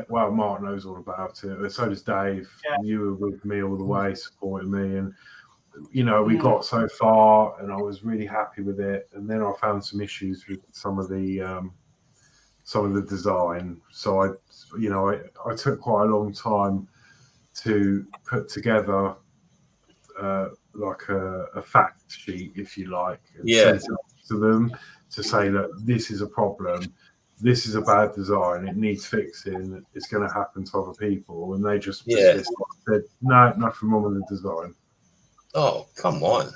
Mark knows all about it. So does Dave. Yeah. You were with me all the way, supporting me, and you know, we got so far, and I was really happy with it. And then I found some issues with some of the design. So I took quite a long time to put together like a fact sheet, if you like, and sent it to them to say that this is a problem, this is a bad design, it needs fixing, it's going to happen to other people, and they just dismissed it and said, no, nothing wrong with the design. Oh, come on.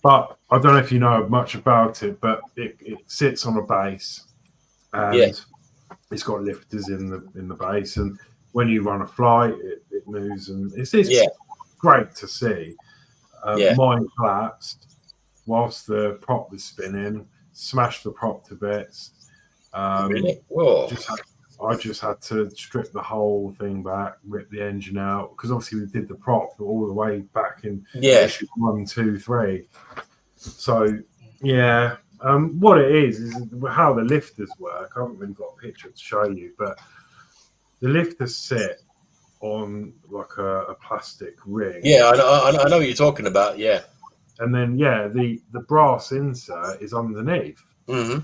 But I don't know if you know much about it, but it sits on a base, and it's got lifters in the base, and when you run a flight, it moves, and it's great to see. Mine collapsed whilst the prop was spinning, smashed the prop to bits. Really? Whoa. I just had to strip the whole thing back, rip the engine out, because obviously we did the prop all the way back in issue 1, 2, 3. So what it is how the lifters work. I haven't really got a picture to show you, but the lifters sit on like a plastic ring. Yeah, I know what you're talking about. Yeah, and then the brass insert is underneath, and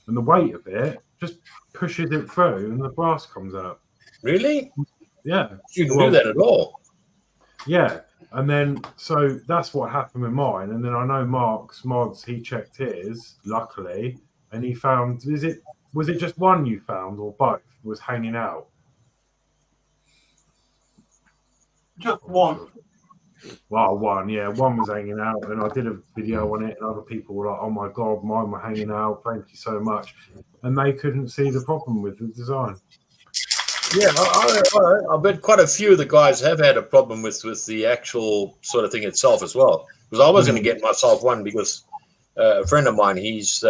the weight of it just pushes it through, and the brass comes out. Really? Yeah. You can do that at all? Yeah. And then, so that's what happened with mine. And then I know Mark's mods, he checked his, luckily, and he found, was it just one you found, or both was hanging out? Just one. Well, one was hanging out, and I did a video on it, and other people were like, oh my God, mine were hanging out, thank you so much. And they couldn't see the problem with the design. Yeah, I bet quite a few of the guys have had a problem with the actual sort of thing itself as well. Because I was going to get myself one, because a friend of mine, his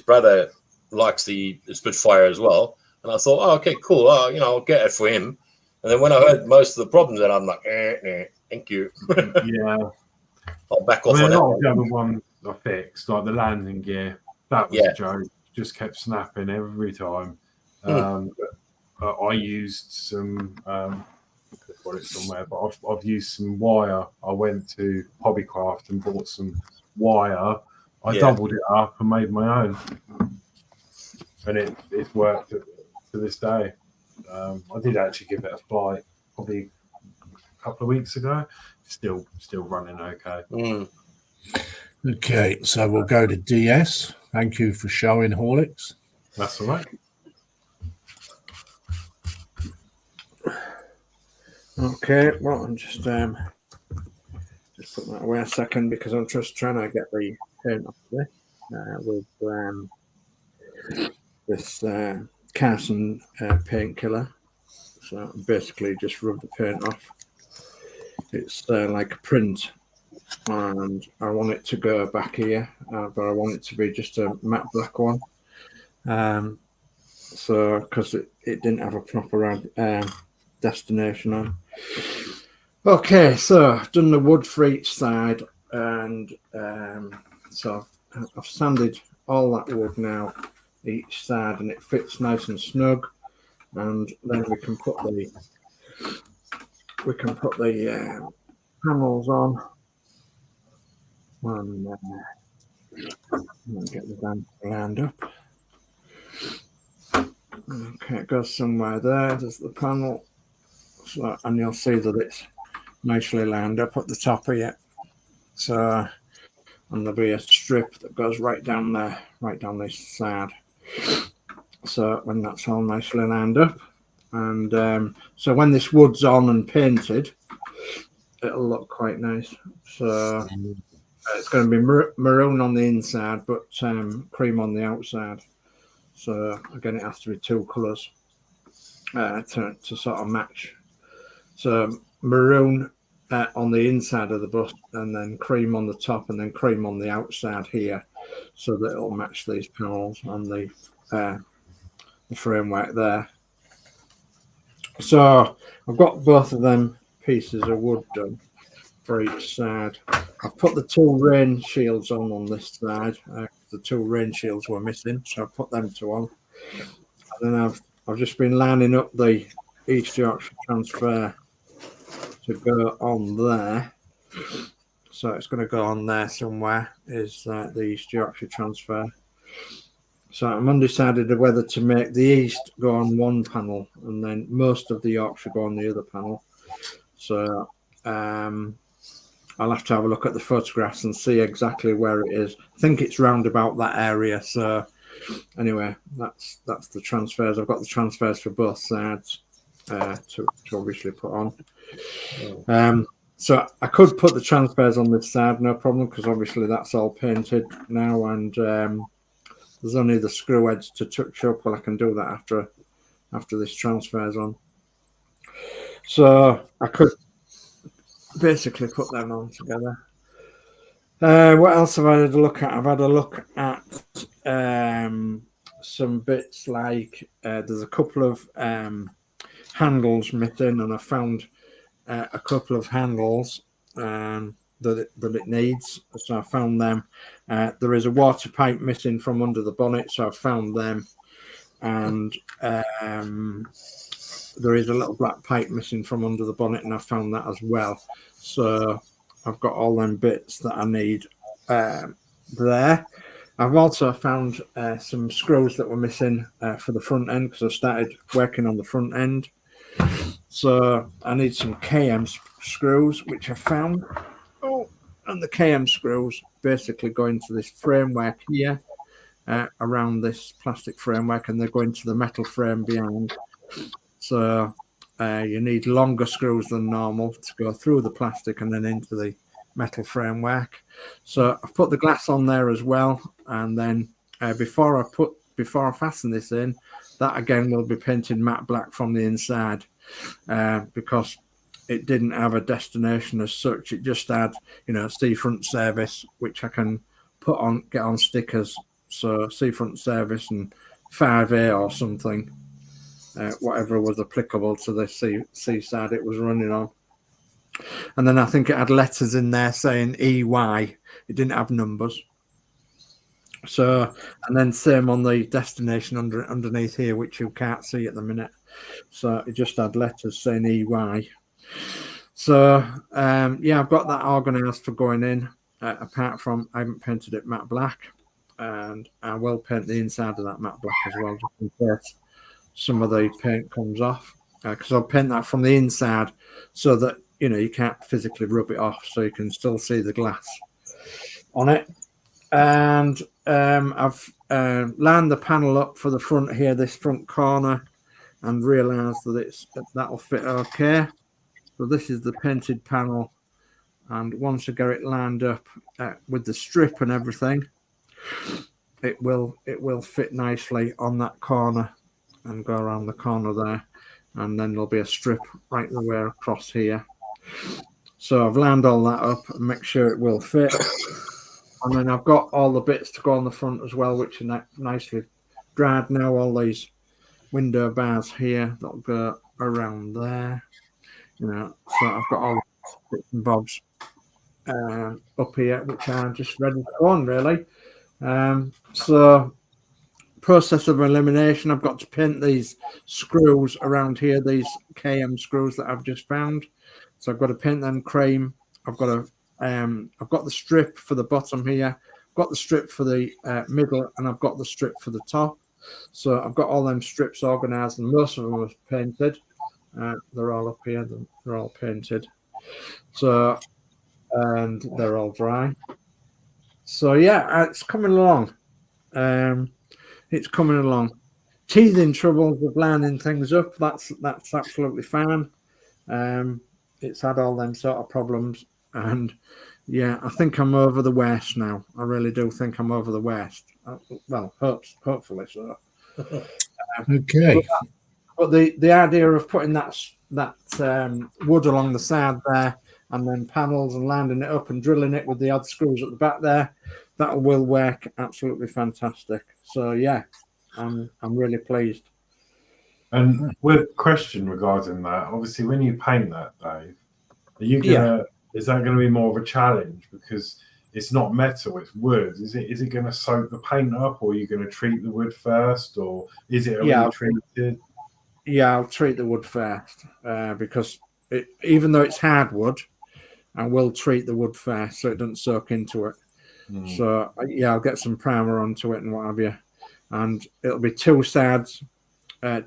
brother likes the Spitfire as well, and I thought, oh, okay, cool, I'll get it for him. And then when I heard most of the problems, then I'm like, thank you. Yeah, I'll back off on a that lot of one. the other ones I fixed, like the landing gear, that was a joke. Just kept snapping every time. I used some, I've got it somewhere, but I've used some wire. I went to Hobbycraft and bought some wire. I doubled it up and made my own, and it's worked to this day. I did actually give it a flight probably a couple of weeks ago. Still running okay. Okay, so we'll go to DS. Thank you for showing, Horlicks. That's all right. Okay, well, I'm just put that away a second, because I'm just trying to get the paint off there with this Carson painkiller. So basically just rub the paint off. It's like a print, and I want it to go back here, but I want it to be just a matte black one. So because it didn't have a proper destination on. Okay, so I've done the wood for each side, and so I've sanded all that wood now each side, and it fits nice and snug. And then we can put the panels on, and get the damn lined up. Okay, it goes somewhere there. There's the panel. So, and you'll see that it's nicely lined up at the top of it. So, and there'll be a strip that goes right down there, right down this side. So when that's all nicely lined up, and so when this wood's on and painted, it'll look quite nice. So it's going to be maroon on the inside, but cream on the outside. So again, it has to be two colours to sort of match. So maroon on the inside of the bus, and then cream on the top, and then cream on the outside here, so that it'll match these panels on the framework there. So I've got both of them pieces of wood done for each side. I've put the two rain shields on this side. The two rain shields were missing, so I put them two on. And then I've just been lining up the East Yorkshire transfer to go on there. So it's going to go on there somewhere, is the East Yorkshire transfer. So I'm undecided whether to make the East go on one panel and then most of the Yorkshire go on the other panel. So I I'll have to have a look at the photographs and see exactly where it is. I think it's round about that area. So anyway, that's the transfers. I've got the transfers for both sides to obviously put on. So I could put the transfers on this side, no problem, because obviously that's all painted now, and there's only the screw heads to touch up. Well, I can do that after this transfers on. So I could basically put them on together. What else have I had a look at? I've had a look at some bits like there's a couple of handles missing, and I found a couple of handles that it needs. So I found them. There is a water pipe missing from under the bonnet, so I found them. And there is a little black pipe missing from under the bonnet, and I found that as well. So I've got all them bits that I need there. I've also found some screws that were missing for the front end, because I started working on the front end. So I need some KM screws, which I found. And the KM screws basically go into this framework here, around this plastic framework, and they're going to the metal frame behind. So you need longer screws than normal to go through the plastic and then into the metal framework. So I've put the glass on there as well, and then before I fasten this in, that again will be painted matte black from the inside, because it didn't have a destination as such. It just had, seafront service, which I can get on stickers. So seafront service and 5A or something, whatever was applicable to the seaside it was running on. And then I think it had letters in there saying EY. It didn't have numbers. So, and then same on the destination underneath here, which you can't see at the minute. So it just had letters saying EY. So I've got that organised for going in. Apart from, I haven't painted it matte black, and I will paint the inside of that matte black as well, just in case some of the paint comes off. Because I'll paint that from the inside so that you can't physically rub it off, so you can still see the glass on it. And I've lined the panel up for the front here, this front corner, and realised that that'll fit okay. So this is the painted panel, and once I get it lined up with the strip and everything, it will fit nicely on that corner and go around the corner there, and then there'll be a strip right the way across here. So I've lined all that up and make sure it will fit. And then I've got all the bits to go on the front as well, which are nicely dried now. All these window bars here that'll go around there. So I've got all the bits and bobs up here, which are just ready to go on, really. So process of elimination, I've got to paint these screws around here, these KM screws that I've just found. So I've got to paint them cream. I've got the strip for the bottom here, I've got the strip for the middle, and I've got the strip for the top. So I've got all them strips organised, and most of them are painted. They're all up here, they're all painted. So, and they're all dry. So yeah, it's coming along. It's coming along. Teething troubles with lining things up, that's absolutely fine. It's had all them sort of problems, and yeah, I think I'm over the worst now. I really do think I'm over the worst. Well, hopefully so. Okay. But the idea of putting that wood along the side there, and then panels, and landing it up and drilling it with the odd screws at the back there, that will work absolutely fantastic. So yeah, I'm really pleased. And with question regarding that, obviously, when you paint that, Dave, are you gonna? Is that going to be more of a challenge because it's not metal, it's wood? Is it going to soak the paint up, or are you going to treat the wood first, or is it already treated? Yeah, I'll treat the wood first because even though it's hardwood, I will treat the wood first so it doesn't soak into it. So yeah, I'll get some primer onto it and what have you, and it'll be two sides.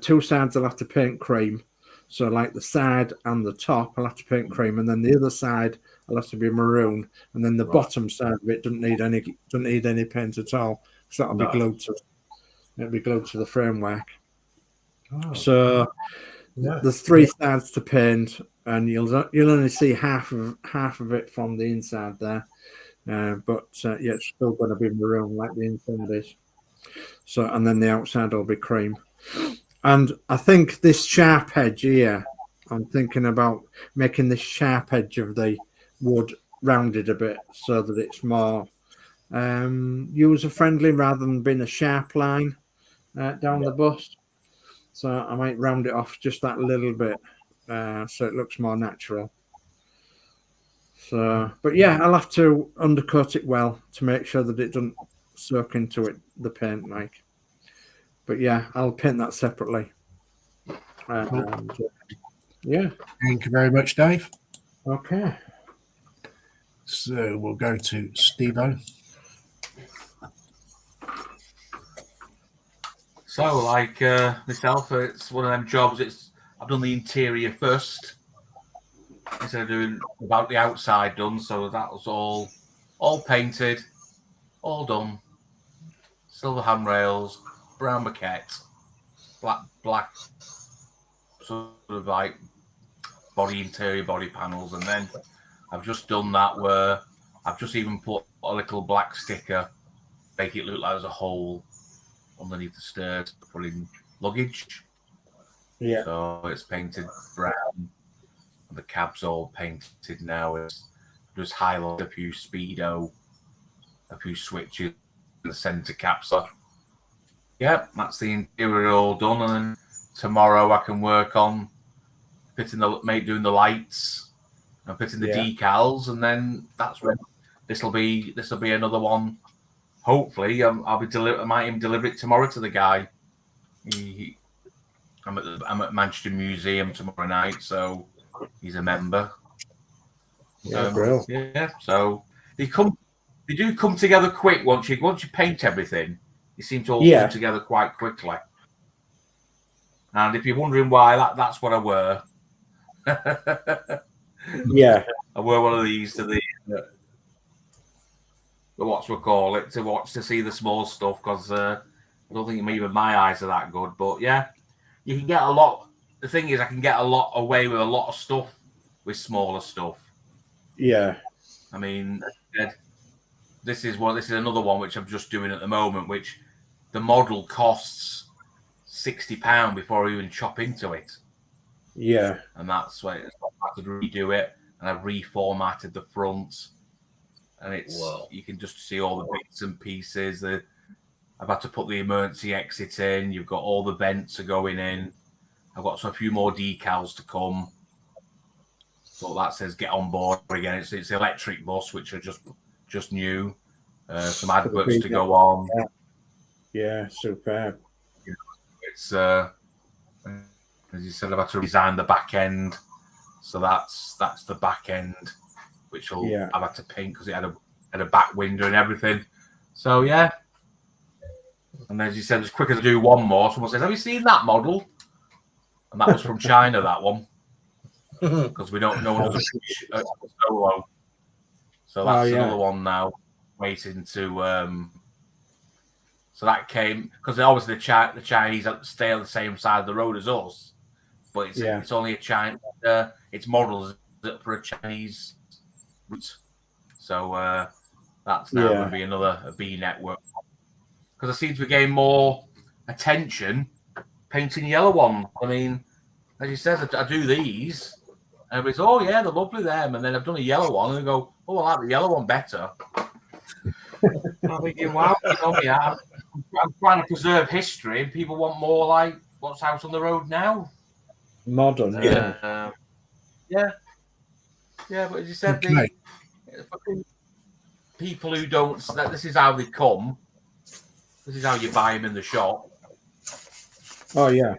Two sides I'll have to paint cream. So like the side and the top, I'll have to paint cream, and then the other side will have to be maroon, and then the bottom side of it doesn't need any paint at all. So that'll be glued to. It'll be glued to the framework. Oh, So yeah. there's 3 sides to paint, and you'll only see half of it from the inside there. But yeah, it's still going to be maroon like the inside is. So, and then the outside will be cream. And I think this sharp edge here, I'm thinking about making this sharp edge of the wood rounded a bit so that it's more user friendly rather than being a sharp line down the bust. So I might round it off just that little bit so it looks more natural. So, but yeah, I'll have to undercoat it well to make sure that it doesn't soak into it, the paint like. But yeah, I'll paint that separately. And, yeah. Thank you very much, Dave. Okay. So we'll go to Steve-O. So, like myself, it's one of them jobs. I've done the interior first instead of doing about the outside done. So that was all painted, all done. Silver handrails, brown maquette, black sort of like interior body panels, and then I've just done that where I've just even put a little black sticker, make it look like there's a hole underneath the stairs to put in luggage. Yeah. So it's painted brown. The cab's all painted now. It's just highlight a few speedo, a few switches in the centre cap. So yeah, that's the interior all done. And then tomorrow I can work on doing the lights and fitting the decals, and then that's when this will be another one. Hopefully, I might even deliver it tomorrow to the guy. I'm at Manchester Museum tomorrow night, so he's a member. Yeah, so they do come together quick once you paint everything. They seem to all come together quite quickly. And if you're wondering why, that's what I wear. Yeah, I wear one of these to the what we call it to see the small stuff, because I don't think even my eyes are that good. But yeah, you can get a lot. The thing is, I can get a lot away with a lot of stuff with smaller stuff. Yeah. I mean, this is another one which I'm just doing at the moment, which the model costs £60 before I even chop into it. Yeah. And that's why I had to redo it, and I've reformatted the front. And you can just see all the bits and pieces. I've had to put the emergency exit in. You've got all the vents are going in. I've got a few more decals to come. So that says "Get on board" again. It's the electric bus, which are just new. Some adverts to go on. Yeah, superb. It's as you said, I've had to design the back end. So that's the back end, which I've had to paint because it had a back window and everything. So yeah. And as you said, as quick as I do one more, someone says, "Have you seen that model?" And that was from China, that one, because we don't know solo. So that's another one now, waiting to. So that came because obviously the Chinese stay on the same side of the road as us, but it's only a China. It's models for a Chinese route. So that's now going to be a B network. Because I seem to be getting more attention painting yellow ones. I mean, as you said, I do these, and everybody's, "Oh yeah, they're lovely them." And then I've done a yellow one, and they go, "Oh, I like the yellow one better." I'm thinking, wow, I'm trying to preserve history, and people want more like what's out on the road now. Modern, yeah. But as you said, people who don't, this is how they come. This is how you buy them in the shop. Oh yeah.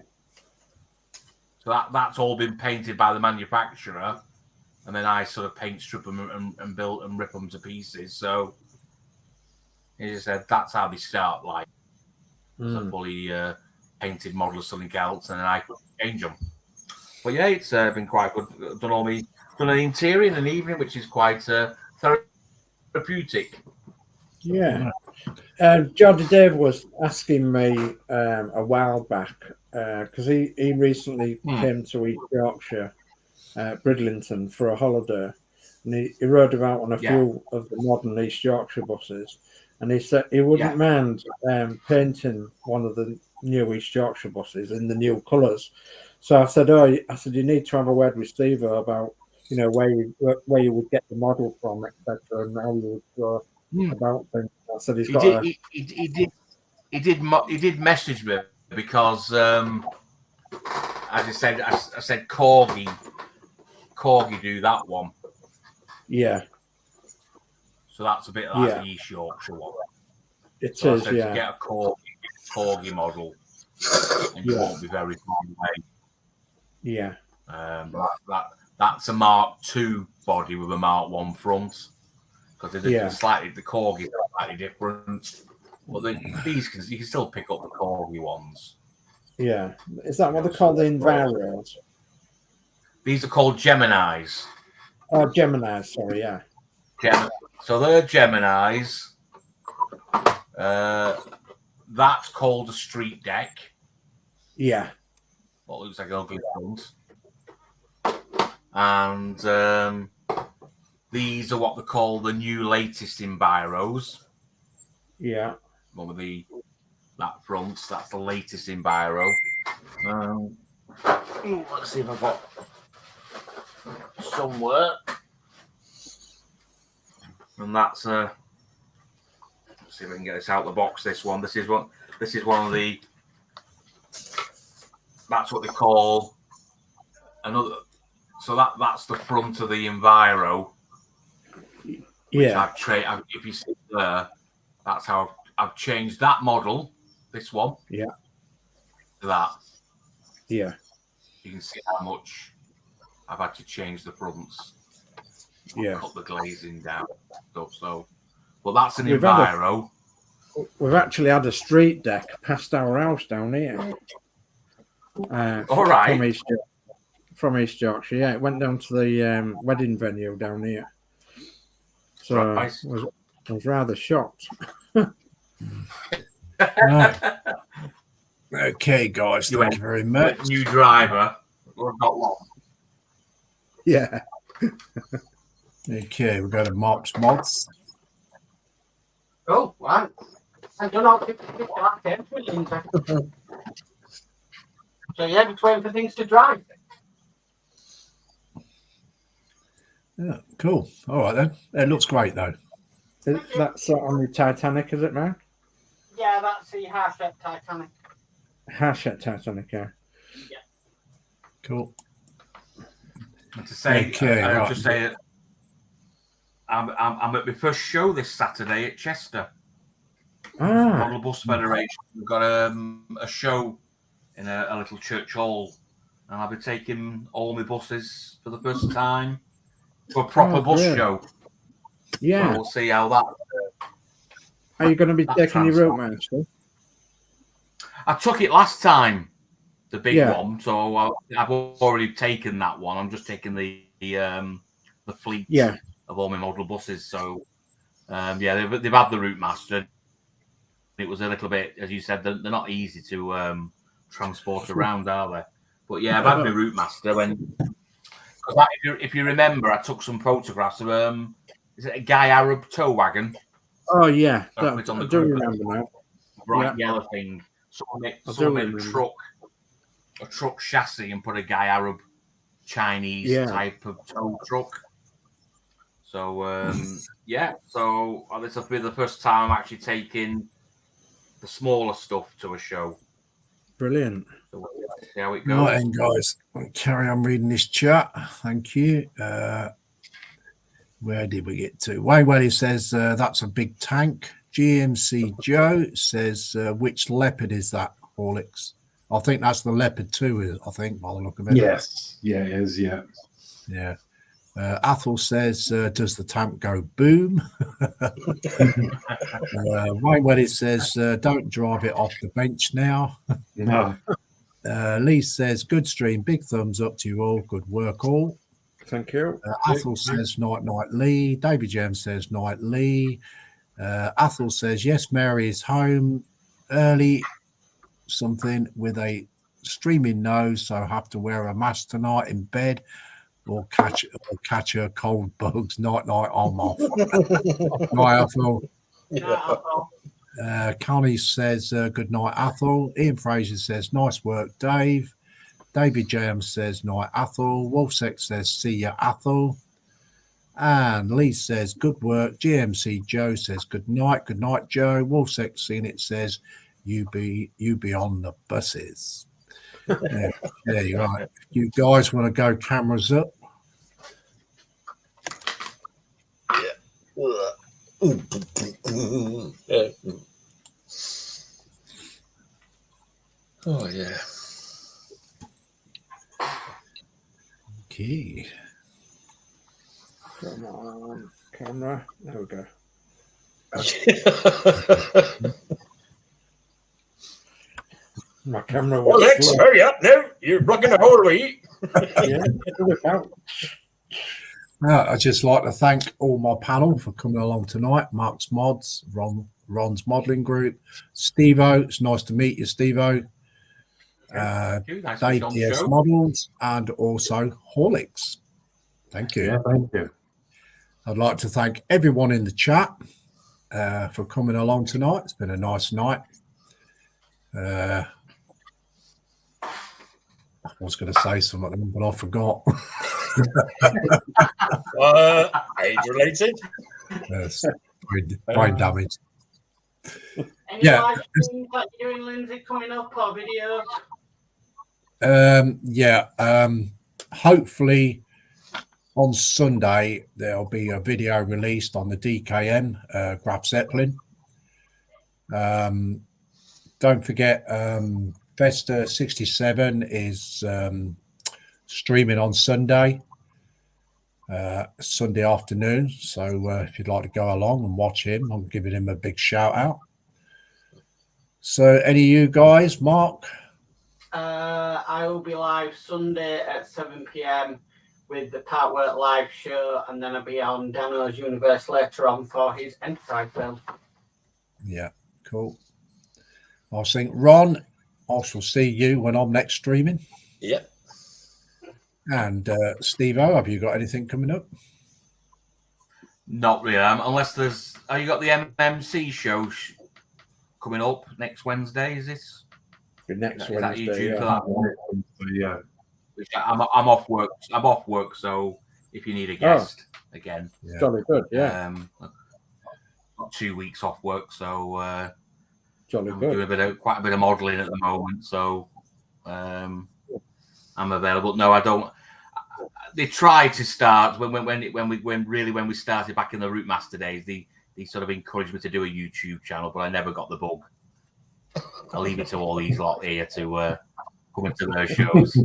So that's all been painted by the manufacturer, and then I sort of paint strip them and build and rip them to pieces. So, as you said, that's how they start. Like, it's a fully painted model of something else, and then I change them. But yeah, it's been quite good. I've done all my done an interior in an evening, which is quite therapeutic. Yeah. Jordan Dave was asking me a while back because he recently came to East Yorkshire, Bridlington, for a holiday, and he rode about on a few of the modern East Yorkshire buses, and he said he wouldn't mind painting one of the new East Yorkshire buses in the new colours. So I said, you need to have a word with Steve about where you would get the model from, etc., and how you would go about things. I said he did message me because as I said Corgi do that one. Yeah. So that's a bit like the East Yorkshire one. It so is, I said to get a Corgi model and you won't be very far away. Yeah. That's a Mark II body with a Mark I front. Because the Corgis are slightly different. But these you can still pick up the Corgi ones. Yeah. Is that what they're called, the Enviros? These are called Geminis. Oh, Geminis, sorry, yeah. So they're Geminis. That's called a street deck. Yeah. What looks like an ugly front. And these are what they call the new latest Enviros. Yeah. One with that front, that's the latest Enviro. Let's see if I've got somewhere. And that's let's see if I can get this out of the box. This is one of the. That's what they call another. So that's the front of the Enviro. Yeah. If you see there, that's how I've changed that model. This one. Yeah. To that. Yeah. You can see how much I've had to change the fronts. Yeah. Cut the glazing down. So, but that's an Enviro. We've actually had a street deck past our house down here. All right. From East Yorkshire, yeah. It went down to the wedding venue down here. So I was rather shocked. Okay, guys, thank you very much. New driver. Not long. Yeah. Okay, we'll go to Mark's Mods. Oh, right. I don't know if that came to Lindsay. So yeah, just waiting for things to dry. Yeah, cool. All right then. It looks great though. That's on the Titanic, is it, man? Yeah, that's the Harshet Titanic. Harshet Titanic, yeah. Yeah. Cool. And to say, okay, I'll just say it. I'm at my first show this Saturday at Chester. Model Bus Federation. We've got a show in a little church hall, and I'll be taking all my buses for the first time to a proper bus show. Yeah, so we'll see how that. Are you going to be taking your route master? I took it last time, the big one. So I've already taken that one. I'm just taking the fleet of all my model buses. So they've had the route master. It was a little bit, as you said, they're not easy to transport around, are they? But yeah, I've had my route master. If you remember, I took some photographs of is it a Guy Arab tow wagon? Oh yeah, I do remember now. Bright yellow thing. Someone made a truck chassis and put a Guy Arab Chinese type of tow truck. So so this will be the first time I'm actually taking the smaller stuff to a show. Brilliant. So we'll see how it goes. Right, and guys, I'll carry on reading this chat. Thank you. Where did we get to? Waywelly says that's a big tank. GMC Joe says which Leopard is that, Horlicks? I think that's the Leopard 2, I think, by the look of it. Yes. Yeah, it is, yeah. Yeah. Athel says, does the tank go boom? Waywelly says, don't drive it off the bench now. No. Lee says, good stream, big thumbs up to you all, good work all. Thank you. Athel says night Lee. David James says night Lee. Athel says yes, Mary is home early. Something with a streaming nose, so have to wear a mask tonight in bed, or catch her cold bugs. Night, I'm off. Night, Athel. Connie says good night, Athel. Ian Fraser says nice work, Dave. David James says night, Athel. Wolfsec says see ya, Athel. And Lee says good work. GMC Joe says good night, Joe. Wolfsec seen it says you be on the buses. Yeah, you're right. If you guys want to go cameras up. Oh yeah. Okay. Come on, camera. There we go. My camera Well, was let's slow. hurry up now. You're blocking the whole way. I'd just like to thank all my panel for coming along tonight. Mark's Mods, Ron's Modelling Group, Steve-O. It's nice to meet you, Steve-O. Nice Dave on the DS show. Models, and also Horlicks. Thank you. Yeah, thank you. I'd like to thank everyone in the chat for coming along tonight. It's been a nice night. I was going to say something, but I forgot. Age related. Yes, brain damage. Any Yeah. live streams that you're doing, Lindsay, coming up, or videos? Hopefully on Sunday there'll be a video released on the DKN Graf Zeppelin. Don't forget Vesta 67 is streaming on Sunday afternoon, so if you'd like to go along and watch him, I'm giving him a big shout out. So any of you guys, Mark? I will be live Sunday at 7 p.m. with the Partwork live show, and then I'll be on Dano's Universe later on for his Enterprise build. Yeah, cool. I think, Ron, I shall see you when I'm next streaming. Yep. And Steve-O, have you got anything coming up? Not really, unless there's. Oh, you got the MMC show coming up next Wednesday? Is this? Next Is that Wednesday, YouTube yeah. for that one? Yeah. Which I'm off work. I'm off work, so if you need a guest again, Yeah. Jolly good, yeah. Got 2 weeks off work, so Jolly I'm good. doing quite a bit of modelling at the moment, so I'm available. No, I don't. They tried to start when we started back in the Route Master days. They sort of encouraged me to do a YouTube channel, but I never got the bug. I'll leave it to all these lot here to come into their shows.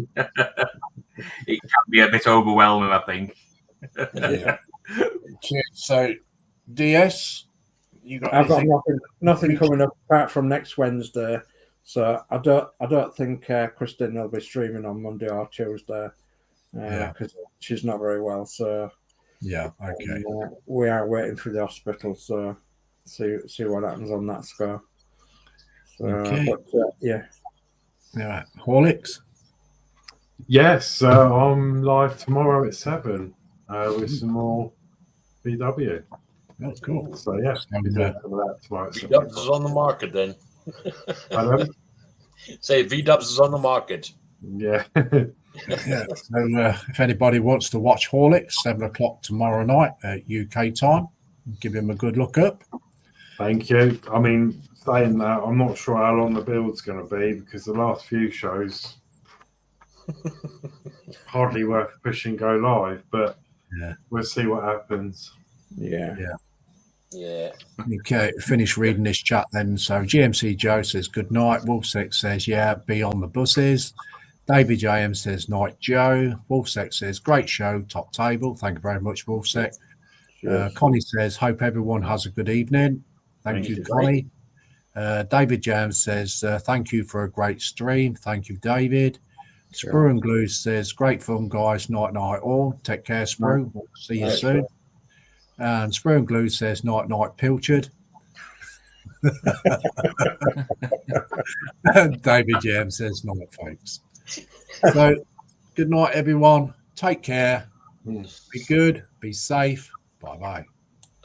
It can be a bit overwhelming, I think. Yeah. So, DS, you got I've got anything? nothing coming up apart from next Wednesday, so I don't think Christine will be streaming on Monday or Tuesday because she's not very well. So Yeah, okay. we are waiting for the hospital, so see what happens on that score. So, Okay. but yeah. Yeah, Horlicks. Yes, I'm live tomorrow at 7 with some more VW. Oh, cool. So yeah, Sounds we'll be doing some of that tomorrow. at 7 V-Dubs is on the market then. Pardon? Say V-Dubs is on the market. Yeah. Yeah. So, if anybody wants to watch Horlicks, 7 o'clock tomorrow night at UK time, give him a good look up. Thank you. I mean, saying that, I'm not sure how long the build's going to be because the last few shows hardly worth pushing go live, but Yeah. we'll see what happens. Yeah. Yeah. Okay, finish reading this chat then. So GMC Joe says good night. Wolfsec says, yeah, be on the buses. David JM says night Joe. Wolfsec says great show, top table. Thank you very much, Wolfsec. Connie says hope everyone has a good evening. Thank you, Connie. David James says thank you for a great stream. Thank you, David. Sprue and Glue says, great fun, guys. Night, night, all. Take care, Sprue. We'll see you soon. And Sprue and Glue says, night, night, Pilchard. And David Jam says, night, folks. So, good night, everyone. Take care. Be good. Be safe. Bye-bye.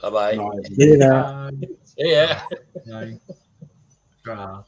Bye bye. Yeah. Yeah. Bye.